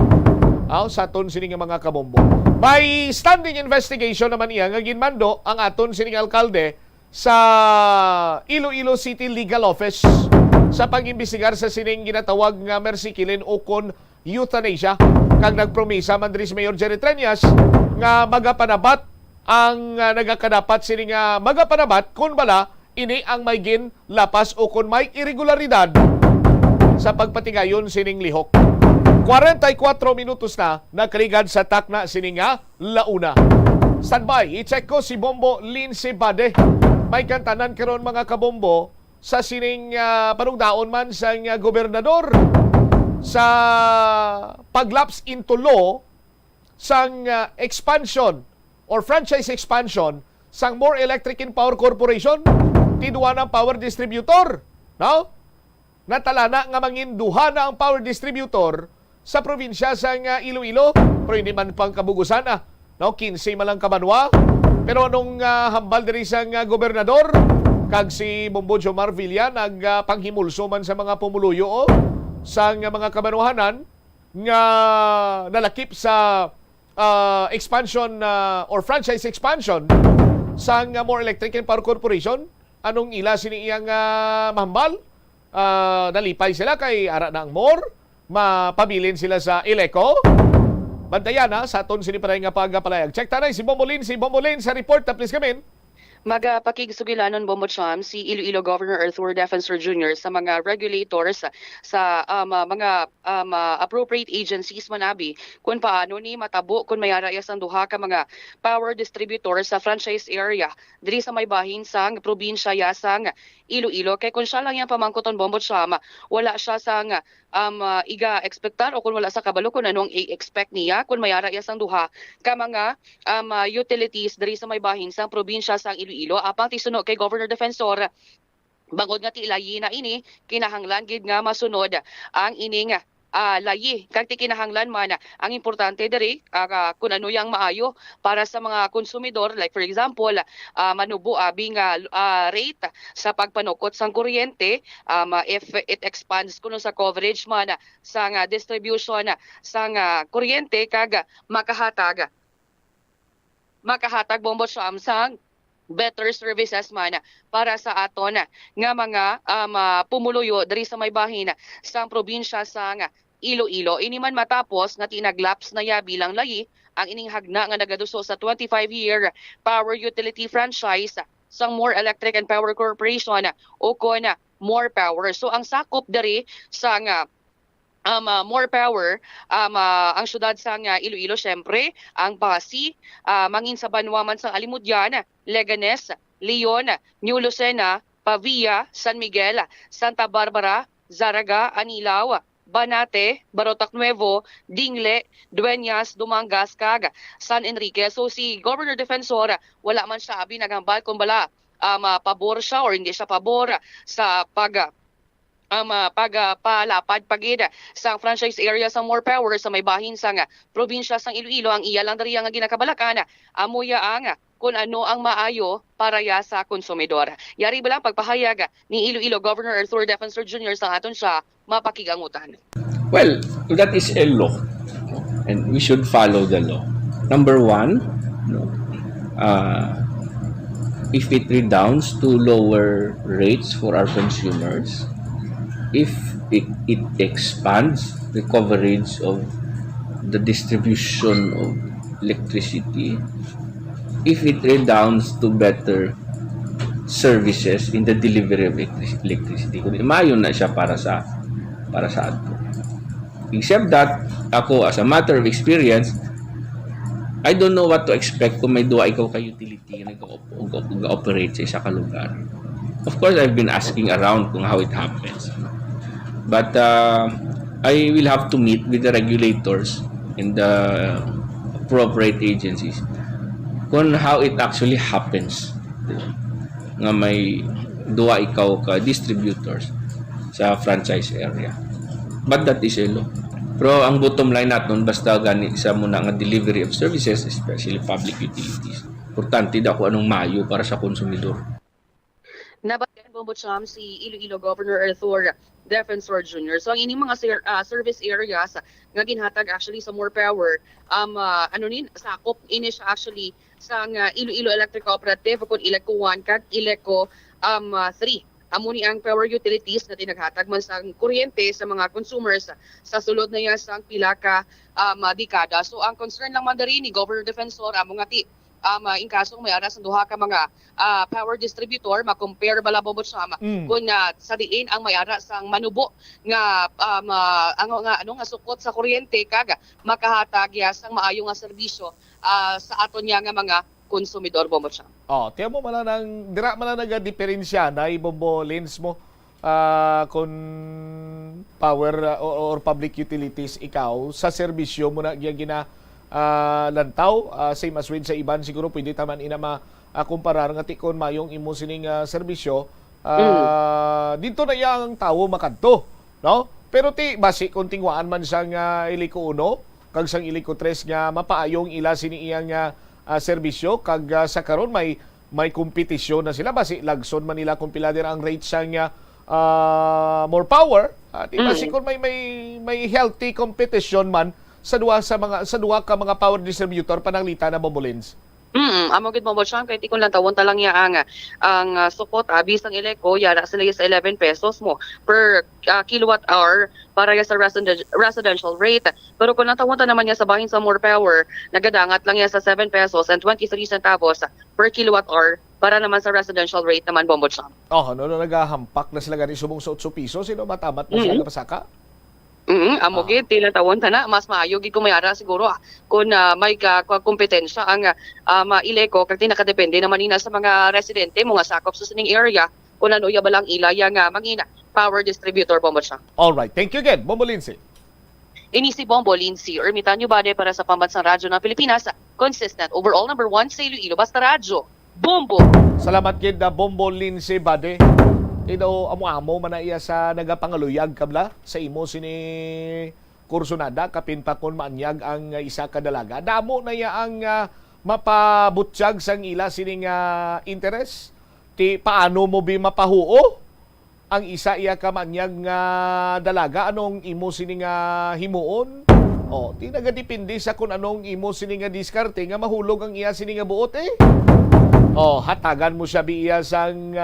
Sa aton sining mga kabombo. May standing investigation naman iya nga ginmando ang aton sining alkalde sa Iloilo City Legal Office sa pag-imbestigar sa sining ginatawag nga Mercy Killing o kon euthanasia. Kag nagpromisa man diri si Mayor Jerry Treñas nga magapanabat ang nagakadapat sining magapanabat kung bala ini ang may gin lapas o kung may irregularidad sa pagpatigayon sining lihok. 44 minutos na nakaligad sa takna sining launa. Standby, i-check ko si Bombo Lindsay Bade. May kantanan karon mga kabombo sa sining panugdaon man sa gobernador sa paglaps into law sang expansion or franchise expansion sang More Electric and Power Corporation tiduwa ng power distributor. Natalana nga manginduha na ang power distributor sa probinsya sang Iloilo, pero hindi man pang kabugusan 15 malang kabanwa. Pero anong hambal diri sang gobernador kag si Bombo Jomar Villa nagpanghimulso man sa mga pumuluyo sang mga kabanwahanan nga nalakip sa expansion or franchise expansion sang More Electric and Power Corporation. Anong ila sini iyang mahambal? Nalipay sila kay ara na ang More, mapabilin sila sa Ileco. Bantayan sa aton siniparay nga pagpalayag. Check tanay si Bombolin sa report. Please come in. Magpakigsugilanon Bombo Cham si Iloilo Governor Arthur Defensor Jr. sa mga regulators sa mga appropriate agencies manabi kung paano ni matabo kung may arayas ang duha ka mga power distributor sa franchise area diri sa may bahin sang probinsya sang Iloilo. Kay kung siya lang yung pamangkoton Bombo Cham, wala siya sang iga-expectar o kung wala sa kabalo kung anong i-expect niya kung may arayas ang duha ka mga utilities diri sa may bahin sang probinsya sang Iloilo. Apang tisuno kay Governor Defensor, bangod nga ti layi na ini, kinahanglan gid nga masunod ang ining layi. Kag ti kinahanglan man ang importante diri kung ano yang maayo para sa mga konsumidor, like for example manubo abing rate sa pagpanukot sang kuryente, if it expands kuno sa coverage man sang distribution sang kuryente kag makahatag Bombo Cham sang better services man para sa aton nga mga pumuluyo diri sa may bahin sang probinsya sang Iloilo. Ini man matapos nga tinaglaps na ya bilang layi ang ining hagna nga nagaduso sa 25-year power utility franchise sang More Electric and Power Corporation o kon More Power. So ang sakop diri sang More Power, ang syudad sang Iloilo, syempre, ang Pasig, mangin sa Banwa man sang Alimudyan, Leganes, Leon, New Lucena, Pavia, San Miguel, Santa Barbara, Zaraga, Anilao, Banate, Barotac Nuevo, Dingle, Dueñas, Dumangas, kag San Enrique. So si Governor Defensor, wala man siya abi naghambal kung bala pabor siya or hindi siya pabor sa pagpalapad pagida sa franchise area sa More Power sa may bahin sang probinsya sang Iloilo. Ang iya lang dari nga ginakabalakan amuya ang kung ano ang maayo para ya sa konsumidor. Yari ba lang pagpahayag ni Iloilo Governor Arthur Defensor Jr. sa aton siya mapakigangutan. Well, that is a law and we should follow the law. Number one, if it redounds to lower rates for our consumers, if it expands the coverage of the distribution of electricity, if it redounds to better services in the delivery of electricity, kung mayon na siya para sa ato. Except that, ako as a matter of experience, I don't know what to expect kung may duwa ikaw ka utility na nag-operate sa isa ka lugar. Of course, I've been asking around kung how it happens. But I will have to meet with the regulators and the appropriate agencies kung how it actually happens. Nga may duwa ikaw ka distributors sa franchise area. But that is a law. Pero ang bottom line natin, basta gani isa muna nga delivery of services, especially public utilities. Importante daw kung anong mayo para sa konsumidor. Nabayan Bombocham si Iloilo Governor Arthur Defensor Jr. So ang ining mga service areas nga ginhatag actually sa More Power, sakop ini siya actually sa Iloilo Electric Cooperative kung Ileco 1 kag Ileco 3. Amo ni ang power utilities na tinaghatag man sa kuryente sa mga consumers sa sulod na yan sa pila ka dekada. So ang concern lang man dari ni Governor Defensor amo nga ti in kasong may aras ang duha ka mga power distributor ma-compare bala Bombocham kung sa diin ang may aras ang manubo nga nga sukot sa kuryente kaga makahatag ya sang maayo nga serbisyo sa aton niya nga mga konsumidor Bombocham. Tiyan mo dira man lang nag-diferensya na Bombo Lins mo kung power or public utilities ikaw sa serbisyo mo na lantaw, same as with sa iban siguro pwede taman ina kumparar nga tikon mayong imo sining serbisyo dito na yang tawo makadto, no? Pero basi kung tingwaan man sang Iliko 1 kag sang Iliko 3 nga mapaayong ila sini iyang serbisyo kag sa karon may kompetisyon na sila basi lagson man nila kung pila dira ang rate sang More Power basi kung may healthy competition man sa duwa ka mga power distributor pananglita na Bombolins. Amo gid Bombocham kay tikon lang tawon ta lang ya ang support bisang Ileco yara sila sa 11 pesos mo per kilowatt hour para sa residential rate. Pero kung natawon ta naman niya sa bahin sa More Power, nagadangat lang ya sa 7 pesos and 23 centavos per kilowatt hour para naman sa residential rate naman Bombocham. Nagahampak na sila gani subong sa 8 piso sino matamat na sila pasaka? Amo gid tila tawon ta na mas maayo gid kung mayara siguro kung may kompetensya ang Ileco kag nakadepende naman ina sa mga residente mga sakop sa sining area kung ano ya balang ilaya nga mangina power distributor Bombocham. All right, thank you again Bombo Lindsay. Ini si Bombo Lindsay, Ermitanyo Bade para sa Pambansang Radyo ng Pilipinas, consistent overall number 1 sa Iloilo Basta Radyo. Bombo. Salamat gid Bombo Lindsay Bade. Amo man na iya sa nagapangaluyag kabla sa imo sini kursunada kapin pa kon maanyag ang isa ka dalaga. Damo na iya ang mapabutsyag sang ila sining interes. Paano mo bi mapahuo ang isa iya ka maanyag nga dalaga anong imo sining himuon? Nagadepende sa kung anong imo sining diskarte nga mahulog ang iya sining buot hatagan mo siya biya sang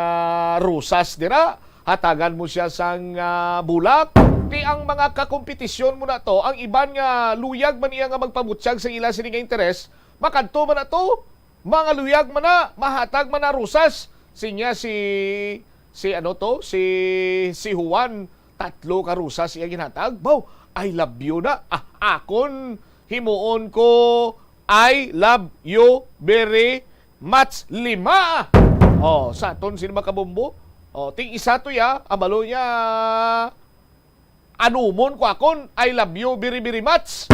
rusas dira, hatagan mo siya sang bulak. Ang mga kakompetisyon mo na to, ang iban nga luyag man iya nga magpabutsyag sa ila sining interes, makadto man na to, mga luyag man na, mahatag man na rusas. Sinya si Juan, 3 ka rusas iya ginhatag. I love you na. Akon himuon ko I love you very much 5. Sa aton sino makabumbo? Ting isa to ya, amalo niya anumon ko akon, I love you very very much.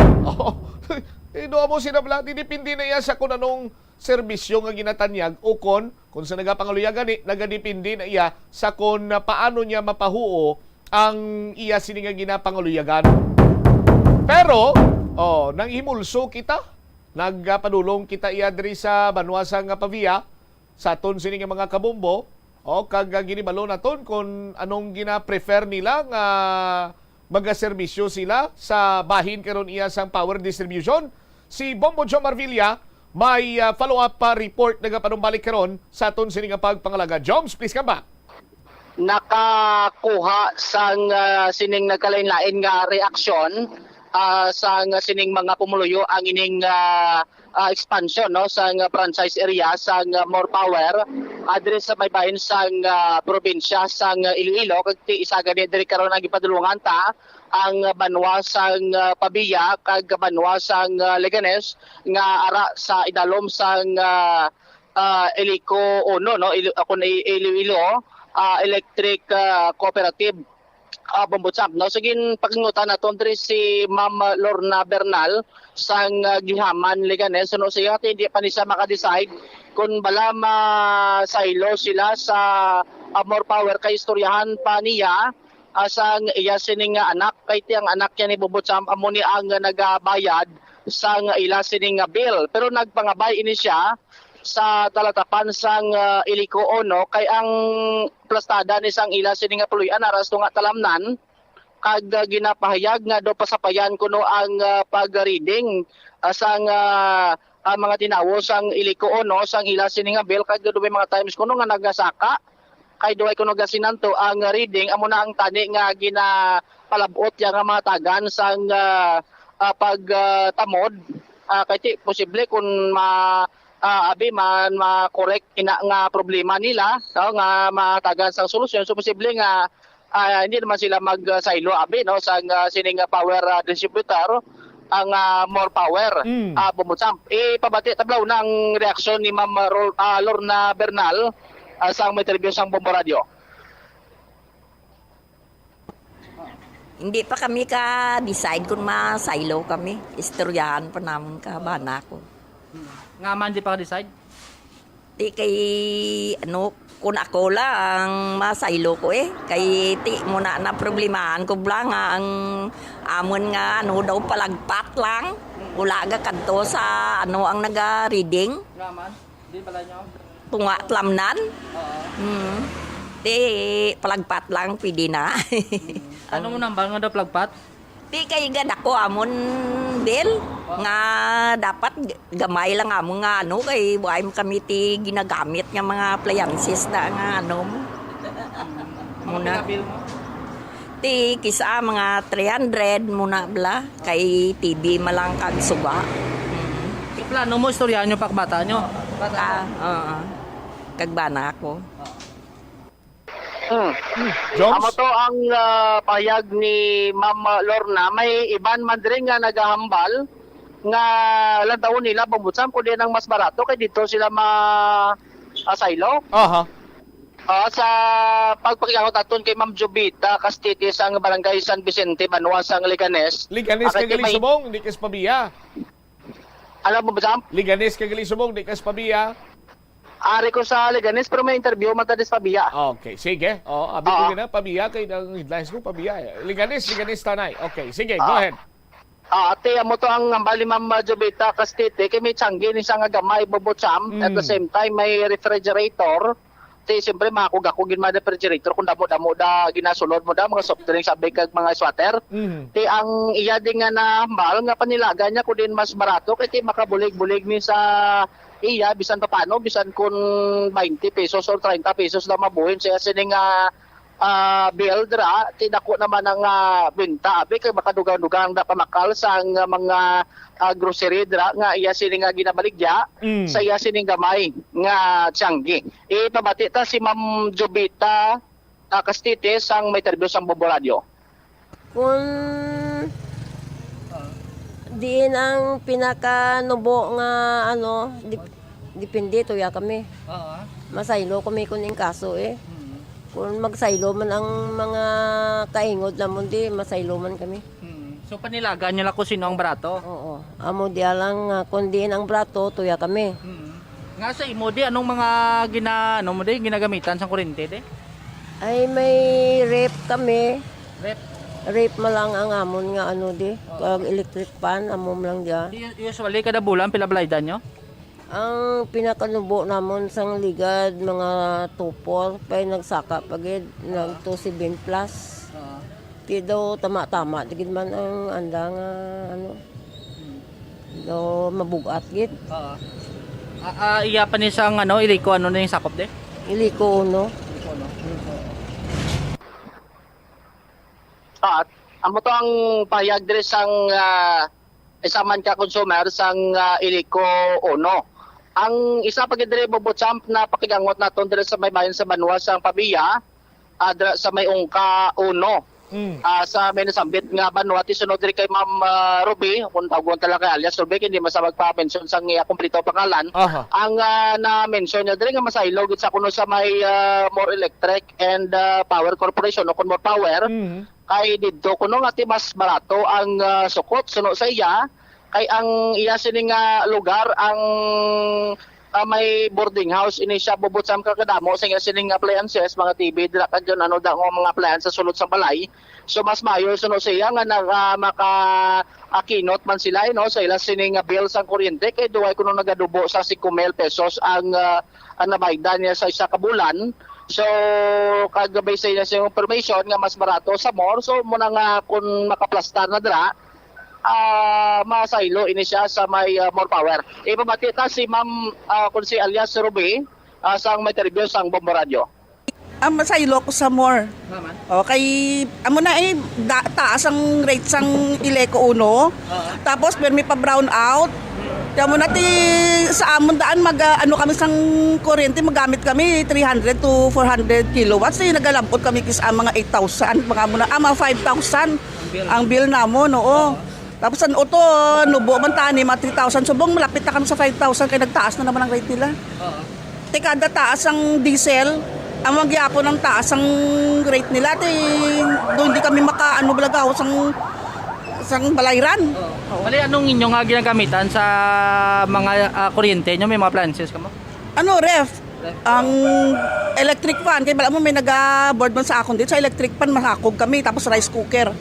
Mo sinabla, didipindi na iya sa kung anong serbisyo nga ginatanyag o kung sa nagapangaluyagan nagadipindi na iya sa kung paano niya mapahuo ang iya sini nga ginapangaluyagan. Pero, nang himulso kita, nagpadulong kita iya diri sa banwasa nga Pavia sa aton sini nga mga kabumbo kag ginibalo naton kung anong gina-prefer nila nga magaserbisyo sila sa bahin karon iya sang power distribution. Si Bombo Joe Marvilla may follow-up report nagapanumbalik karon sa aton sini nga pagpangalaga. Joms, please come back. Nakakuha sang sining nagkalain-lain nga reaksyon sa sining mga pumuluyo ang ining expansion no sa franchise area sa more power address sa may bahin sa probinsya sa Iloilo kag ti isa gani diri karon ang gipadulungan ta ang banwa sa Pabia kag banwa sa Leganes nga ara sa idalom sa Elico Uno no Iloilo Electric Cooperative Bombotsap no sigin pakingutan naton diri si Ma'am Lorna Bernal sang gihaman Leganes no siya hindi pa ni siya maka-decide kung bala masailo sila sa more power kay istoryahan pa niya sang iya sining anak kay tiyang anak niya ni Bombotsap amo ni ang nagabayad sang ila sining bill pero nagpangabay ini siya sa talatapan sang Elico Ono kay ang plastada ni sang ila sini nga puluyan aras nga talamnan kag ginapahayag nga do pasapayan kuno ang pag-reading sang mga tinawo sang Elico Ono sang ila sini nga bill kag do mga times kuno nga nagasaka kay do ay kuno gasinanto ang reading amo na ang tani nga ginapalabot yang mga tagan sang pagtamod kay ti posible kun abi man ma-correct ina nga problema nila so, nga matagan sang solusyon so posible nga hindi naman sila mag-silo abi no sa sining power distributor ang more power Bombotsap pabati tablaw ng reaksyon ni Ma'am Lorna Bernal sa may interview sang Bombo Radio. Hindi pa kami ka-decide kung ma-silo kami. Istoryahan pa namin kabana ko. Nga man di pa ka-decide? Di kay, kung ako lang masaylo ko Kay ti muna na problemahan ko blang ang amon nga daw palagpat lang. Wala ga kadto sa ang naga-reading. Nga man? Di pala nyo? Tunga tlamnan. Di palagpat lang pwede na. Ano mo nang nga daw palagpat? Di kay gad ako amon bill nga dapat gamay lang amon nga kay buhay mo kami ti ginagamit nga mga appliances na nga muna ti kisa mga 300 muna bla kay TV malang kag suba. Plano mo istoryahan nyo pakbata nyo? Kagbana ako. Amo to ang payag ni Ma'am Lorna may iban man rin nga nagahambal nga lantaon nila Bombotsap kundi nang mas barato kay dito sila asaylo. Sa pagpakiangot aton kay Ma'am Jubita Castitis ang barangay San Vicente Banwa sang Leganes. Liganes kagali subong di kas Pabia. Alam mo ba Liganes kagali subong di kas Pabia. Ari ko sa Leganes pero may interview matadis Pabia. Okay, sige. Abi ko na Pabia kay ang headlines ko Pabia. Liganes tanay. Okay, sige, go ahead. Ate amo to ang bali Ma'am Jubita Castite kay may tiyanggi ni sang gamay Bombotsap at the same time may refrigerator. Ti siyempre makugakugin man refrigerator kung damo-damo da ginasulod mo da mga soft drinks sabi kag mga swatter. Ti ang iya din nga na mahal nga panilaga niya kun din mas barato kay ti makabulig-bulig ni sa iya bisan pa paano bisan kun 20 pesos or 30 pesos na mabuhin siya sining bill dra tinako naman ang benta abi kay makadugang-dugang da pamakal sa mga grocery dra nga iya sining ginabaligya sa iya sining gamay nga tiyanggi. Pabati ta si Ma'am Jubita Castites sang may interview sang Bombo Radio. Kung diin ang pinakanubo nga depende tuya kami. Masaylo kami kuning kaso Kung magsaylo man ang mga kaingod namon di masaylo man kami. So panilagan nyo lang kung sino ang brato? Oo. Amo di lang kung diin ang brato tuya kami. Nga sa imo di anong mga ginagamitan sa kuryente di? Ay may rep kami. Rep? Rep mo lang ang amon nga di. Kag electric pan amon lang dia. Usually kada bulan pila-blaydan nyo? Ang pinakanubo namon sang ligad mga 2-4 pay nagsaka pagid nag 2-7 plus. Ti daw tama-tama digid man ang anda nga daw mabugat gid. Iya pa ni sang Iliko na yung sakop de? Iliko Uno. amo to ang payag dire sang isa man ka consumer sang iliko uno. Ang isa pa gid dire Bombochamp na pakigangot naton dire sa may bayan sa Banwa sang Pabiya, sa may ungka uno. Sa may nasambit nga Banwa ti sunod diri kay Ma'am Ruby, kung tawgon talaga alias Ruby, hindi masabag pa mention sang kompleto pangalan. Ang na-mention niya diri nga masaylo gid sa kuno sa may More Electric and Power Corporation o kun More Power. Kay didto kuno nga ti mas barato ang sukot suno sa iya, kay ang iya sining lugar ang may boarding house ini siya Bombochamp kakadamo sa nga sining appliances, mga TV dira kadyon ano da mga appliances sulod sa balay. So mas mayo suno siya nga maka-akinot man sila no sa ila sining bill sa kuryente, kay duay kuno nagadubo sa 5,000 pesos ang nabaydan niya sa isa ka bulan. So kagabay sa iya information nga mas barato sa more, so muna nga kung makaplastar na dira masaylo ini siya sa may More Power. Ipabati ta si Ma'am kung si alias Ruby sang may interview sang Bombo Radio. Ang masaylo ko sa More. Okay, amo na taas ang rate sang Ileco Uno. Tapos may pa brown out. Kaya mo natin sa amon daan kami sang kuryente, magamit kami 300 to 400 kilowatts. Nagalambot kami kis mga 8,000, mga 5,000 ang bill namon, oo. Tapos ang auto, nubo man tani, mga 3,000. Subong malapit na kami sa 5,000 kaya nagtaas na naman ang rate nila. Kada taas ang diesel, ang magyapon ng taas ang rate nila. Doon hindi kami balagaw sang balayran. Bali, anong inyong ginagamitan sa mga kuryente nyo? May mga appliances ka mo? Ref. Ang electric fan, kaya bala mo may nag-board man sa akon dito, sa electric fan mahakog kami, tapos rice cooker.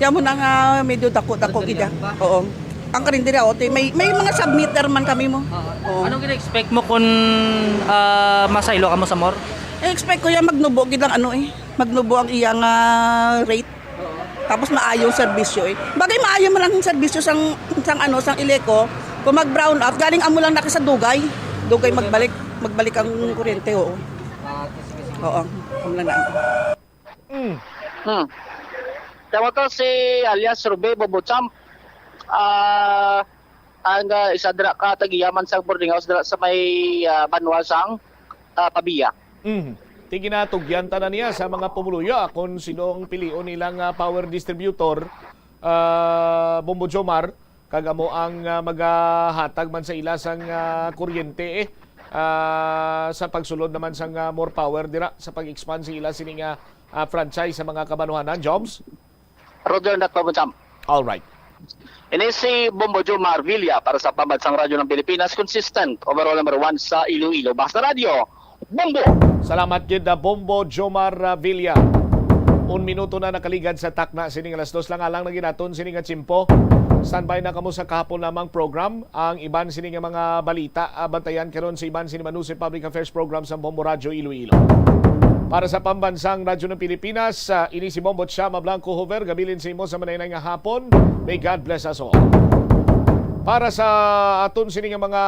Kaya mo nang medyo dako-dako gida. Oo. Ang karindira, may mga submitter man kami mo. Anong gina-expect mo kung masaylo ka mo sa More? Expect ko yan magnubo gidang magnubo ang iyang rate. Tapos maayong serbisyo Bagay maayo man ang serbisyo sang Ileco, kung mag-brown out, galing amo lang sa Dugay magbalik ang kuryente, oo. Oo, lang na. Tama to si alias Ruby Bombochamp. Ang isa dira ka tagiyaman sa boarding house dira sa may Banwa sang Pabiya. Tiginatugyan tanan niya sa mga pumuluya kung sino ang pilion nilang power distributor, Bombojomar, kagamo ang magahatag man sa ila sang kuryente sa pagsulod naman sang More Power dira sa pag-expand sa ila sining franchise sa mga kabanuhanan. Jobs? Roger na Bombochamp. All right. Ini si Bombojomar Villa para sa Pambansang Radyo ng Pilipinas, consistent overall number 1 sa Iloilo. Basta Radio, Bombo! Salamat gid na Bombojomar Villa. 1 minuto na nakaligad sa takna sining alas 2 lang alang naginaton sining Chimpo. Standby na kamo sa kahapon lamang program. Ang iban sining mga balita bantayan karon sa iban sining Manusip Public Affairs Program sa Bombo Radio Iloilo. Para sa Pambansang Radyo ng Pilipinas, ini si Bombochamp Blanco Hover, gabilin sa imo sa manay nga hapon. May God bless us all. Para sa aton sining mga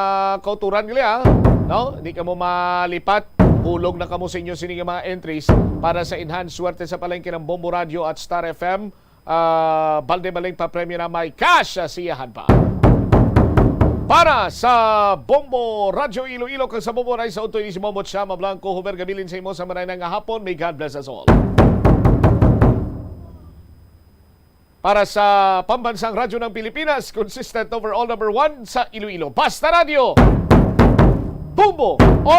kauturan nila, no? Hindi ka mo malipat. Hulog na kamo sa inyo sining mga entries para sa enhanced swerte sa palengke ng Bombo Radio at Star FM. Balde-baleng pa-premyo na may cash siyahan pa. Para sa Bombo Radio Iloilo kag sa Bombo Rai sa utoy ni si Bombochamp Blanco Hover, gabilin sa imo sa manay nga hapon. May God bless us all. Para sa Pambansang Radyo ng Pilipinas, consistent overall number 1 sa Iloilo. Basta Radio! Bombo!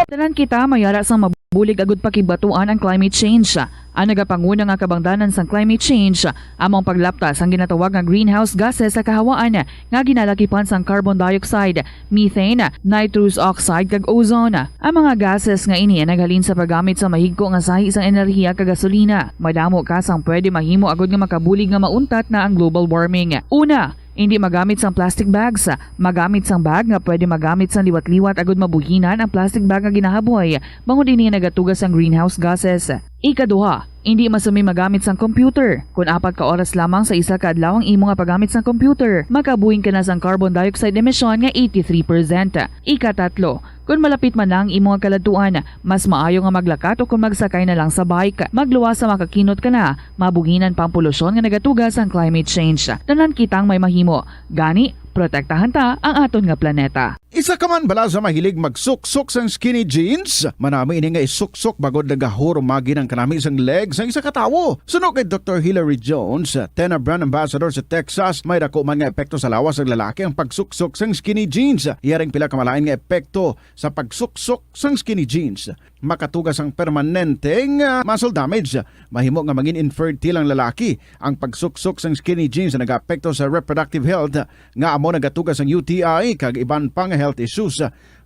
Tanan kita mayara sang mabulig agud pakibatuan ang climate change. Ang nagapanguna nga kabangdanan sang climate change among paglaptas ang ginatawag nga greenhouse gases sa kahawaan nga ginalakipan sang carbon dioxide, methane, nitrous oxide kag ozone. Ang mga gases nga ini naghalin sa paggamit sa mahigko nga sahi sang enerhiya kag gasolina. Madamo ka sang pwede mahimo agud nga makabulig nga mauntat na ang global warming. Una, hindi magamit sang plastic bags. Magamit sang bag nga pwede magamit sang liwat-liwat agud mabuhinan ang plastic bag nga ginahaboy. Bangod ini nagatugas ang greenhouse gases. Ikaduha, hindi masumi magamit sang computer. Kung 4 ka oras lamang sa isa ka adlaw ang imo nga paggamit sang computer, makabuhing ka na sang carbon dioxide emission nga 83%. Ikatatlo, kung malapit man lang imo nga kalatuan, mas maayo nga maglakat o kung magsakay na lang sa bike. Magluwas sa makakinot ka na, mabuhinan pang polusyon nga nagatugas ang climate change. Tanan kitang may mahimo. Gani, protektahan ta ang aton nga planeta. Isa ka man bala sa mahilig magsuksok sang skinny jeans? Manami ini nga isuksok bagod nagahurumagi ng kanami sang legs ang isa ka tawo. Suno kay Dr. Hilary Jones, Tena Brand Ambassador sa Texas, may dako man nga epekto sa lawas ng lalaki ang pagsuksok sang skinny jeans. Iyaring pila ka malain nga epekto sa pagsuksok sang skinny jeans. Makatugas ang permanenteng muscle damage. Mahimo nga maging infertile ang lalaki. Ang pagsuksok sang skinny jeans na nag-apekto sa reproductive health nga amo nagatugas ang UTI kag iban pang health issues.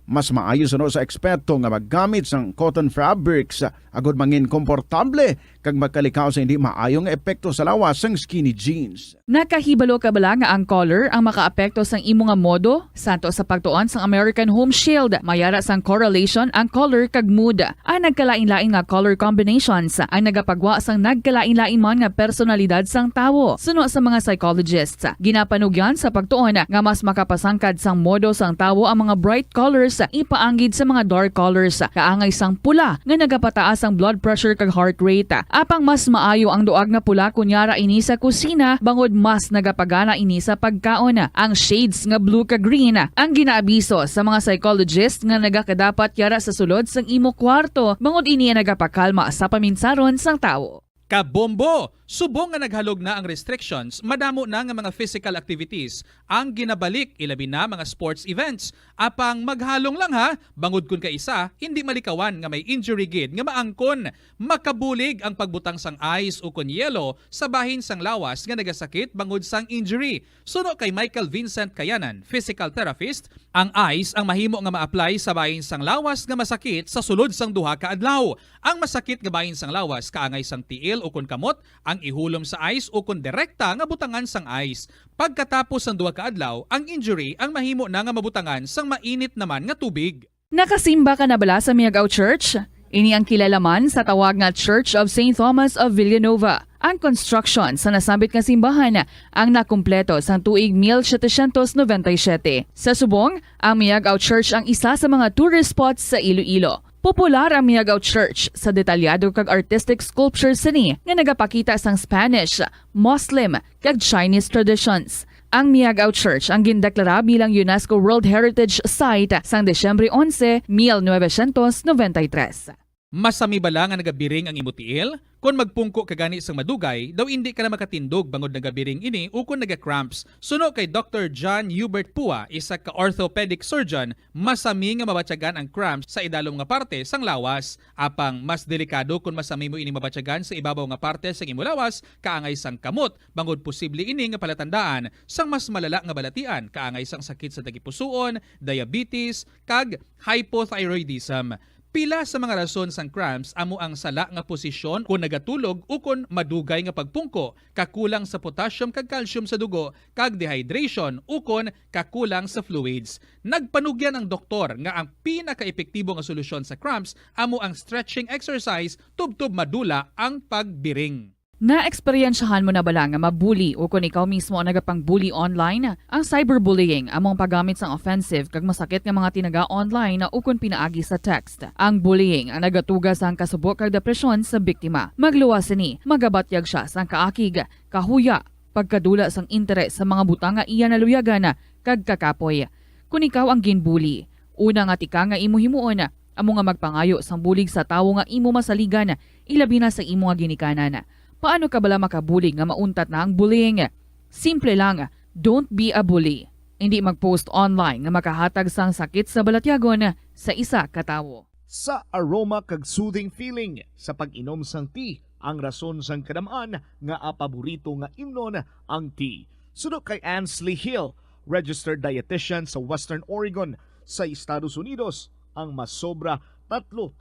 Mas maayo sa eksperto nga maggamit sang cotton fabrics agud mangin komportable kag magkalikaw sa hindi maayong epekto sa lawas sang skinny jeans. Nakahibalo ka bala nga ang color ang makaapekto sang imo nga modo? Santo sa pagtuon sang American Home Shield, mayara sang correlation ang color kag mood. Ang nagkalain-lain nga color combinations ang nagapagwa sang nagkalain-lain man nga personalidad sang tawo. Suno sa mga psychologists, ginapanugyan sa pagtuon nga mas makapasangkad sang modo sang tawo ang mga bright colors ipaanggid sa mga dark colors. Kaangay sang pula nga nagapataas ang blood pressure kag heart rate. Apang mas maayo ang duag nga pula kunyara ini sa kusina bangod mas nagapagana ini sa pagkaon. Ang shades nga blue kag green ang ginaabiso sa mga psychologist nga nagakadapat yara sa sulod sang imo kwarto bangod ini nagapakalma sa paminsaron sang tawo. Kabombo! Subong nga naghalog na ang restrictions, madamo na nga mga physical activities ang ginabalik, ilabi na mga sports events. Apang maghalong lang ha, bangod kun ka isa, hindi malikawan nga may injury gid nga maangkon. Makabulig ang pagbutang sang ice o kun yelo sa bahin sang lawas nga nagasakit bangod sang injury. Suno kay Michael Vincent Kayanan, physical therapist, ang ice ang mahimo nga ma-apply sa bahin sang lawas nga masakit sa sulod sang duha ka adlaw. Ang masakit nga bahin sang lawas kaangay sang tiil o kun kamot, ang ihulom sa ice o kung direkta nga butangan sang ice. Pagkatapos ng 2 ka adlaw, ang injury ang mahimo na nga mabutangan sang mainit naman nga tubig. Nakasimba ka na bala sa Miagaw Church? Ini ang kilalaman sa tawag nga Church of St. Thomas of Villanova. Ang construction sa nasabit nga simbahan ang nakumpleto sa tuig 1797. Sa subong, ang Miagaw Church ang isa sa mga tourist spots sa Iloilo. Popular ang Miagaw Church sa detalyado kag artistic sculptures sini nga nagapakita sang Spanish, Muslim kag Chinese traditions. Ang Miagaw Church ang gindeklara bilang UNESCO World Heritage Site sang Desyembre 11, 1993. Masami bala nga nagabiring ang imutiil? Kung magpungko ka gani sang madugay, daw hindi ka na makatindog bangod nagabiring ini o kung nagacramps. Suno kay Dr. John Hubert Pua, isa ka orthopedic surgeon, masami nga mabatyagan ang cramps sa idalom nga parte sang lawas. Apang mas delikado kung masami mo ini mabatyagan sa ibabaw nga parte sang imo lawas, kaangay sang kamot, bangod posible ini nga palatandaan sang mas malala nga balatian, kaangay sang sakit sa tagipusoon, diabetes, kag hypothyroidism. Pila sa mga rason sang cramps amo ang sala nga posisyon kung nagatulog o kung madugay nga pagpungko, kakulang sa potassium kag calcium sa dugo, kag dehydration o kung kakulang sa fluids. Nagpanugyan ang doktor nga ang pinaka-epektibo nga solusyon sa cramps amo ang stretching exercise tubtob madula ang pagbiring. Na-eksperyensyahan mo na bala nga mabuli o kung ikaw mismo ang nagapang-bully online? Ang cyberbullying among paggamit sang offensive kag masakit nga mga tinaga online na ukon pinaagi sa text. Ang bullying ang nagatugas sang kasubok kag depresyon sa biktima. Magluwas ni, magabatyag siya sang kaakig, kahuya, pagkadula sang interes sa mga butang nga iya naluyagan kag kakapoy. Kung ikaw ang ginbully, una nga tika nga imo himuon, amo nga magpangayo sang bulig sa tawo nga imo masaligan, ilabi na sa imo nga ginikanan. Paano ka bala makabuli nga mauntat na ang bullying? Simple lang, don't be a bully. Hindi mag-post online nga makahatag sang sakit sa balatyagon sa isa ka tawo. Sa aroma kag soothing feeling sa pag-inom sang tea, ang rason sang kadamaan nga paborito nga imnon ang tea. Suno kay Ansley Hill, registered dietitian sa Western Oregon sa Estados Unidos, ang mas sobra 3-4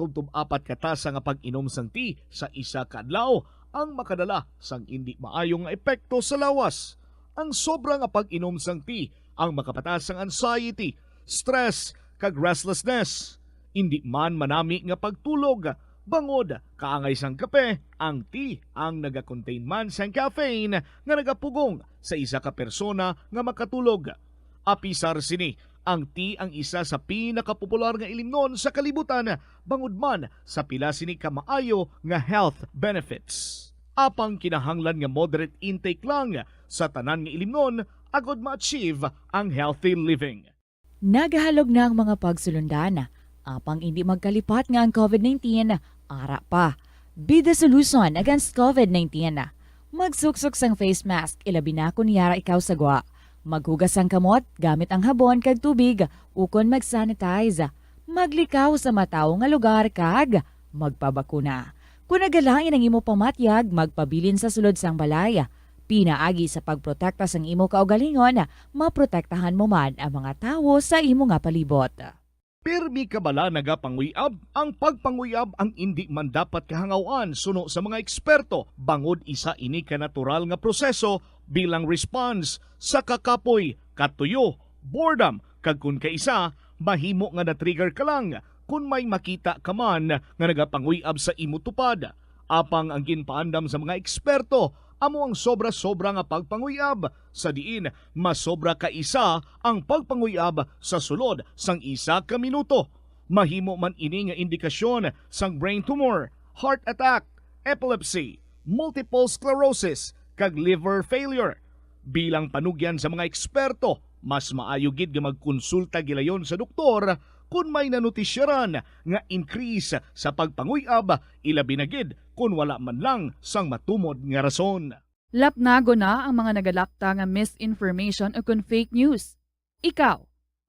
katasa nga pag-inom sang tea sa isa ka adlaw ang makadala sang hindi maayong epekto sa lawas. Ang sobra nga pag-inom sang tea ang makapataas sang anxiety, stress, kag restlessness. Hindi man manami nga pagtulog, Bangod, kaangay sang kape, ang tea ang naga-contain man sang caffeine nga nagapugong sa isa ka persona nga makatulog. Apisar sini, ang tea ang isa sa pinakapopular nga ilimnon sa kalibutan, bangod man sa pila sini ka maayo nga health benefits. Apang kinahanglan nga moderate intake lang sa tanan nga ilimnon agod ma-achieve ang healthy living. Nagahalog na ang mga pagsulundan. Apang hindi magkalipat nga ang COVID-19, ara pa. Be the solution against COVID-19. Magsuksok sang face mask, ilabi na kung yara ikaw sagwa. Maghugas ang kamot gamit ang habon kag tubig, ukon mag-sanitize. Maglikaw sa mataw nga lugar kag magpabakuna. Kung nagalain ang imo pamatyag, magpabilin sa sulod sang balay. Pinaagi sa pagprotekta sang imo kaugalingon, maprotektahan mo man ang mga tawo sa imo nga palibot. Pirmi ka bala nagapanguyab? Ang pagpanguyab ang hindi man dapat kahangawan suno sa mga eksperto. Bangod isa ini ka natural nga proseso bilang response sa kakapoy, katuyo, boredom, kag kun kaisa, mahimo nga na-trigger ka lang kung may makita ka man nga nagapanguyab sa imo tupad. Apang ang ginpaandam sa mga eksperto, amo ang sobra-sobra nga pagpanguyab, sa diin masobra ka isa ang pagpanguyab sa sulod sang isa ka minuto. Mahimo man ini nga indikasyon sang brain tumor, heart attack, epilepsy, multiple sclerosis, kag liver failure. Bilang panugyan sa mga eksperto, mas maayo gid nga magkonsulta gilayon sa doktor kung may nanutisyaran nga increase sa pagpanguyab, ilabi na gid kung wala man lang sang matumod nga rason. Lapnago na ang mga nagalapta nga misinformation o kung fake news. Ikaw,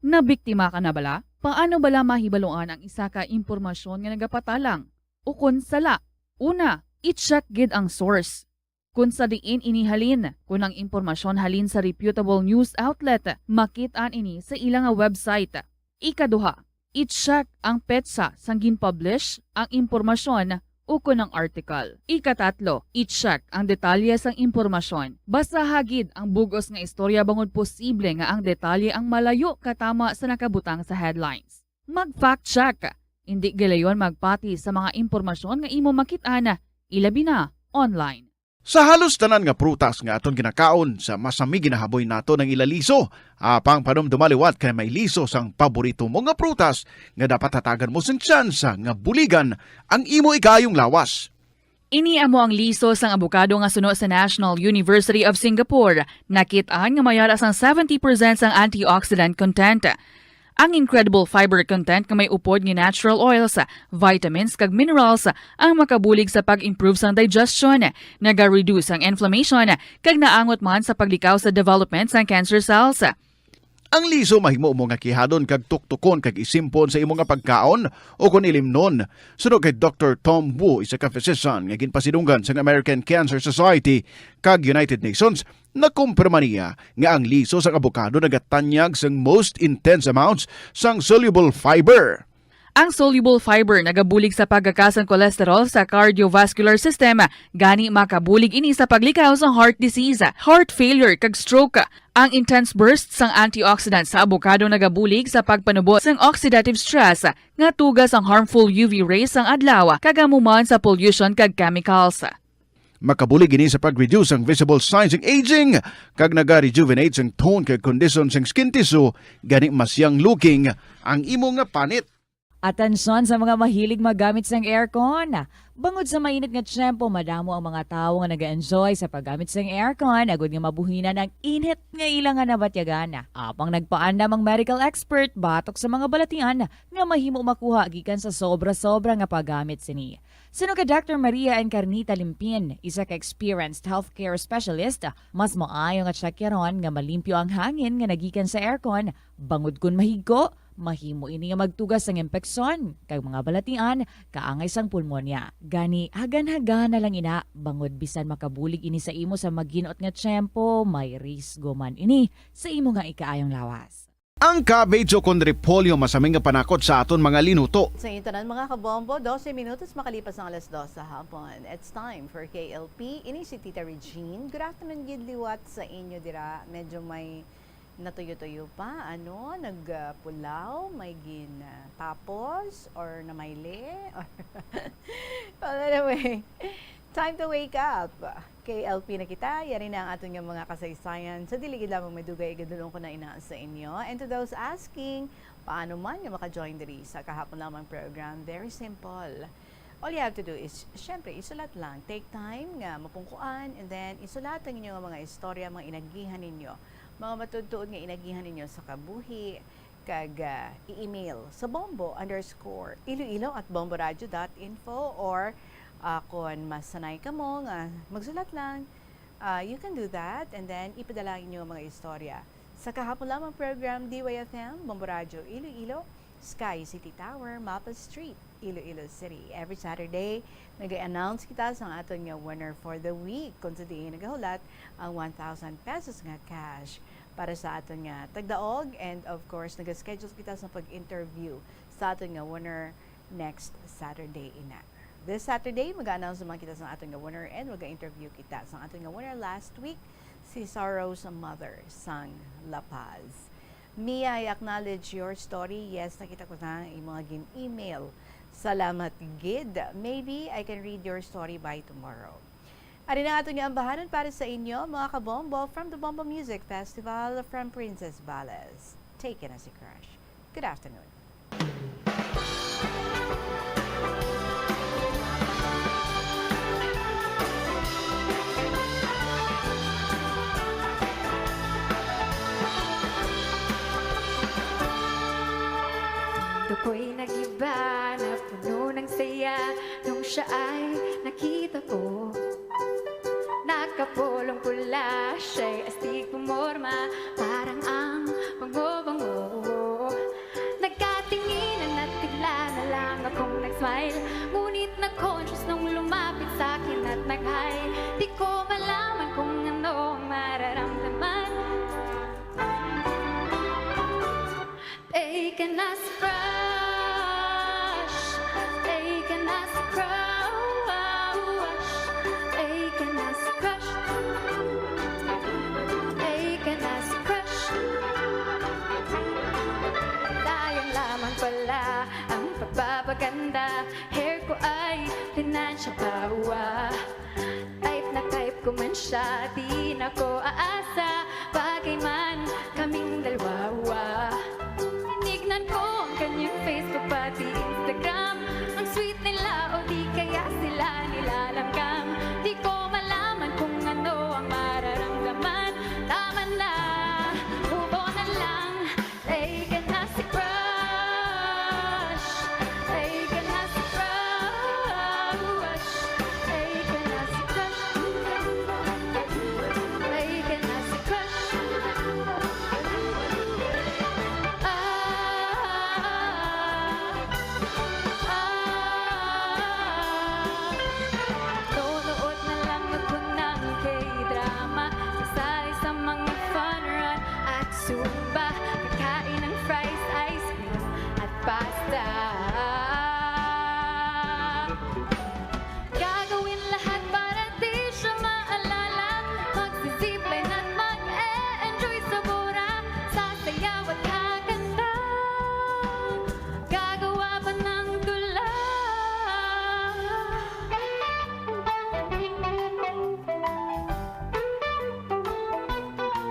nabiktima ka na bala? Paano bala mahibaluan ang isa ka impormasyon nga nagapatalang? O kung sala? Una, i-check gid ang source. Kung sa diin inihalin, kung ang impormasyon halin sa reputable news outlet, makitaan ini sa ilang website. Ikaduha, i-check ang petsa sang gin-publish ang impormasyon o kung ang article. Ikatatlo, i-check ang detalye sang impormasyon. Basta hagid ang bugos nga istorya bangod posible nga ang detalye ang malayo katama sa nakabutang sa headlines. Mag-fact check. Hindi gilayon magpati sa mga impormasyon nga imo makit-ana, ilabi na online. Sa halos tanan nga prutas nga aton ginakaon sa masami ginahaboy nato ng ilaliso, apang panumdumaliwat kay may liso sang paborito mo nga prutas nga dapat hatagan mo sang tsansa nga buligan ang imo ikayong lawas. Ini amo ang liso sang abukado nga suno sa National University of Singapore. Nakit-an nga mayara sang 70% sang antioxidant content. Ang incredible fiber content nga may upod nga natural oils, vitamins kag minerals ang makabulig sa pag-improve sang digestion, naga-reduce ang inflammation kag naangot man sa paglikaw sa development sang cancer cells. Ang liso mahimo mo nga kihadon kag tuktukon kag isimpon sa imo nga pagkaon o kun ilimnon. Suno kay Dr. Tom Wu, isa ka physician nga ginpasidunggan sa American Cancer Society kag United Nations, nakumpirma niya nga ang liso sa abokado nagatanyag sang most intense amounts sang soluble fiber. Ang soluble fiber nagabulig sa pagkakas ng cholesterol sa cardiovascular system, gani makabulig ini sa paglikaw sa heart disease, heart failure kag stroke. Ang intense bursts sang antioxidants sa abokado nagabulig sa pagpanubo sang oxidative stress nga tugas ang harmful UV rays sang adlaw kagamuman sa pollution kag chemicals. Makabulig ini sa pag-reduce ang visible signs ng aging kag naga-rejuvenate sang tone kag condition sang skin tissue, gani mas young looking ang imo nga panit. Atensyon sa mga mahilig magamit ng aircon. Bangod sa mainit nga tiyempo, madamo ang mga tao nga nag-enjoy sa paggamit ng aircon agud nga mabuhinan ang init nga ilang nga nabatyagan. Apang nagpaandam ang medical expert batok sa mga balatian nga mahimo makuha gikan sa sobra-sobra nga paggamit sini. Sino ka Dr. Maria Encarnita Limpin, isa ka experienced healthcare specialist, mas maayo nga tsakyaron nga malimpyo ang hangin nga nagikan sa aircon bangod kun mahigo. Mahimo ini nga magtugas ng impeksyon kag mga balatian kaangay sang pulmonya. Gani hagan-hagan na lang ina bangod bisan makabulig ini sa imo sa maginot nga tiyempo, may risgo man ini sa imo nga ikaayong lawas. Ang cabbage o kun repolyo masaming nga panakot sa aton mga linuto. Sa intanan mga kabombo, 12 minutos makalipas ng alas 2 sa hapon. It's time for KLP. Ini si Tita Regine. Good afternoon, gid liwat sa inyo dira. Medyo may natuyo-tuyo pa, nagpulaw, may tapos, or namayle, or well, anyway, time to wake up. KLP na kita, yari na ang atong mga kasaysayan. Sa diligid lamang may dugay, igadulong ko na inaas sa inyo. And to those asking, paano man yung maka-join diri sa kahapon lamang program, very simple. All you have to do is, syempre, isulat lang. Take time nga, mapungkuan, and then isulat ang inyong mga istorya, mga inagihan ninyo. Mga matudtuod nga inagihan ninyo sa kabuhi, kag i-email sa bombo_iloilo@bomboradio.info or kung mas sanay ka mo nga magsulat lang, you can do that and then ipadala nyo mga istorya. Sa kahapon lamang program, DYFM, Bombo Radio Iloilo, Sky City Tower, Mapa Street, Iloilo City. Every Saturday, nag-announce kita sa aton nga winner for the week. Kung today nagahulat ang 1,000 pesos nga cash para sa aton nga tagdaog, and of course, nag-schedule kita sa pag-interview sa aton nga winner next Saturday ina. This Saturday, mag-announce naman kita sa ating winner and mag-interview kita sa ating winner last week, si Sorrow's mother, sang La Paz. Mia, I acknowledge your story. Yes, nakita ko na yung mga email. Salamat, Gid. Maybe I can read your story by tomorrow. Ari na ato niya ang bahanan para sa inyo, mga kabombo, from the Bombo Music Festival from Princess Bales. Taken as a crush. Good afternoon. Ako'y nag-iba na puno ng saya nung siya ay nakita ko. Nakapulong pula, siya'y astig pumorma, parang ang bango-bango. Nagkatinginan at bigla na lang akong nag-smile, ngunit na-conscious nung lumapit sa'kin at nag-hi. Di ko malaman kung ano ang mararamdaman. Taken as a crush, taken as a crush, taken as a crush, taken as a crush. Sayang lamang pala ang pagpapaganda, hair ko ay pinansya bawa. Type na type ko man siya, di na ko aasa, bagay man kaming dalawa. Tinignan ko ang kanyang Facebook pati Instagram, ang sweet nila o di kaya sila nilalanggam. Di ko malaman kung ano ang mararamdaman. Tama na, move on na lang. Taken as a crush, taken as a crush, taken as a crush, taken as a crush. Nonood na lang ako ng K-drama, sasali sa mga fun run at zumba, kakain ng fries, ice cream at pasta. Gagawin lahat para di siya maalala, magsisipline at mag-e-enjoy sa bura, sasayaw at kakanta, gagawa pa ng tula.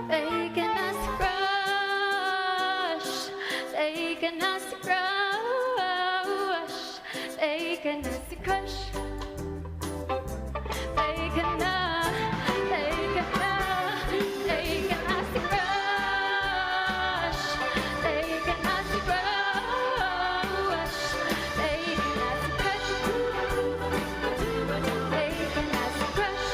Taken as a crush, taken as a crush, taken as a crush, taken na, taken na, taken as a crush, taken as a crush, taken as a crush, taken as a crush.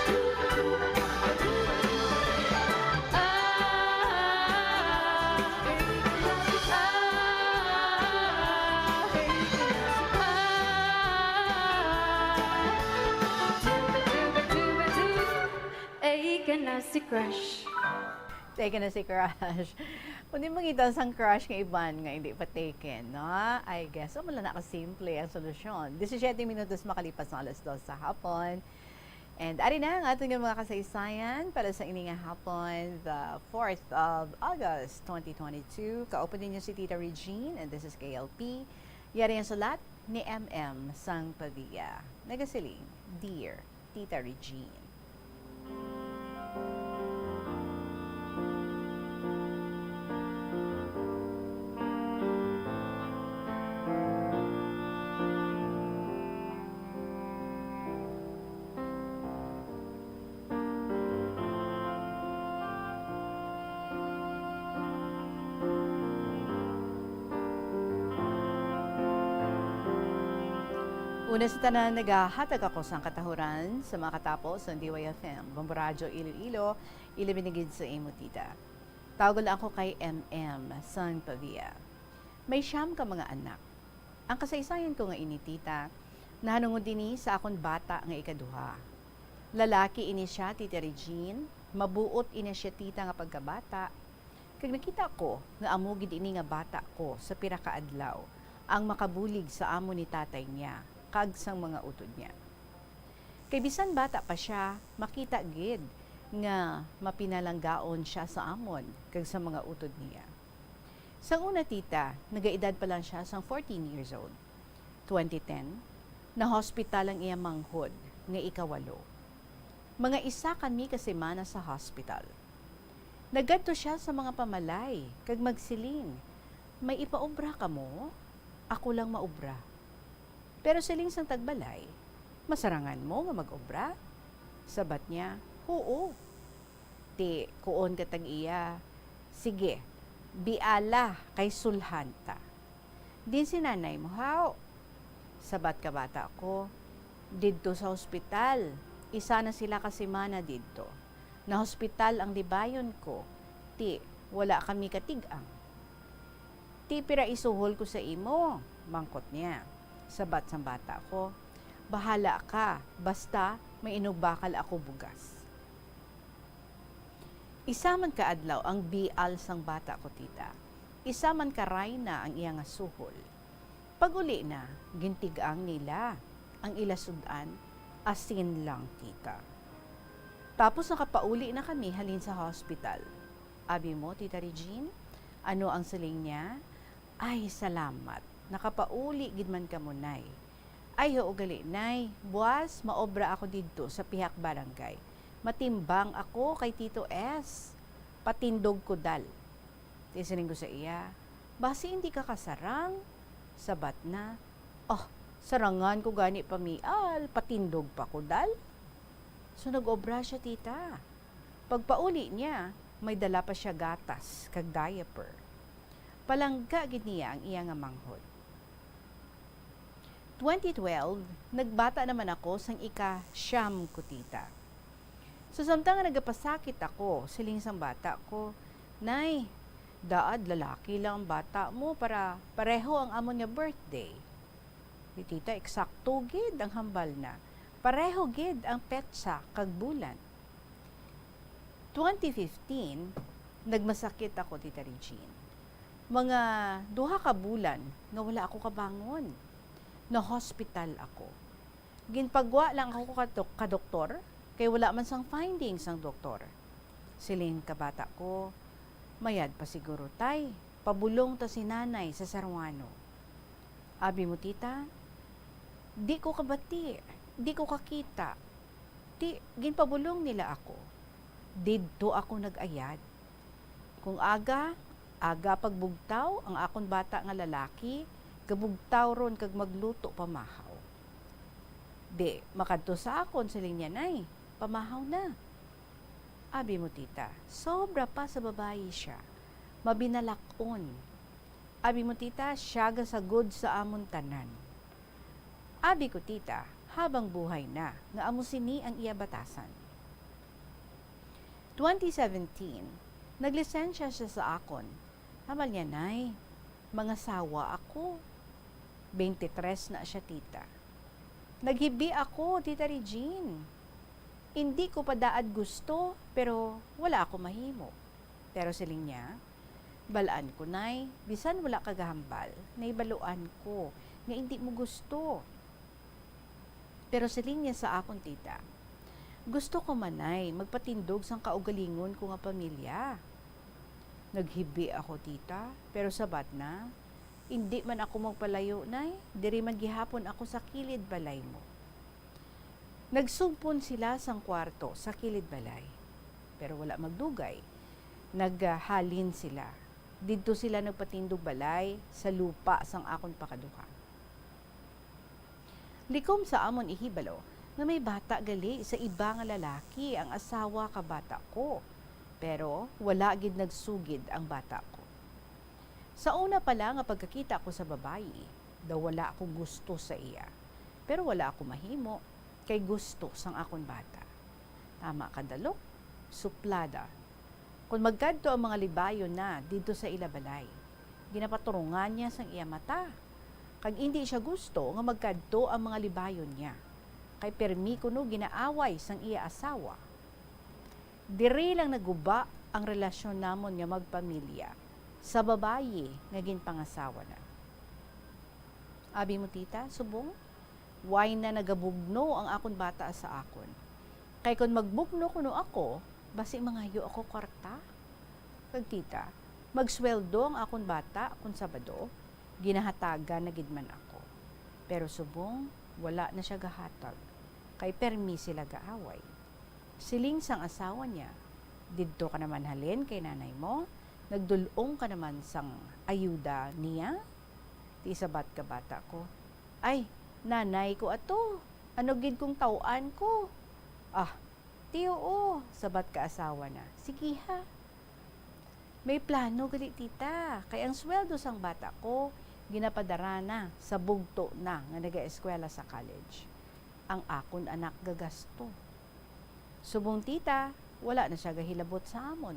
Taken as a crush. Taken na si crush. Kung di makita sang crush ng iban nga hindi pa taken, no? I guess, wala na kasimple ang solusyon. 17 minutos makalipas ng 2:00 sa hapon. And ari na ang ating mga kasaysayan para sa ining hapon, the 4th of August 2022. Kaupo ninyo si Tita Regine and this is KLP. Yari ang sulat ni MM Sang Padilla. Nagasiling, Dear Tita Regine. Una sa tanan, naghahatag ako sa katahuran sa mga katapos ng DYFM, Bomboradyo Iloilo, ilibinigid sa imo tita. Tawag lang ako kay MM Sang Pavia. May siyam ka mga anak. Ang kasaysayan ko nga ini tita, nahanungod din sa akon bata nga ikaduha. Lalaki ini siya, Tita Regine, mabuot ini siya tita nga pagkabata. Kag nakita ko nga amugid ini nga bata ko sa pira ka adlaw, ang makabulig sa amo ni tatay niya, kag sang mga utod niya. Kay bisan bata pa siya, makita gid nga mapinalanggaon siya sa amon kag sa mga utod niya. Sang una tita, nagaedad pa lang siya sang 14 years old. 2010, na hospital ang iya manghod nga ikawalo. Mga isa kami kasemana sa hospital. Nagadto siya sa mga pamalay kag magsiling, may ipaobra ka mo? Ako lang maobra. Pero siling sang tagbalay, masarangan mo nga mag-obra? Sabat niya, oo. Ti, kuon ka tag iya. Sige, biala kay sulhanta. Din si nanay mo, how? Sabat ka bata ko, didto sa ospital. Isa na sila kasimana didto. Na hospital ang dibayon ko. Ti, wala kami katigang. Ti, pira isuhol ko sa imo. Mangkot niya. Sabat sa bata ko, bahala ka, basta may inugbakal ako bugas. Isa man ka adlaw ang bial sang bata ko tita. Isa man ka rayna ang iyang suhol. Pag-uli na, gintigang nila ang ilasudan, asin lang tita. Tapos nakapauli na kami halin sa hospital. Abi mo, Tita Regine, ano ang saling niya? Ay, salamat. Nakapauli gid man ka mo, nay. Ay, ho, gali, nay. Buwas, maobra ako dito sa pihak barangay. Matimbang ako kay Tito S. Patindog ko dal. Tisanin ko sa iya, basi hindi ka kasarang? Sabat na, oh, sarangan ko gani pamial, patindog pa ko dal. So nag-obra siya tita. Pagpauli niya, may dala pa siya gatas, kag diaper. Palangga gid niya ang iya nga manghod. 2012, nagbata naman ako sang ika-siyam ko tita. So samtang nagapasakit ako, siling sang bata ko, nay, daad lalaki lang ang bata mo para pareho ang amon nga birthday. Di tita, eksakto gid ang hambal na. Pareho gid ang petsa kag bulan. 2015, nagmasakit ako, Tita Regine. Mga 2 ka bulan nga wala ako kabangon. Na hospital ako. Ginpagwa lang ako ka doktor, kay wala man sang findings ang doktor. Siling kabata ko, mayad pa siguro tay, pabulong ta si nanay sa sarwano. Abi mo tita, di ko kabati, di ko kakita. Di, ginpabulong nila ako. Didto ako nag-ayad. Kung aga pagbugtaw ang akon bata nga lalaki, gabugtaw ron kag magluto pamahaw. Di, makadto sa akon siling niya, nay, pamahaw na. Abi mo tita, sobra pa sa babayi siya. Mabinalakon. Abi mo tita, siya gasagod sa amon tanan. Abi ko tita, habang buhay na, nga amo sini ang iya batasan. 2017, naglisensya siya sa akon. Hamal niya, nay, mga sawa ako. 23 na siya, tita. Naghibi ako, Tita Regine. Hindi ko pa daad gusto, pero wala ako mahimo. Pero siling niya, balaan ko, nay, bisan wala kagahambal, naibaluan ko, nga hindi mo gusto. Pero siling niya sa akon, tita, Gusto ko manay, magpatindog sang kaugalingon ko nga pamilya. Naghibi ako, tita, pero sabat na. Hindi man ako magpalayo, nay. Diri man gihapon ako sa kilid balay mo. Nagsugpon sila sang kwarto sa kilid balay. Pero wala magdugay. Naghalin sila. Dito sila nagpatindog balay sa lupa sang akon pakaduha. Likom sa amon ihibalo nga may bata gali sa iba nga lalaki ang asawa ka bata ko. Pero wala gid nagsugid ang bata ko. Sa una pa lang nga pagkakita ko sa babayi, daw wala akong gusto sa iya. Pero wala ako mahimo kay gusto sang akon bata. Tama ka dalok, suplada. Kung magkadto ang mga libayon na dito sa ilabalay, ginapaturungan niya sang iya mata. Kag hindi siya gusto nga magkadto ang mga libayon niya. Kay permi kuno ginaaway sang iya asawa. Diri lang naguba ang relasyon namon nga magpamilya sa babayi nga ginpangasawa na. Abi mo tita, subong, why na nagabugno ang akon bata sa akon? Kay kung magbugno kuno ako, basi mangayo ako kwarta. Kag tita, magsweldo ang akon bata kung Sabado, ginahatagan na gidman ako. Pero subong, wala na siya gahatag. Kay permi sila gaaway. Siling sang asawa niya, didto ka naman halin kay nanay mo, nagdulong ka naman sang ayuda niya. Ti sabat ka bata ko, ay, nanay ko ato, ano gid kong tauan ko? Ah, tiyo o, sabat ka asawa na. Sige ha. May plano gali tita, kay ang sweldo sang bata ko, ginapadara na sa bugto na nga naga-eskwela sa college. Ang akon anak gagasto. Subong tita, wala na siya gahilabot sa amon.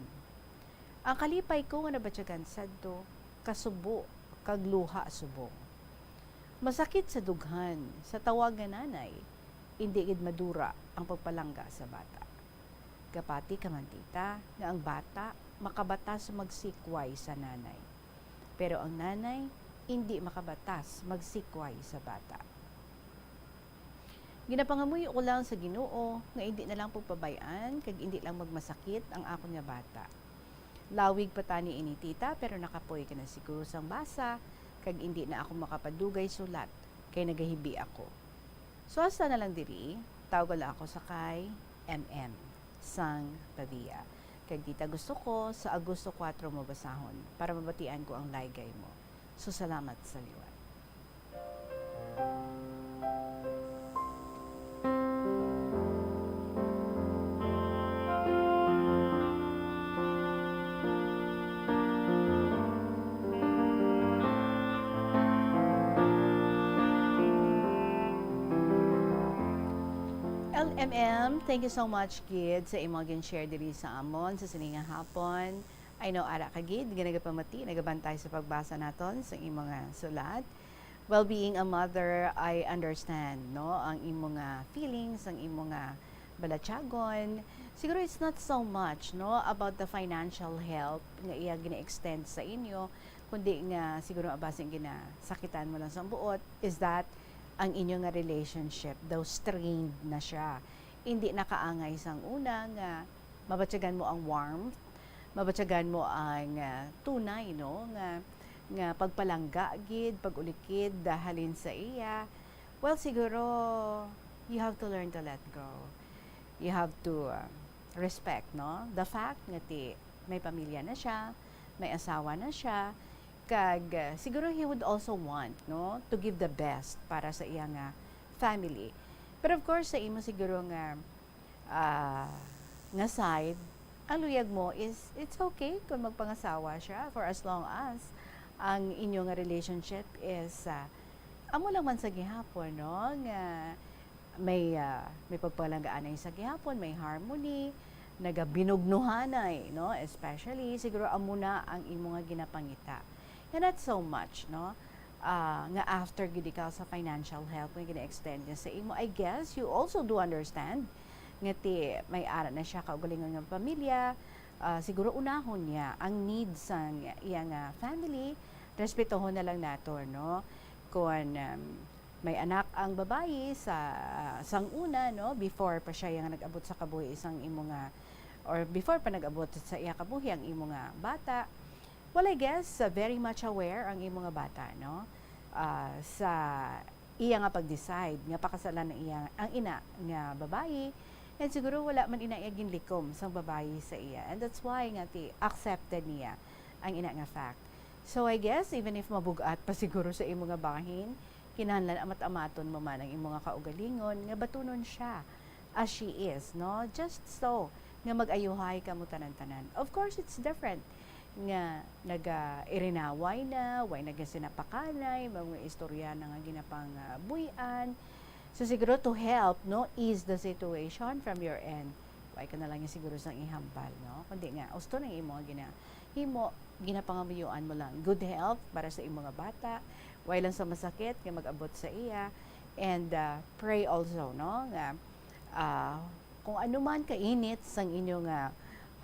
Ang kalipay ko nga nabatyagan sadto, kasubo, kagluha subong. Masakit sa dughan, sa tawag nga nanay, hindi gid madura ang pagpalangga sa bata. Kapati ka man tita, nga ang bata makabatas magsikway sa nanay. Pero ang nanay, hindi makabatas magsikway sa bata. Ginapangamuyo ko lang sa Ginoo nga hindi na lang pagpabayaan kag hindi lang magmasakit ang akon nga bata. Lawig pa tani ini tita pero nakapoy ka na siguro sang basa kag hindi na ako makapadugay sulat kay nagahibi ako. So hasta na lang diri, tawag lang ako sa kay MM sang Pavia. Kag tita gusto ko sa Agosto 4 mo basahon para mabatian ko ang laygay mo. So salamat sa liwat. LMM, thank you so much, Gid, sa imong gin-share diri sa amon sa siningang hapon. I know ara ka Gid, ginagapamati, nagabantay sa pagbasa naton sa imong sulat. Well, being a mother, I understand, no, ang imong feelings, ang imong balatyagon. Siguro it's not so much, no, about the financial help nga iya gina-extend sa inyo, kundi nga siguro abasing ginasakitan mo lang sa buot is that ang inyong nga relationship daw strained na siya. Hindi nakaangay sang una nga mabatyagan mo ang warmth, mabatyagan mo ang tunay, no, nga pagpalangga gid, pagulikid dahalin sa iya. Well, siguro you have to learn to let go. You have to respect, no, the fact nga may pamilya na siya, may asawa na siya. Kag siguro he would also want, no, to give the best para sa iyang family. But of course sa imo siguro nga side, ang luyag mo is it's okay kung magpangasawa siya for as long as ang inyong relationship is amo lang man sa gihapon, no, nga may pagpalanggaan ay sa gihapon, may harmony, nagabinugnuhanay, no, especially siguro amo na ang imo nga ginapangita. And not so much, no? Nga after gid ikaw sa financial help nga gina-extend niya sa imo, I guess you also do understand nga may ara na siya kaugalingon nga pamilya, siguro unahon niya ang needs ng iyang family, respetuhon na lang nato, no? Kung may anak ang babayi sang una, no, before pa siya yung nag-abot sa kabuhi isang imo nga, or before pa nag-abot sa iya kabuhi ang imo nga bata. Well, I guess very much aware ang imo nga bata, no, sa iya nga pag-decide nga pakasalan ng iya ang ina nga babayi, and siguro wala man ina iya ginlikom sang babayi sa iya, and that's why nga accepted niya ang ina nga fact. So I guess even if mabugat pa siguro sa imo nga bahin, kinahanglan amat-amaton mo man ang imo nga kaugalingon nga batunon siya as she is, no, just so nga mag-ayuhay ka mo tanan-tanan. Of course it's different nga naga-irinaway na, way nagasinapakanay, mga istorya na nga ginapang buyan. So siguro to help, no, ease the situation from your end, way ka na lang yung siguro sang ihambal, no, kundi nga usto ng imo ginapangamuyuan mo lang good health para sa imo nga bata, way lang sa masakit nga mag-abot sa iya, and pray also, no, nga kung ano man kainit sang inyo nga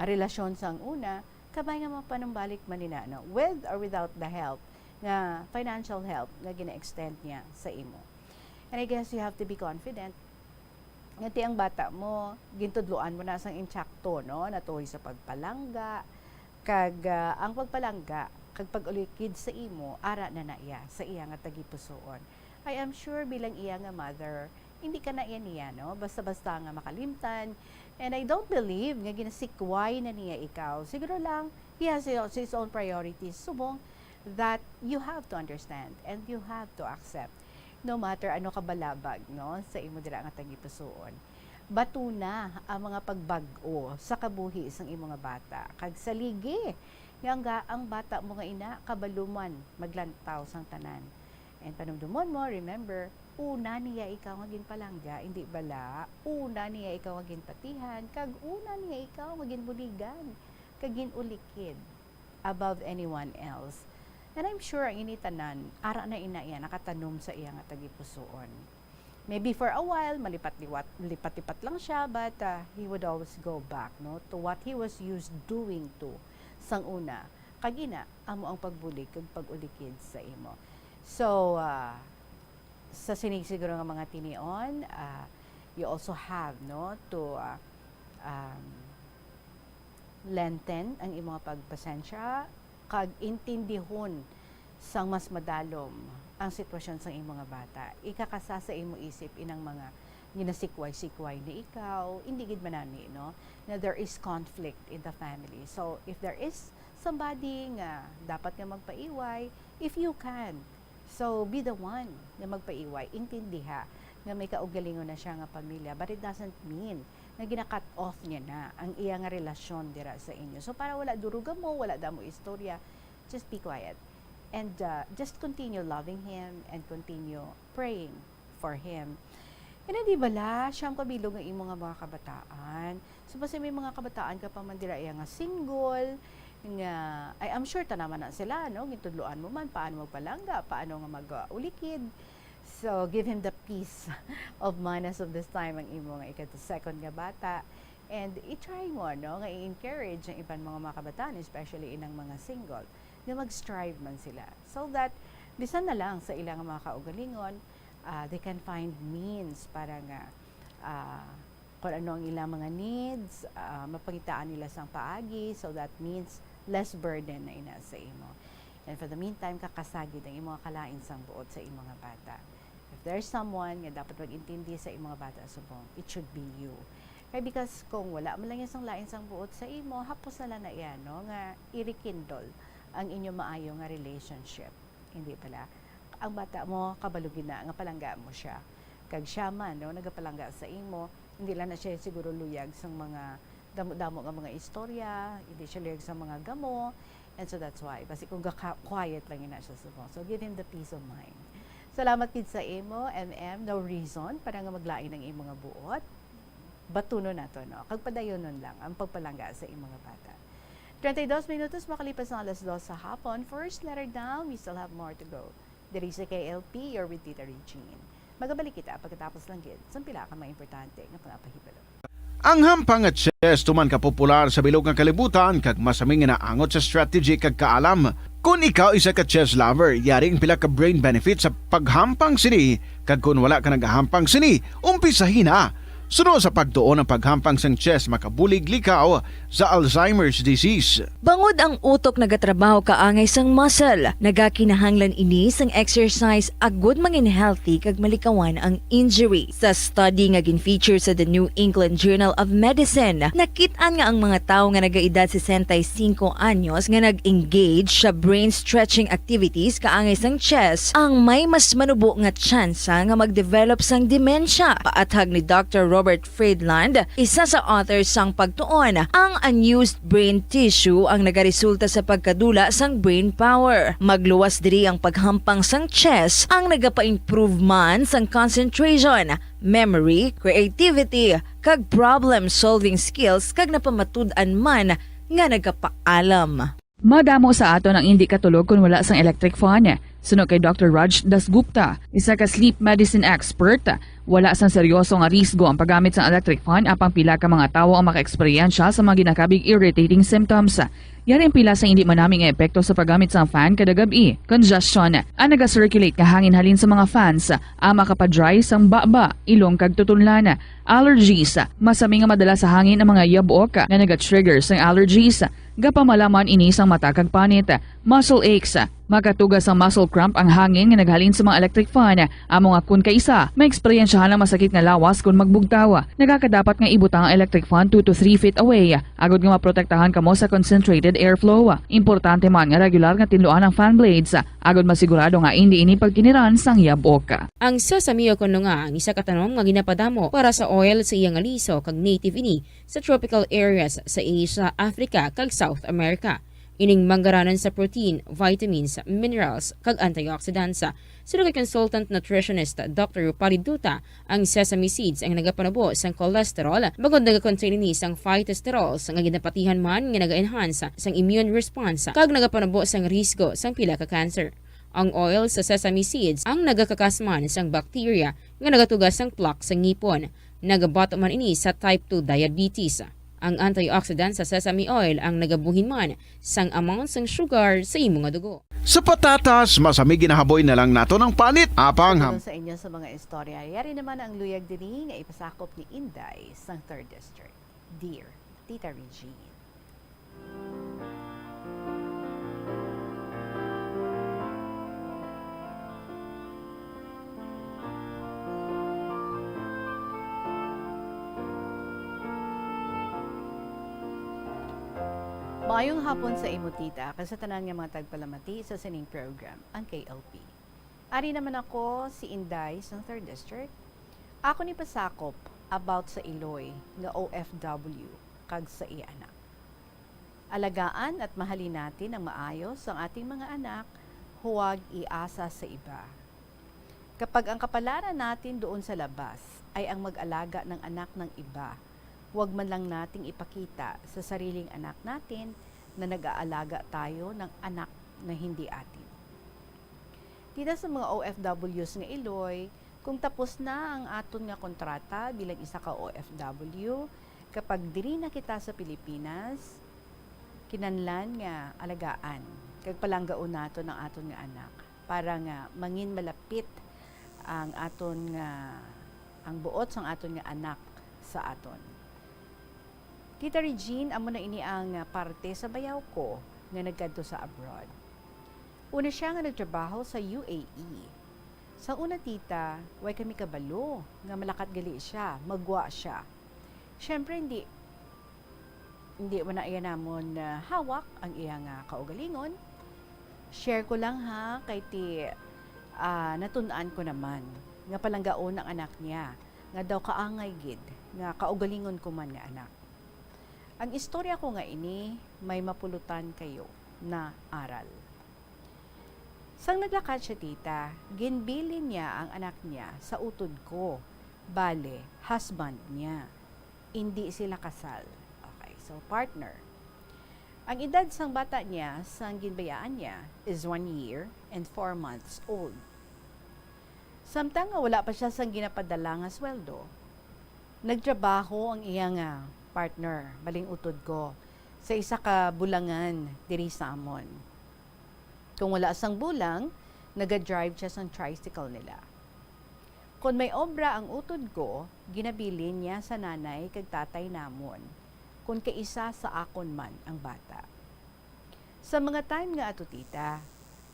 relasyon sang una, kabay nga mapanumbalik manina, no, with or without the help nga financial help nga gina-extend niya sa imo. And I guess you have to be confident nga ang bata mo gintudloan mo na sang intsakto, no, natuhoy sa pagpalangga, kag ang pagpalangga kag pag-ulikid sa imo ara na iya sa iya nga tagipusoon. I am sure bilang iya nga mother, hindi ka na niya, no, basta-basta nga makalimtan. And I don't believe nga ginasikway na niya ikaw. Siguro lang, he has his own priorities. Subong that you have to understand and you have to accept. No matter ano ka balabag, no, sa imo dira nga tagipusoon. Batuna ang mga pagbag-o sa kabuhi sang imo nga bata. Kag saligi nga ang bata mo nga ina kabaluman maglantaw sang tanan. And panumdumon mo, remember, una niya ikaw nga ginpalangga, hindi bala. Una niya ikaw nga ginpatihan, kag una niya ikaw nga ginbuligan, kag ginulikid above anyone else. And I'm sure ang initanan, ara na ina iya nakatanom sa iya nga tagipusoon. Maybe for a while, malipat-lipat lang siya, but he would always go back, no, to what he was used doing to sang una. Kag ina, amo ang pagbulig kag pag-ulikid sa imo. So, sa siguro nga mga tinion, you also have, no, to lenten ang imong pagpasensya, kag intindihon sang mas madalom ang sitwasyon sang imong nga bata. Ikakasa sa imo isip inang mga ginasikway-sikway ni ikaw, hindi gid manani, no, na there is conflict in the family. So, if there is somebody nga dapat nga magpaiway, if you can, so be the one na magpaiway, intindiha nga may kaugalingon na siya nga pamilya, but it doesn't mean na gina-cut off niya na ang iya nga relasyon dira sa inyo. So para wala duruga mo, wala damo istorya, just be quiet and just continue loving him and continue praying for him. And hindi bala siyang kabilog ng imong mga kabataan. So basta may mga kabataan ka pa man dira iya nga single, nga I am sure tanaman na sila, no, gitudloan mo man paano magpalangga, paano nga mag-ulikid. So give him the peace of mind as of this time ang imo nga second nga bata, and i-try mo, no, nga i-encourage ang ibang mga kabataan, especially inang mga single, na mag-strive man sila so that bisan na lang sa ilang mga kaugalingon, they can find means para nga kung ano ang ilang mga needs, mapangitaan nila sang paagi, so that means less burden na ina sa imo. And for the meantime, kakasagid ang imong kalain sang buot sa imong mga bata. If there's someone nga dapat mag-intindi sa imong mga bata subong, it should be you. Kaya because kung wala mo lang yung sang lain sang buot sa imo, hapos na lang na yan, no, nga i-rekindle ang inyong maayo nga relationship. Hindi pala. Ang bata mo, kabalugin na, nga palangga mo siya. Kag siya man, no, nagapalangga sa imo, hindi lang na siya siguro luyag sa mga damo-damo nga mga istorya, hindi siya luyag sa mga gamo, and so that's why. Basi kung quiet lang yun na siya subong. So give him the peace of mind. Salamat kid sa imo, no reason para nga maglain ng imo nga buot. Batuno na to, no? Kagpadayonon lang ang pagpalangga sa imo nga bata. 32 minutos makalipas ng 2:00 sa hapon. First letter down, we still have more to go. Diri sa KLP, you're with Tita Regine. Magabalik kita pagkatapos lang gid sa pila ka mga importante nga pangapahibalo. Ang hampang at chess tuman ka popular sa bilog nga kalibutan kag masaming inaangot sa strategy kag kaalam. Kung ikaw isa ka chess lover, yaring pila ka brain benefit sa paghampang sini. Kag kung wala ka nagahampang sini, umpisahin na. Sunod sa pagtuon ng paghampang sang chess makabulig likaw sa Alzheimer's disease. Bangod ang utok nagatrabaho kaangay sang muscle, nagakinahanglan ini sang exercise agud mangin healthy kag malikawan ang injury. Sa study nga gin-feature sa The New England Journal of Medicine, nakit-an nga ang mga tawo nga nagaedad 65 anyos nga nag-engage sa brain stretching activities kaangay sang chess ang may mas manubo nga tsansa nga mag-develop sang demensya. Paathag ni Dr. Robert Friedland, isa sa authors sang pagtuon, ang unused brain tissue ang nagaresulta sa pagkadula sang brain power. Magluwas diri ang paghampang sang chess ang nagapa-improve man sang concentration, memory, creativity, kag problem-solving skills kag napamatud-an man nga nagapaalam. Madamo sa aton ang hindi katulog kung wala sang electric fan. Suno kay Dr. Raj Dasgupta, isa ka sleep medicine expert, wala sang seryoso nga risgo ang paggamit sang electric fan apang pila ka mga tawo ang maka-eksperyensya sa mga ginakabig irritating symptoms. Yari ang pila sa hindi manaming epekto sa paggamit sang fan kada gabi. Congestion, ang naga-circulate nga hangin halin sa mga fans, ang makapadry sang baba, ilong kag tutunlan. Allergies, masami nga madala sa hangin ang mga yabok nga naga-trigger sang allergies. Gapamalaman ini sang mata kag panit. Muscle aches, makatugas ang muscle cramp ang hangin nga naghalin sa mga electric fan. Amo nga kun kaisa, may eksperyensyahan lang masakit nga lawas kung magbugtaw. Nagakadapat nga ibutang ang electric fan 2 to 3 feet away. Agod nga maprotektahan kamo sa concentrated airflow. Importante man nga regular nga tinluan ang fan blades. Agod masigurado nga hindi ini pagkiniran sang yabok. Ang Sesame kuno nga ang isa ka tanom nga ginapadamo para sa oil sa iyang aliso kag native ini sa tropical areas sa Asia, Africa kag South America. Ining manggaranan sa protein, vitamins, minerals, kag antioxidants. Sino kay consultant nutritionist Dr. Rupali Duta, ang sesame seeds ang nagapanabo sang cholesterol, bagod nagakontain ni sang phytosterols nga ginapatihan man nga naga-enhance sang immune response kag nagapanabo sang risgo sang pila ka cancer. Ang oil sa sesame seeds ang nagakakasman sang bacteria nga nagatugas sang plaque sa ngipon. Nagabato man ini sa type 2 diabetes. Ang antioxidant sa sesame oil ang nagabuhin man sang amount sang sugar sa imong dugo. Sa patatas, masami ginahaboy na lang nato ng panit. Apang ham. Sa inyo sa mga istorya, yari naman ang luyag diri nga ipasakop ni Inday sa 3rd District. Dear Tita Regine. Maayong hapon sa imo tita, sa tanan nga mga tagpalamati sa sining program, ang KLP. Ari naman ako si Inday sa 3rd District. Ako ni pasakop about sa Iloy nga OFW kag sa ianak. Alagaan at mahalin natin ang maayos ang ating mga anak, huwag iasa sa iba. Kapag ang kapalaran natin doon sa labas ay ang mag-alaga ng anak ng iba, huwag man lang nating ipakita sa sariling anak natin na nag-aalaga tayo ng anak na hindi atin. Tita sa mga OFWs nga Iloy, kung tapos na ang aton nga kontrata bilang isa ka OFW, kapag diri na kita sa Pilipinas, kinanlan nga alagaan, kag palanggaon nato ng aton nga anak, para nga mangin malapit ang aton nga, ang buot sang aton nga anak sa aton. Tita Regine, amo na ini ang parte sa bayaw ko nga nagkadto sa abroad. Una siya nga nagtrabaho sa UAE. Sa una tita, way kami kabalo nga malakat gali siya, magwa siya. Siyempre hindi man na iya namon hawak ang iya nga kaugalingon. Share ko lang ha kay ti natun-an ko naman nga palanggaon ang anak niya nga daw kaangay gid nga kaugalingon ko man nga anak. Ang istorya ko nga ini, may mapulutan kayo na aral. Sang naglakad siya tita, ginbilin niya ang anak niya sa utod ko. Bale, husband niya. Hindi sila kasal. Okay, so partner. Ang edad sang bata niya, sang ginbayaan niya, is 1 year and 4 months old. Samtang wala pa siya sang ginapadala nga sweldo, nagtrabaho ang iyang partner, baling utod ko, sa isa ka bulangan diri sa amon. Kung wala sang bulang, naga-drive siya sang tricycle nila. Kung may obra ang utod ko, ginabilin niya sa nanay kag tatay namon. Kung kaisa sa akon man ang bata. Sa mga time nga ato tita,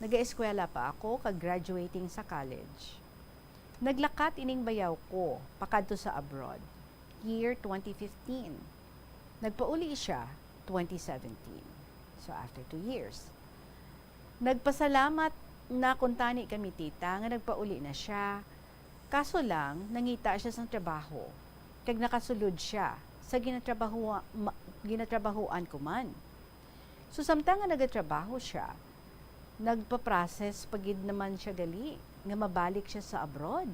naga-eskwela pa ako kag graduating sa college. Naglakat ining bayaw ko pakadto sa abroad, year 2015. Nagpauli siya 2017. So after 2 years. Nagpasalamat na kuntani kami tita nga nagpauli na siya. Kaso lang, nangita siya sa trabaho. Kag nakasulod siya sa ginatrabahuan ko man. So samtang nga nagatrabaho siya, nagpa-process pagid naman siya gali nga mabalik siya sa abroad.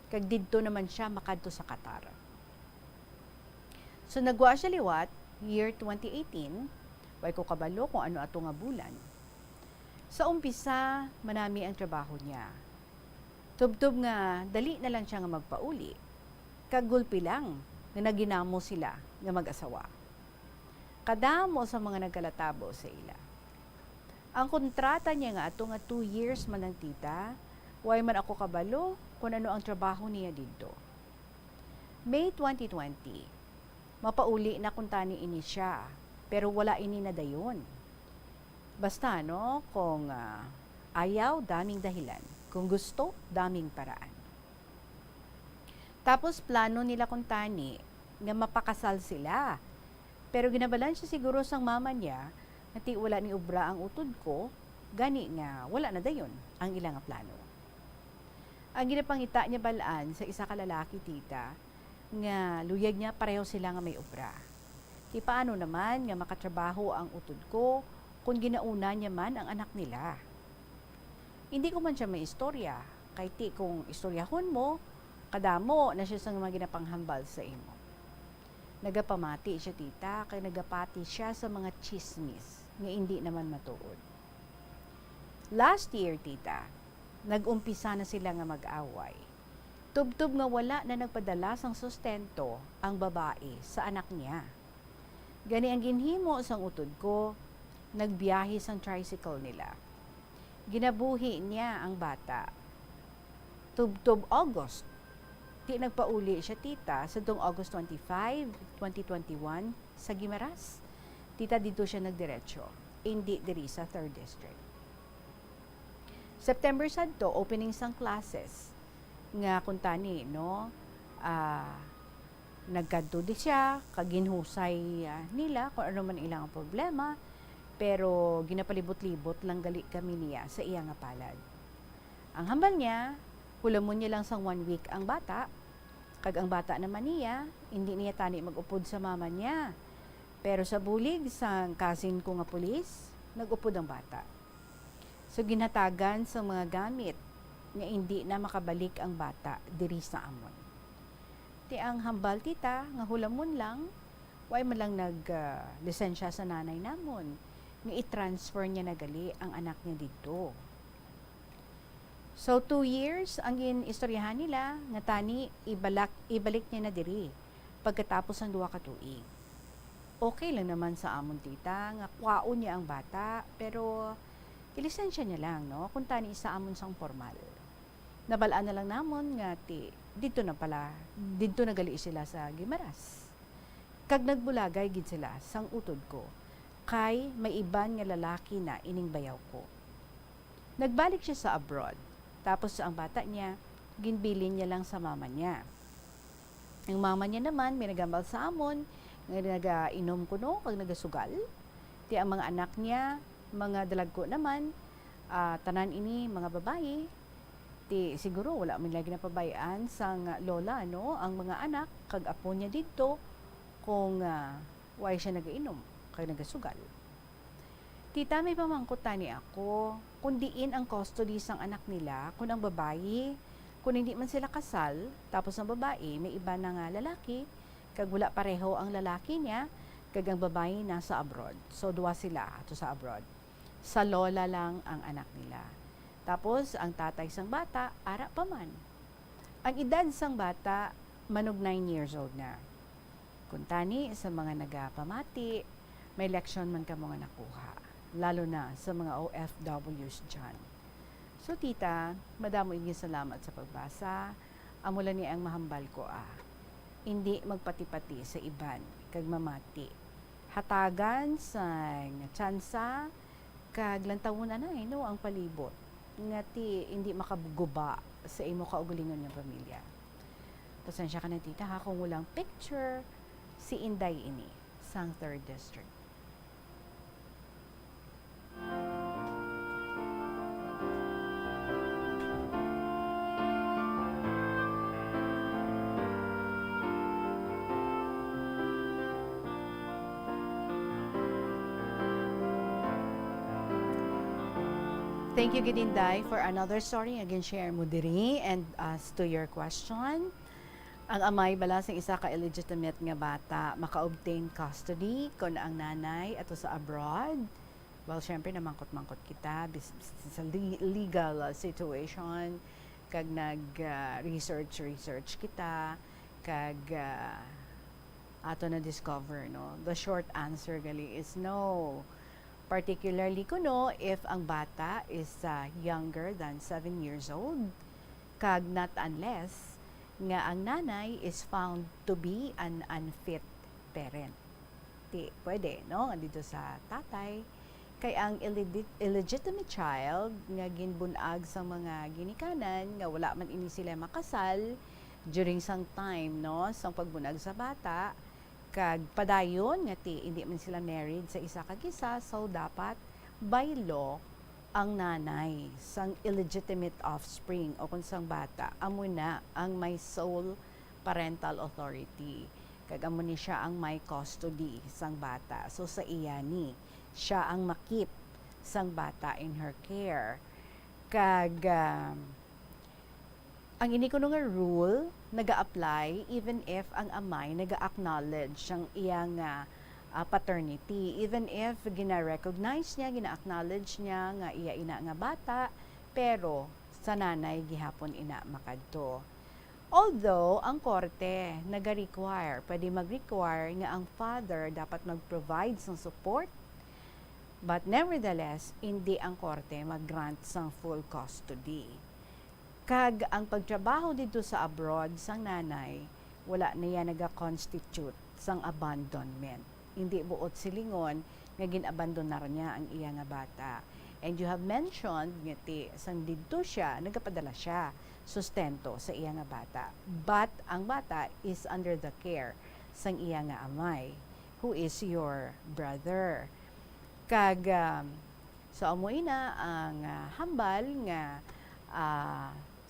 Kag didto naman siya makadto sa Qatar. So nagwa siya liwat year 2018, way ko kabalo kung ano ato nga bulan. Sa umpisa, manami ang trabaho niya. Tubtob nga dali na lang siya nga magpauli. Kagulpi lang nga naginamo sila nga mag-asawa. Kadamo sa mga nagkalatabo sa ila. Ang kontrata niya nga ato nga 2 years man ang tita, way man ako kabalo kung ano ang trabaho niya dito. May 2020, mapauli na kuntani ini siya, pero wala ini na dayon. Basta no, kung ayaw, daming dahilan. Kung gusto, daming paraan. Tapos plano nila kuntani nga mapakasal sila. Pero ginabalan siya siguro sang mama niya, nati wala ni ubra ang utod ko, gani nga wala na dayon ang ilang plano. Ang ginapangita niya balaan sa isa ka lalaki tita, nga luyag niya pareho sila nga may ubra. Di paano naman nga makatrabaho ang utod ko kung ginauna niya man ang anak nila. Hindi ko man siya may istorya, kay ti kung istoryahon mo, kadamo na siya sang mga ginapanghambal sa imo. Nagapamati siya tita, kay nagapati siya sa mga chismis nga hindi naman matuod. Last year tita, nag-umpisa na sila nga mag-away. Tubtob nga wala na nagpadala sang sustento ang babae sa anak niya. Gani ang ginhimo sang utod ko, nagbiyahe sang tricycle nila. Ginabuhi niya ang bata. Tubtob August, di nagpauli siya tita sa dong August 25, 2021 sa Guimaras. Tita dito siya nagdiretso, hindi diri sa 3rd District. September sadto, opening sang classes nga kuntani, no? Nagkadto di siya, kaginhusay nila kung ano man ilang problema, pero ginapalibot-libot lang gali kami niya sa iya nga palad. Ang hambal niya, hulamon niya lang sang 1 week ang bata, kag ang bata naman niya, hindi niya tani mag-upod sa mama niya. Pero sa bulig sang cousin ko nga pulis, nag-upod ang bata. So ginhatagan sa mga gamit nga hindi na makabalik ang bata diri sa amon. Ti ang hambal tita nga hulamon lang, way man lang lisensya sa nanay namon nga i-transfer niya na gali ang anak niya dito. So 2 years ang ginistoryahan nila nga tani ibalik niya na diri pagkatapos ng 2 ka tuig. Okay lang naman sa amon tita nga kwaon niya ang bata, pero ilisensya niya lang, no? Kung tani sa amon sang formal. Nabalaan na lang namon nga dito na gali sila sa Guimaras. Kag nagbulagay gid sila sang utod ko, kay may iban nga lalaki na ining bayaw ko. Nagbalik siya sa abroad, tapos ang bata niya, ginbilin niya lang sa mama niya. Ang mama niya naman, may nagambal sa amon, nga nagainom kuno, kag nagasugal. Ti ang mga anak niya, mga dalagko naman, tanan ini, mga babae, ti siguro wala man lagi napabayaan sang lola, no? Ang mga anak, kag apo niya dito, kung why siya nagainom, kag nagasugal. Tita, may pamangkot tani ako, kung diin ang custody sang anak nila, kung ang babae, kung hindi man sila kasal, tapos ang babae, may iba na nga lalaki, kag wala pareho ang lalaki niya, kag ang babae nasa abroad. So, 2 sila ato sa abroad. Sa lola lang ang anak nila. Tapos, ang tatay sang bata, ara pa man. Ang edad sang bata, manog 9 years old na. Kung tani, sa mga nagapamati, may leksyon man ka mga nakuha. lalo na sa mga OFWs dyan. So tita, madamo ingin salamat sa pagbasa. Amula ni ang mahambal ko hindi magpati-pati sa iban kag mamati. Hatagan sa tsansa kag lantawon na no ang palibot ngati hindi makaguba sa imo kaugalingon nga pamilya. Pasensya ka na tita ha kung walang picture si Inday ini sang 3rd District. Thank you, Gidinday, for another story. Again, share mo diri. And as to your question, ang amay bala sa isa ka illegitimate nga bata maka-obtain custody kung ang nanay ato sa abroad. Well, syempre namangkot-mangkot kita sa legal situation kag nag-research kita kag ato na discover no. The short answer gali is no. Particularly kuno if ang bata is younger than 7 years old kag not unless nga ang nanay is found to be an unfit parent. Pwede no dito sa tatay kay ang illegitimate child nga ginbunag sa mga ginikanan nga wala man ini sila makasal during sang time no sang pagbunag sa bata kag padayon nga hindi man sila married sa isa kag isa, so dapat by law ang nanay sang illegitimate offspring o kung sang bata amo na ang may sole parental authority kag amo ni siya ang may custody sang bata. So sa iya ni siya ang makip sang bata in her care kag ang ini kuno nga rule naga-apply even if ang amay naga-acknowledge ang iyang paternity, even if gina-recognize niya, gina-acknowledge niya nga iya ina nga bata, pero sa nanay gihapon ina makadto. Although ang korte naga-require, pwede mag-require nga ang father dapat mag-provide ng support, but nevertheless hindi ang korte mag-grant sang full custody. Kag ang pagtrabaho dito sa abroad sang nanay, wala na yan naga-constitute sang abandonment. Hindi buot silingon nga ginabandonar niya ang iya nga bata. And you have mentioned nga sang didto siya, nagapadala siya sustento sa iya nga bata. But ang bata is under the care sang iya nga amay, who is your brother. Kag so amoy na ang hambal nga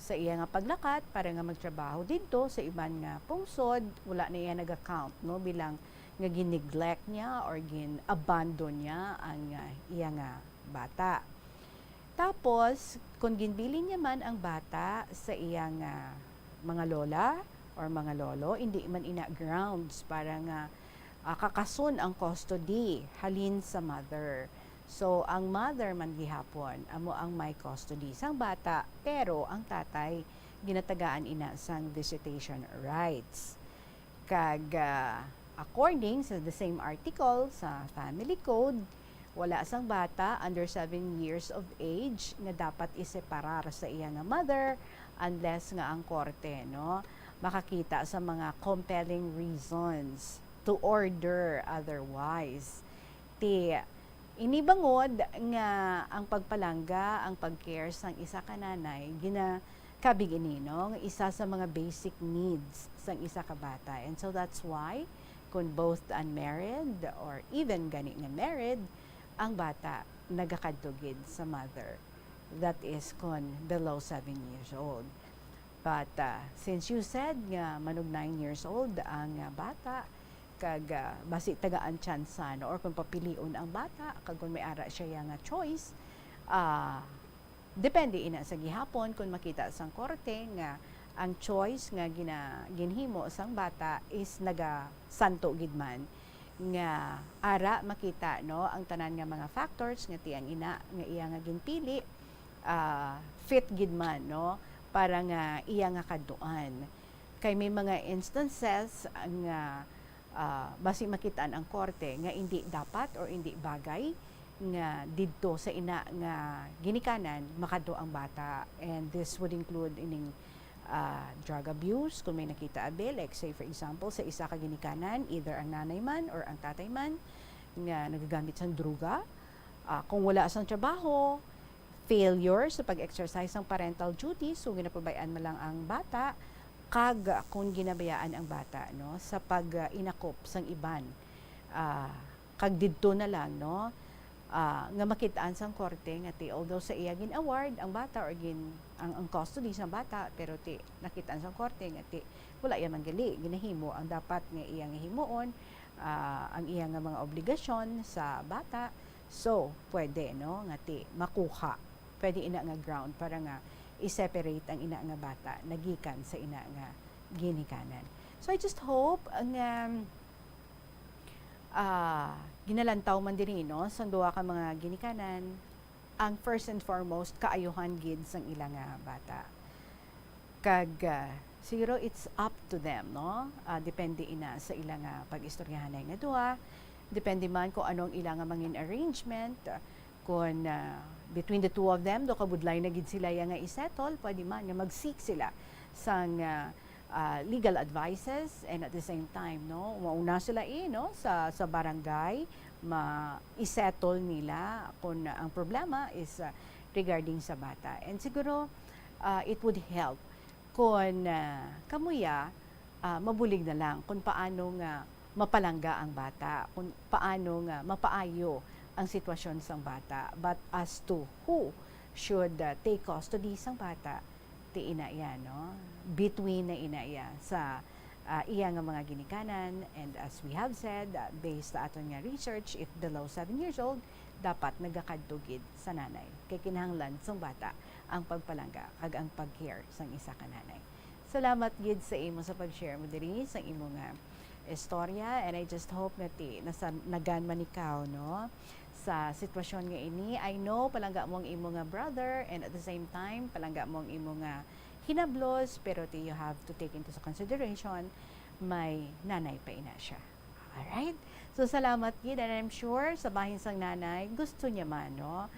sa iya nga paglakat para nga magtrabaho dito sa iban nga pungsod, wala na iya nag-account no bilang nga gin-neglect niya or gin-abandon niya ang iya nga bata. Tapos kung ginbili niya man ang bata sa iya nga mga lola or mga lolo, hindi man ina grounds para nga kakason ang custody halin sa mother. So, ang mother man gihapon, amo ang may custody sang bata, pero ang tatay ginatagaan ina sang visitation rights. Kag according sa the same article sa Family Code, wala sang bata under 7 years of age nga dapat iseparar sa iya nga mother unless nga ang korte no makakita sa mga compelling reasons to order otherwise. Inibangod nga ang pagpalangga, ang pag-care sang isa ka nanay, ginakabig ini, no? Isa sa mga basic needs sang isa ka bata. And so that's why, kung both unmarried or even gani nga married, ang bata nagakadugid sa mother. That is kung below 7 years old. But since you said nga manog 9 years old ang bata, kag basi tagaan tsansa no or kung papiliun ang bata kag kung may ara siya nga choice depende ina sa gihapon kung makita sang korte nga ang choice nga ginhimo sang bata is naga santo gid man nga ara makita no ang tanan nga mga factors nga tiyang ina nga iya nga ginpili fit gid man no para nga iya nga kaduan kay may mga instances nga basi makitaan ang korte nga hindi dapat or hindi bagay nga didto sa ina nga ginikanan makadto ang bata, and this would include ining drug abuse kung may nakita abe, like say for example sa isa ka ginikanan, either ang nanay man or ang tatay man nga nagagamit sa druga, kung wala sang trabaho, failure sa pag-exercise ng parental duties, so ginapabayaan mo lang ang bata, kag kung ginabayaan ang bata no sa pag inakop sang iban, kag didto na lang no nga makitaan sang korte nga ti although sa iya gin award ang bata or ang custody sa bata, pero ti nakitaan sang korte nga ti wala yan manggali ginahimo ang dapat nga iyang himuon, ang iyang nga mga obligasyon sa bata, so pwede no nga ti makuha, pwede ina nga ground para nga i-separate ang ina nga bata nagikan sa ina nga ginikanan. So I just hope nga ginalantaw man diri no sang duha ka mga ginikanan, ang first and foremost kaayuhan gid sang ilang nga bata. Kag siguro it's up to them no, depende ina sa ilang nga pag-istoryahanay nga duha, depende man kung anong ilang nga mangin arrangement, kung between the two of them do kabudlay na gid sila nga isettle, pwede man nga mag-seek sila sang legal advices, and at the same time no mauna sila no sa barangay ma-isettle nila kung ang problema is regarding sa bata. And siguro it would help kung kamuya mabulig na lang kung paano nga mapalangga ang bata, kung paano nga mapaayo ang sitwasyon sang bata. But as to who should take custody sang bata, ti ina yan, no? Between na ina yan sa iya nga mga ginikanan, and as we have said, based sa aton nga research, if below 7 years old, dapat nagakadtugid sa nanay. Kay kinahanglan sang bata ang pagpalangga kag ang pag-care sang isa ka nanay. Salamat gid sa imo sa pag-share mo diri sa imo nga istorya, and I just hope na ti nagan man ikaw no sa sitwasyon nga ini. I know palangga mo ang imo nga brother, and at the same time palangga mo ang imo nga hinablos, pero you have to take into consideration may nanay pa ina siya. Alright? So salamat gid, and I'm sure sa bahin sang nanay gusto niya man no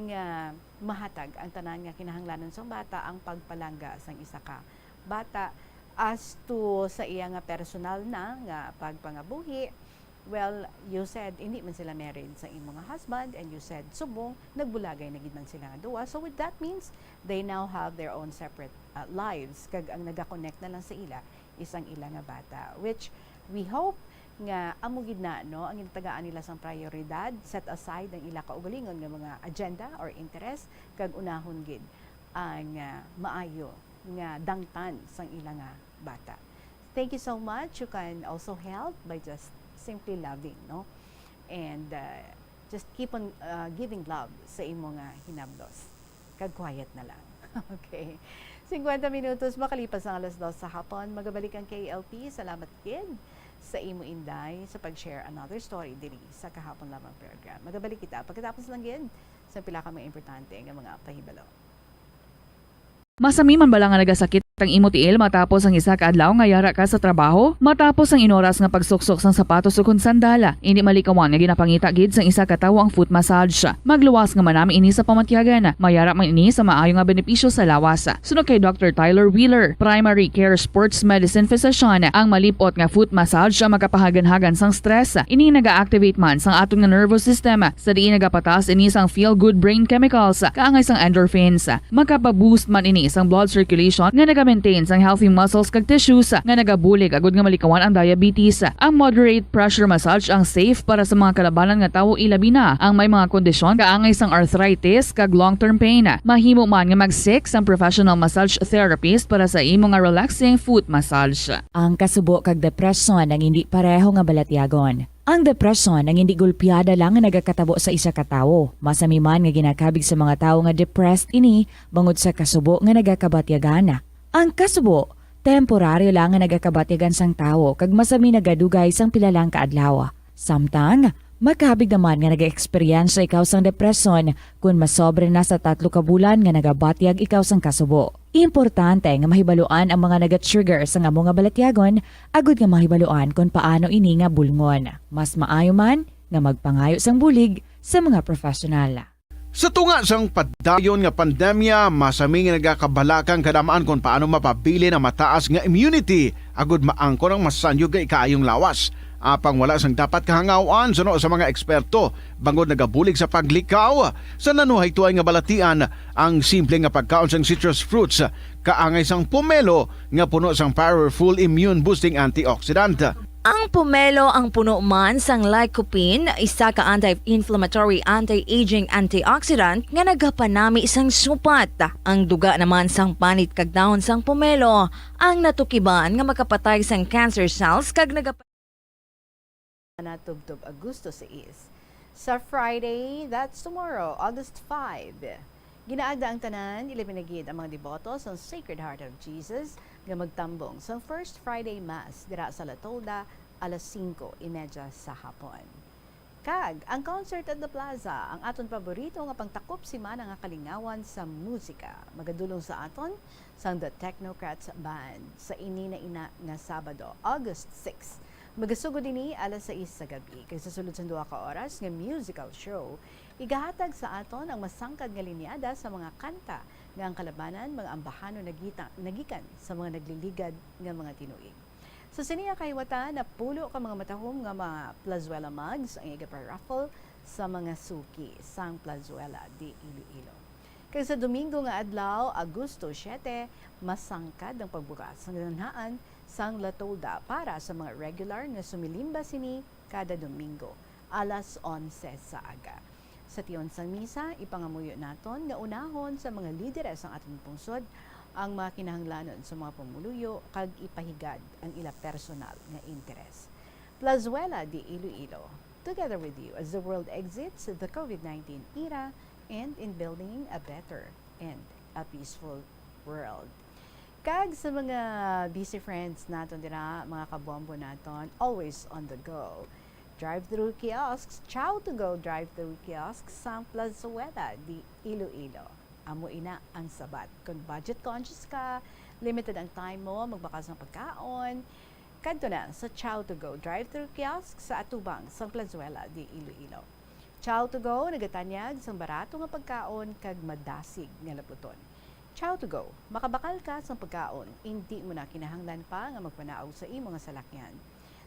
nga mahatag ang tanan nga kinahanglanon sang bata ang pagpalangga sang isa ka bata. As to sa iya nga personal na nga pagpangabuhi, well, you said hindi man sila married sa imong nga husband, and you said subong nagbulagay na gid man sila nga duwa, so with that means they now have their own separate lives, kag ang nagaconnect na lang sa ila isang ila nga bata, which we hope nga amo gid na no ang ginatagaan nila sang prioridad, set aside ang ila kaugalingon nga mga agenda or interest, kag unahon gid ang maayo nga dangtan sang ila nga bata. Thank you so much. You can also help by just simply loving, no? And just keep on giving love sa imo nga hinablos. Kag quiet na lang. Okay. 50 minutos makalipas ang 2:00 sa hapon. Magabalik ang KLP. Salamat kid sa imo inday sa pag-share another story diri sa kahapon lamang program. Magabalik kita pagkatapos lang gid sa pila ka mga importante nga mga pahibalo. Masami man bala nga nagasakit ang imo tiil matapos ang isa ka adlaw nga yara ka sa trabaho, matapos ang inoras nga pagsuksok sang sapatos ug sandala, hindi malikawan nga ginapangita gid sang isa ka tawo ang foot massage. Magluwas nga manami ini sa pamatyagan, mayara man ini sa maayo nga benepisyo sa lawas. Sunod kay Dr. Tyler Wheeler, primary care sports medicine physician, ang malipot nga foot massage ang makapahagan-hagan sang stress. Ini naga-activate man sang atong nga nervous system, sa diin nagapatas ini sang feel good brain chemicals kaangay sang endorphins. Makapaboost man ini sang blood circulation nga maintain sang healthy muscles kag tissues nga nagabulig agud nga malikawan ang diabetes. Ang moderate pressure massage ang safe para sa mga kalabanan nga tawo ilabi na ang may mga kondisyon kaangay sang arthritis kag long-term pain. Mahimo man nga mag-seek sang professional massage therapist para sa imo nga relaxing foot massage. Ang kasubo kag depresyon ang hindi pareho nga balatyagon. Ang depresyon ang hindi gulpiyada lang nga nagakatabo sa isa ka tawo. Masami man nga ginakabig sa mga tawo nga depressed ini bangod sa kasubo nga nagakabatyagan. Ang kasubo, temporaryo lang nga nagakabatyagan sang tawo kag masami nagadugay sang pilalang kaadlaw. Samtang, makabig naman nga naga-experience ikaw sang depresyon kung masobre na sa 3 ka bulan nga nagabatyag ikaw sang kasubo. Importante nga mahibaluan ang mga naga-trigger sa nga mga balatyagon, agud nga mahibaluan kung paano ini nga bulngon. Mas maayo man nga magpangayo sang bulig sa mga profesional. Sa tunga sang padayon nga pandemya, masami nga nagakabalakang kadamaan kung paano mapabili na mataas nga immunity agud maangkon ang masanyo ga ikaayong lawas. Apang wala sang dapat kahangawan sa mga eksperto bangod nagabulig sa paglikaw sa nanuhay tuay nga balatian ang simple nga pagkaon sang citrus fruits kaangay sang pomelo nga puno sang powerful immune boosting antioxidant. Ang pomelo ang puno man sang lycopene, isa ka anti-inflammatory, anti-aging antioxidant nga nagapanami sang supat. Ang duga naman sang panit kag dahon sang pomelo ang natukiban nga makapatay sang cancer cells kag Natubtob Agosto 6. Sa Friday, that's tomorrow, August 5. Ginaagda ang tanan, ilipinagid ang mga deboto sa Sacred Heart of Jesus nga magtambong sa First Friday Mass dira sa Latolda alas 5:30 sa hapon. Kag, ang concert at the plaza, ang aton paborito nga pangtakop si mana nga kalingawan sa musika. Magadulong sa aton sang The Technocrats Band sa ini na ina nga Sabado, August 6. Magasugod ini alas 6 sa gabi. Kay sa sulod sa 2 ka oras nga musical show, igahatag sa aton ang masangkad nga linyada sa mga kanta nga ang kalabanan mga ambahano nagikan sa mga nagliligad nga mga tinuig. Sa siniya kahiwatan na pulo ka mga matahom nga mga Plazuela mugs ang iga-raffle sa mga suki sang Plazuela de Iloilo. Kay sa Domingo nga adlaw, Agosto 7, masangkad ang pagbukas ng ganhaan sang Latolda para sa mga regular na sumilimba sini kada Domingo, alas 11 sa aga. Sa tiyon sang misa, ipangamuyo naton nga unahon sa mga lideres ang ating pungsod ang mga kinahanglanon sa mga pumuluyo kag ipahigad ang ila personal nga interes. Plazuela de Iloilo, together with you as the world exits the COVID-19 era and in building a better and a peaceful world. Kag sa mga busy friends naton dira, mga kabombo naton, always on the go. Drive-thru kiosks, Chow to go drive-thru kiosks sa Plazuela de Iloilo. Amo ina ang sabat. Kung budget conscious ka, limited ang time mo, magbakas ng pagkaon, kadto na sa Chow to go drive-thru kiosks sa Atubang, sa Plazuela de Iloilo. Chow to go nagatanyag sang barato nga pagkaon kag madasig nga laputon. Chow to go, makabakal ka sa pagkaon, hindi mo na kinahanglan pa nga magpanaog sa imong salakyan.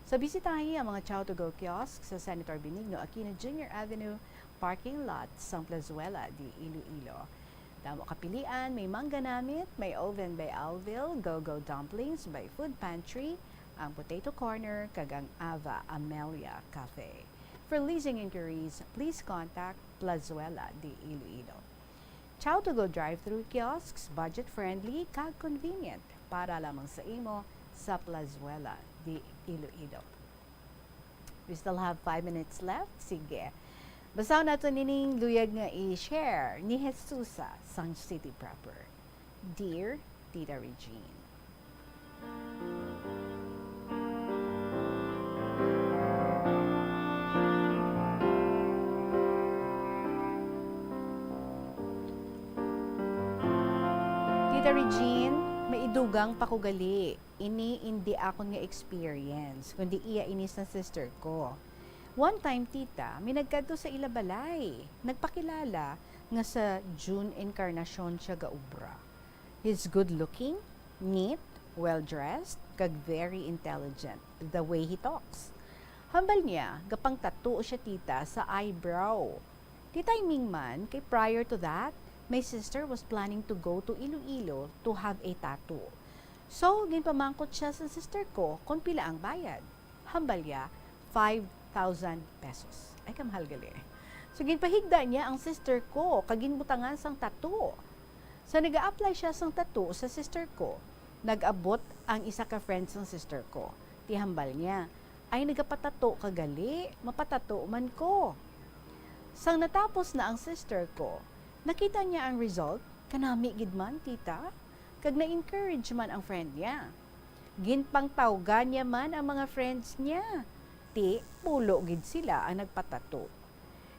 So bisitahi ang mga Chow to go kiosk sa Senator Benigno Aquino Jr. Avenue parking lot sa Plazuela de Iloilo. Damo kapilian, may mangga namit, may oven by Alville, Go-Go Dumplings by Food Pantry, ang Potato Corner, kag ang Ava Amelia Cafe. For leasing inquiries, please contact Plazuela de Iloilo. Chow to go drive-thru kiosks, budget-friendly, kag convenient para lamang sa imo sa Plazuela de Iloilo. We still have 5 minutes left. Sige. Basaw nato nining luyag nga i-share ni Jesusa sang city proper. Dear Tita Regine. Tita Regine, maidugang pakugali. Ini hindi akon nga experience, kundi iya inis na sister ko. One time, tita, may nagkadto sa ilabalay. Nagpakilala nga sa June Encarnacion siya gaubra. He's good-looking, neat, well-dressed, kag very intelligent the way he talks. Hambal niya, gapang tattoo siya tita sa eyebrow. Di timing man, kay prior to that, my sister was planning to go to Iloilo to have a tattoo. So, ginpamangkot siya sa sister ko kung pila ang bayad. Hambal niya, 5,000 pesos. Ay, kamahal gali. So, ginpahigda niya ang sister ko, kaginbutangan sang tattoo. So, nag-a-apply siya sang tattoo sa sister ko. Nag-abot ang isa ka friends ng sister ko. Tihambal niya, ay nagapatato kagali, mapatato man ko. Sang natapos na ang sister ko, nakita niya ang result, kanami gid man, tita. Kag na-encourage man ang friend niya. Ginpangtawgan niya man ang mga friends niya. Ti, pulo gid sila ang nagpatato.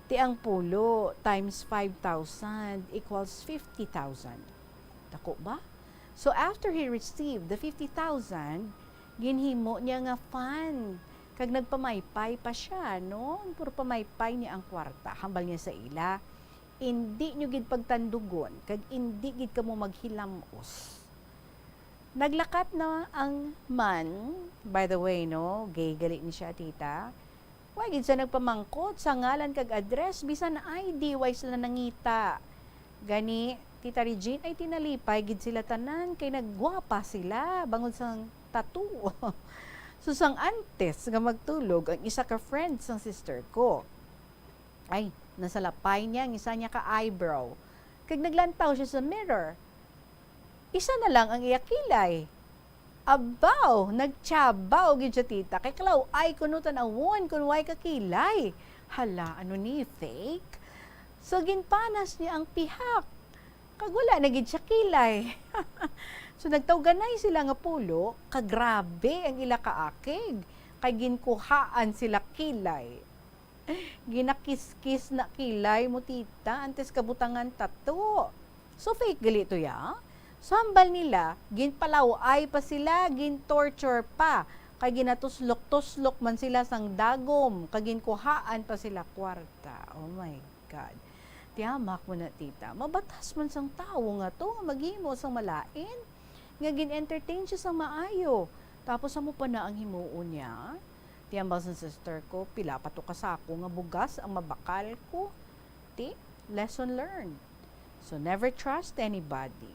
Ti ang pulo times 5,000 equals 50,000. Dako ba? So after he received the 50,000, ginhimo niya nga fun Kag nagpamaypay pa siya, no? Puro pamaypay niya ang kwarta. Hambal niya sa ila. Hindi nyo gid pagtandugon. Kag hindi gid kamo maghilamos. Naglakat na ang man, by the way, no? Gay gali ni siya, tita. Why gid siya nagpamangkot sa ngalan kag address, bisan ID, why sila nangita. Gani, Tita Regine, ay tinalipay gid sila tanan, kay nagwapa sila, bangod sang tattoo. Susang antes nga magtulog, ang isa ka friend sang sister ko. Ay, nasa lapay niya, ang isa niya ka eyebrow. Kag naglantaw siya sa mirror. Isa na lang ang iyakilay. Abaw, nagtsabaw gid siya, tita. Kay kalaw ay kuno tanawon kun way kakilay. Hala, ano ni fake? So ginpanas niya ang pihak. Kag wala na gid siya kilay. So nagtawganay sila nga pulo, kagrabe ang ila kaakig. Kay ginkuhaan sila kilay. Ginakis-kis na kilay mo, tita, antes kabutangan tato. So fake gali to ya. Sambal nila, ginpalaway pa sila, gin-torture pa. Kay ginatuslok-tuslok man sila sang dagom, kay ginkuhaan pa sila kwarta. Oh my God. Tiyamak mo na, tita. Mabatas man sang tao nga to, maghimo sang malain. Nga gin-entertain siya sang maayo. Tapos amo pa na ang himuon niya. Tiyambal sa sister ko, pila pa to kasako nga bugas ang mabakal ko. Ti, lesson learned. So never trust anybody.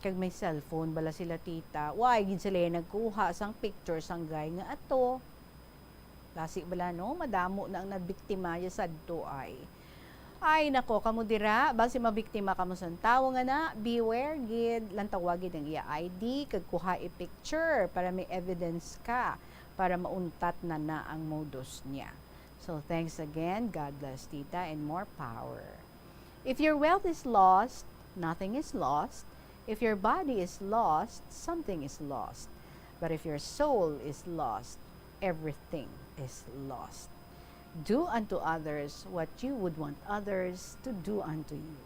Kag may cellphone bala sila, tita, why gid sila nagkuha sang picture sang guy nga ato. Lasi bala, no, madamo na ang nabiktima ya sadto ay. Ay nako, kamo dira basi mabiktima kamo sang tawo nga na, beware gid, lang tawagid ang iya ID kag kuha i picture para may evidence ka para mauntat na ang modus niya. So thanks again, God bless, tita, and more power. If your wealth is lost, nothing is lost. If your body is lost, something is lost. But if your soul is lost, everything is lost. Do unto others what you would want others to do unto you.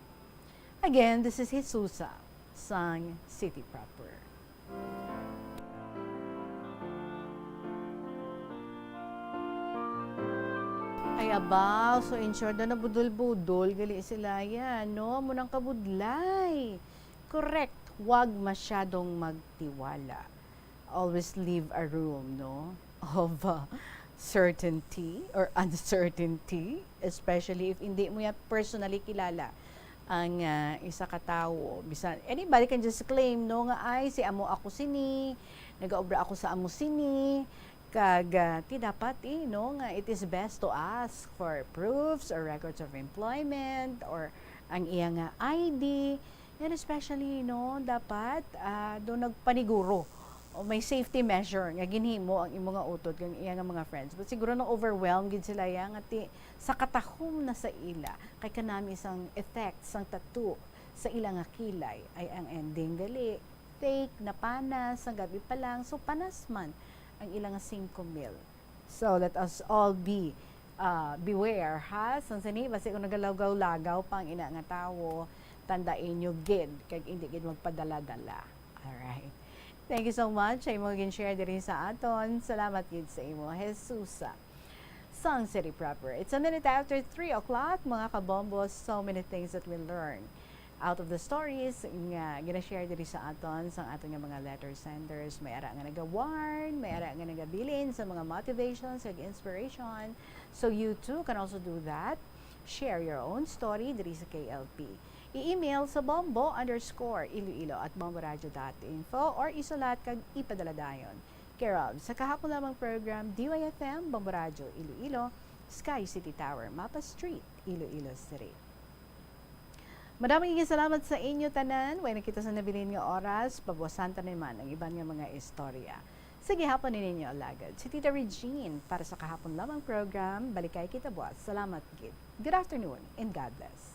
Again, this is Jesusa, sang City Proper. Ay abaw, so in short na budol-budol, gali sila yan, no? Munang kabudlay. Correct, huwag masyadong magtiwala. Always leave a room, no? Of certainty or uncertainty, especially if hindi mo yan personally kilala ang isa ka tao. Bisan, anybody can just claim, no, nga ay, si amo ako sini, nag-aobra ako sa amo sini, kag ti dapat no, nga it is best to ask for proofs or records of employment or ang iya nga ID. And especially, no, dapat doon nagpaniguro o may safety measure nga ginhimo ang imong nga utod kang iya nga mga friends. But siguro na overwhelmed gid sila ya nga ti sa katahom na sa ila kay kanami sang effect sang tattoo sa ila nga kilay ay ang ending gali fake na panas ang gabi pa lang, so panas man ang ila nga 5,000. So let us all be beware, ha, sang sini basi kung nagalagaw-lagaw pang ina nga tawo, tandain nyo gid kag hindi gid magpadala-dala. Alright. Thank you so much. Ay mo gin-share din sa aton. Salamat gid sa imo, Jesusa. Sang City Proper. It's a minute after 3 o'clock, mga kabombos. So many things that we learn out of the stories nga gina-share din sa aton sang aton nga mga letter senders. May ara nga naga-warn, may ara nga nagabilin sa mga motivations and inspiration. So you too can also do that. Share your own story diri sa KLP. I-email sa bombo_iloilo@bomboradio.info or isulat kag ipadala dayon. Care of sa kahapon lamang program DYFM Bombo Radio Iloilo, Sky City Tower, Mapa Street, Iloilo City. Maraming salamat sa inyo tanan. Way nakita sa nabilin nga oras, pabuwasan ta naman ang iban nga mga istorya. Sige, hapon ninyo alagad. Si Tita Regine para sa kahapon lamang program. Balikay kita buwas. Salamat gid. Good afternoon and God bless.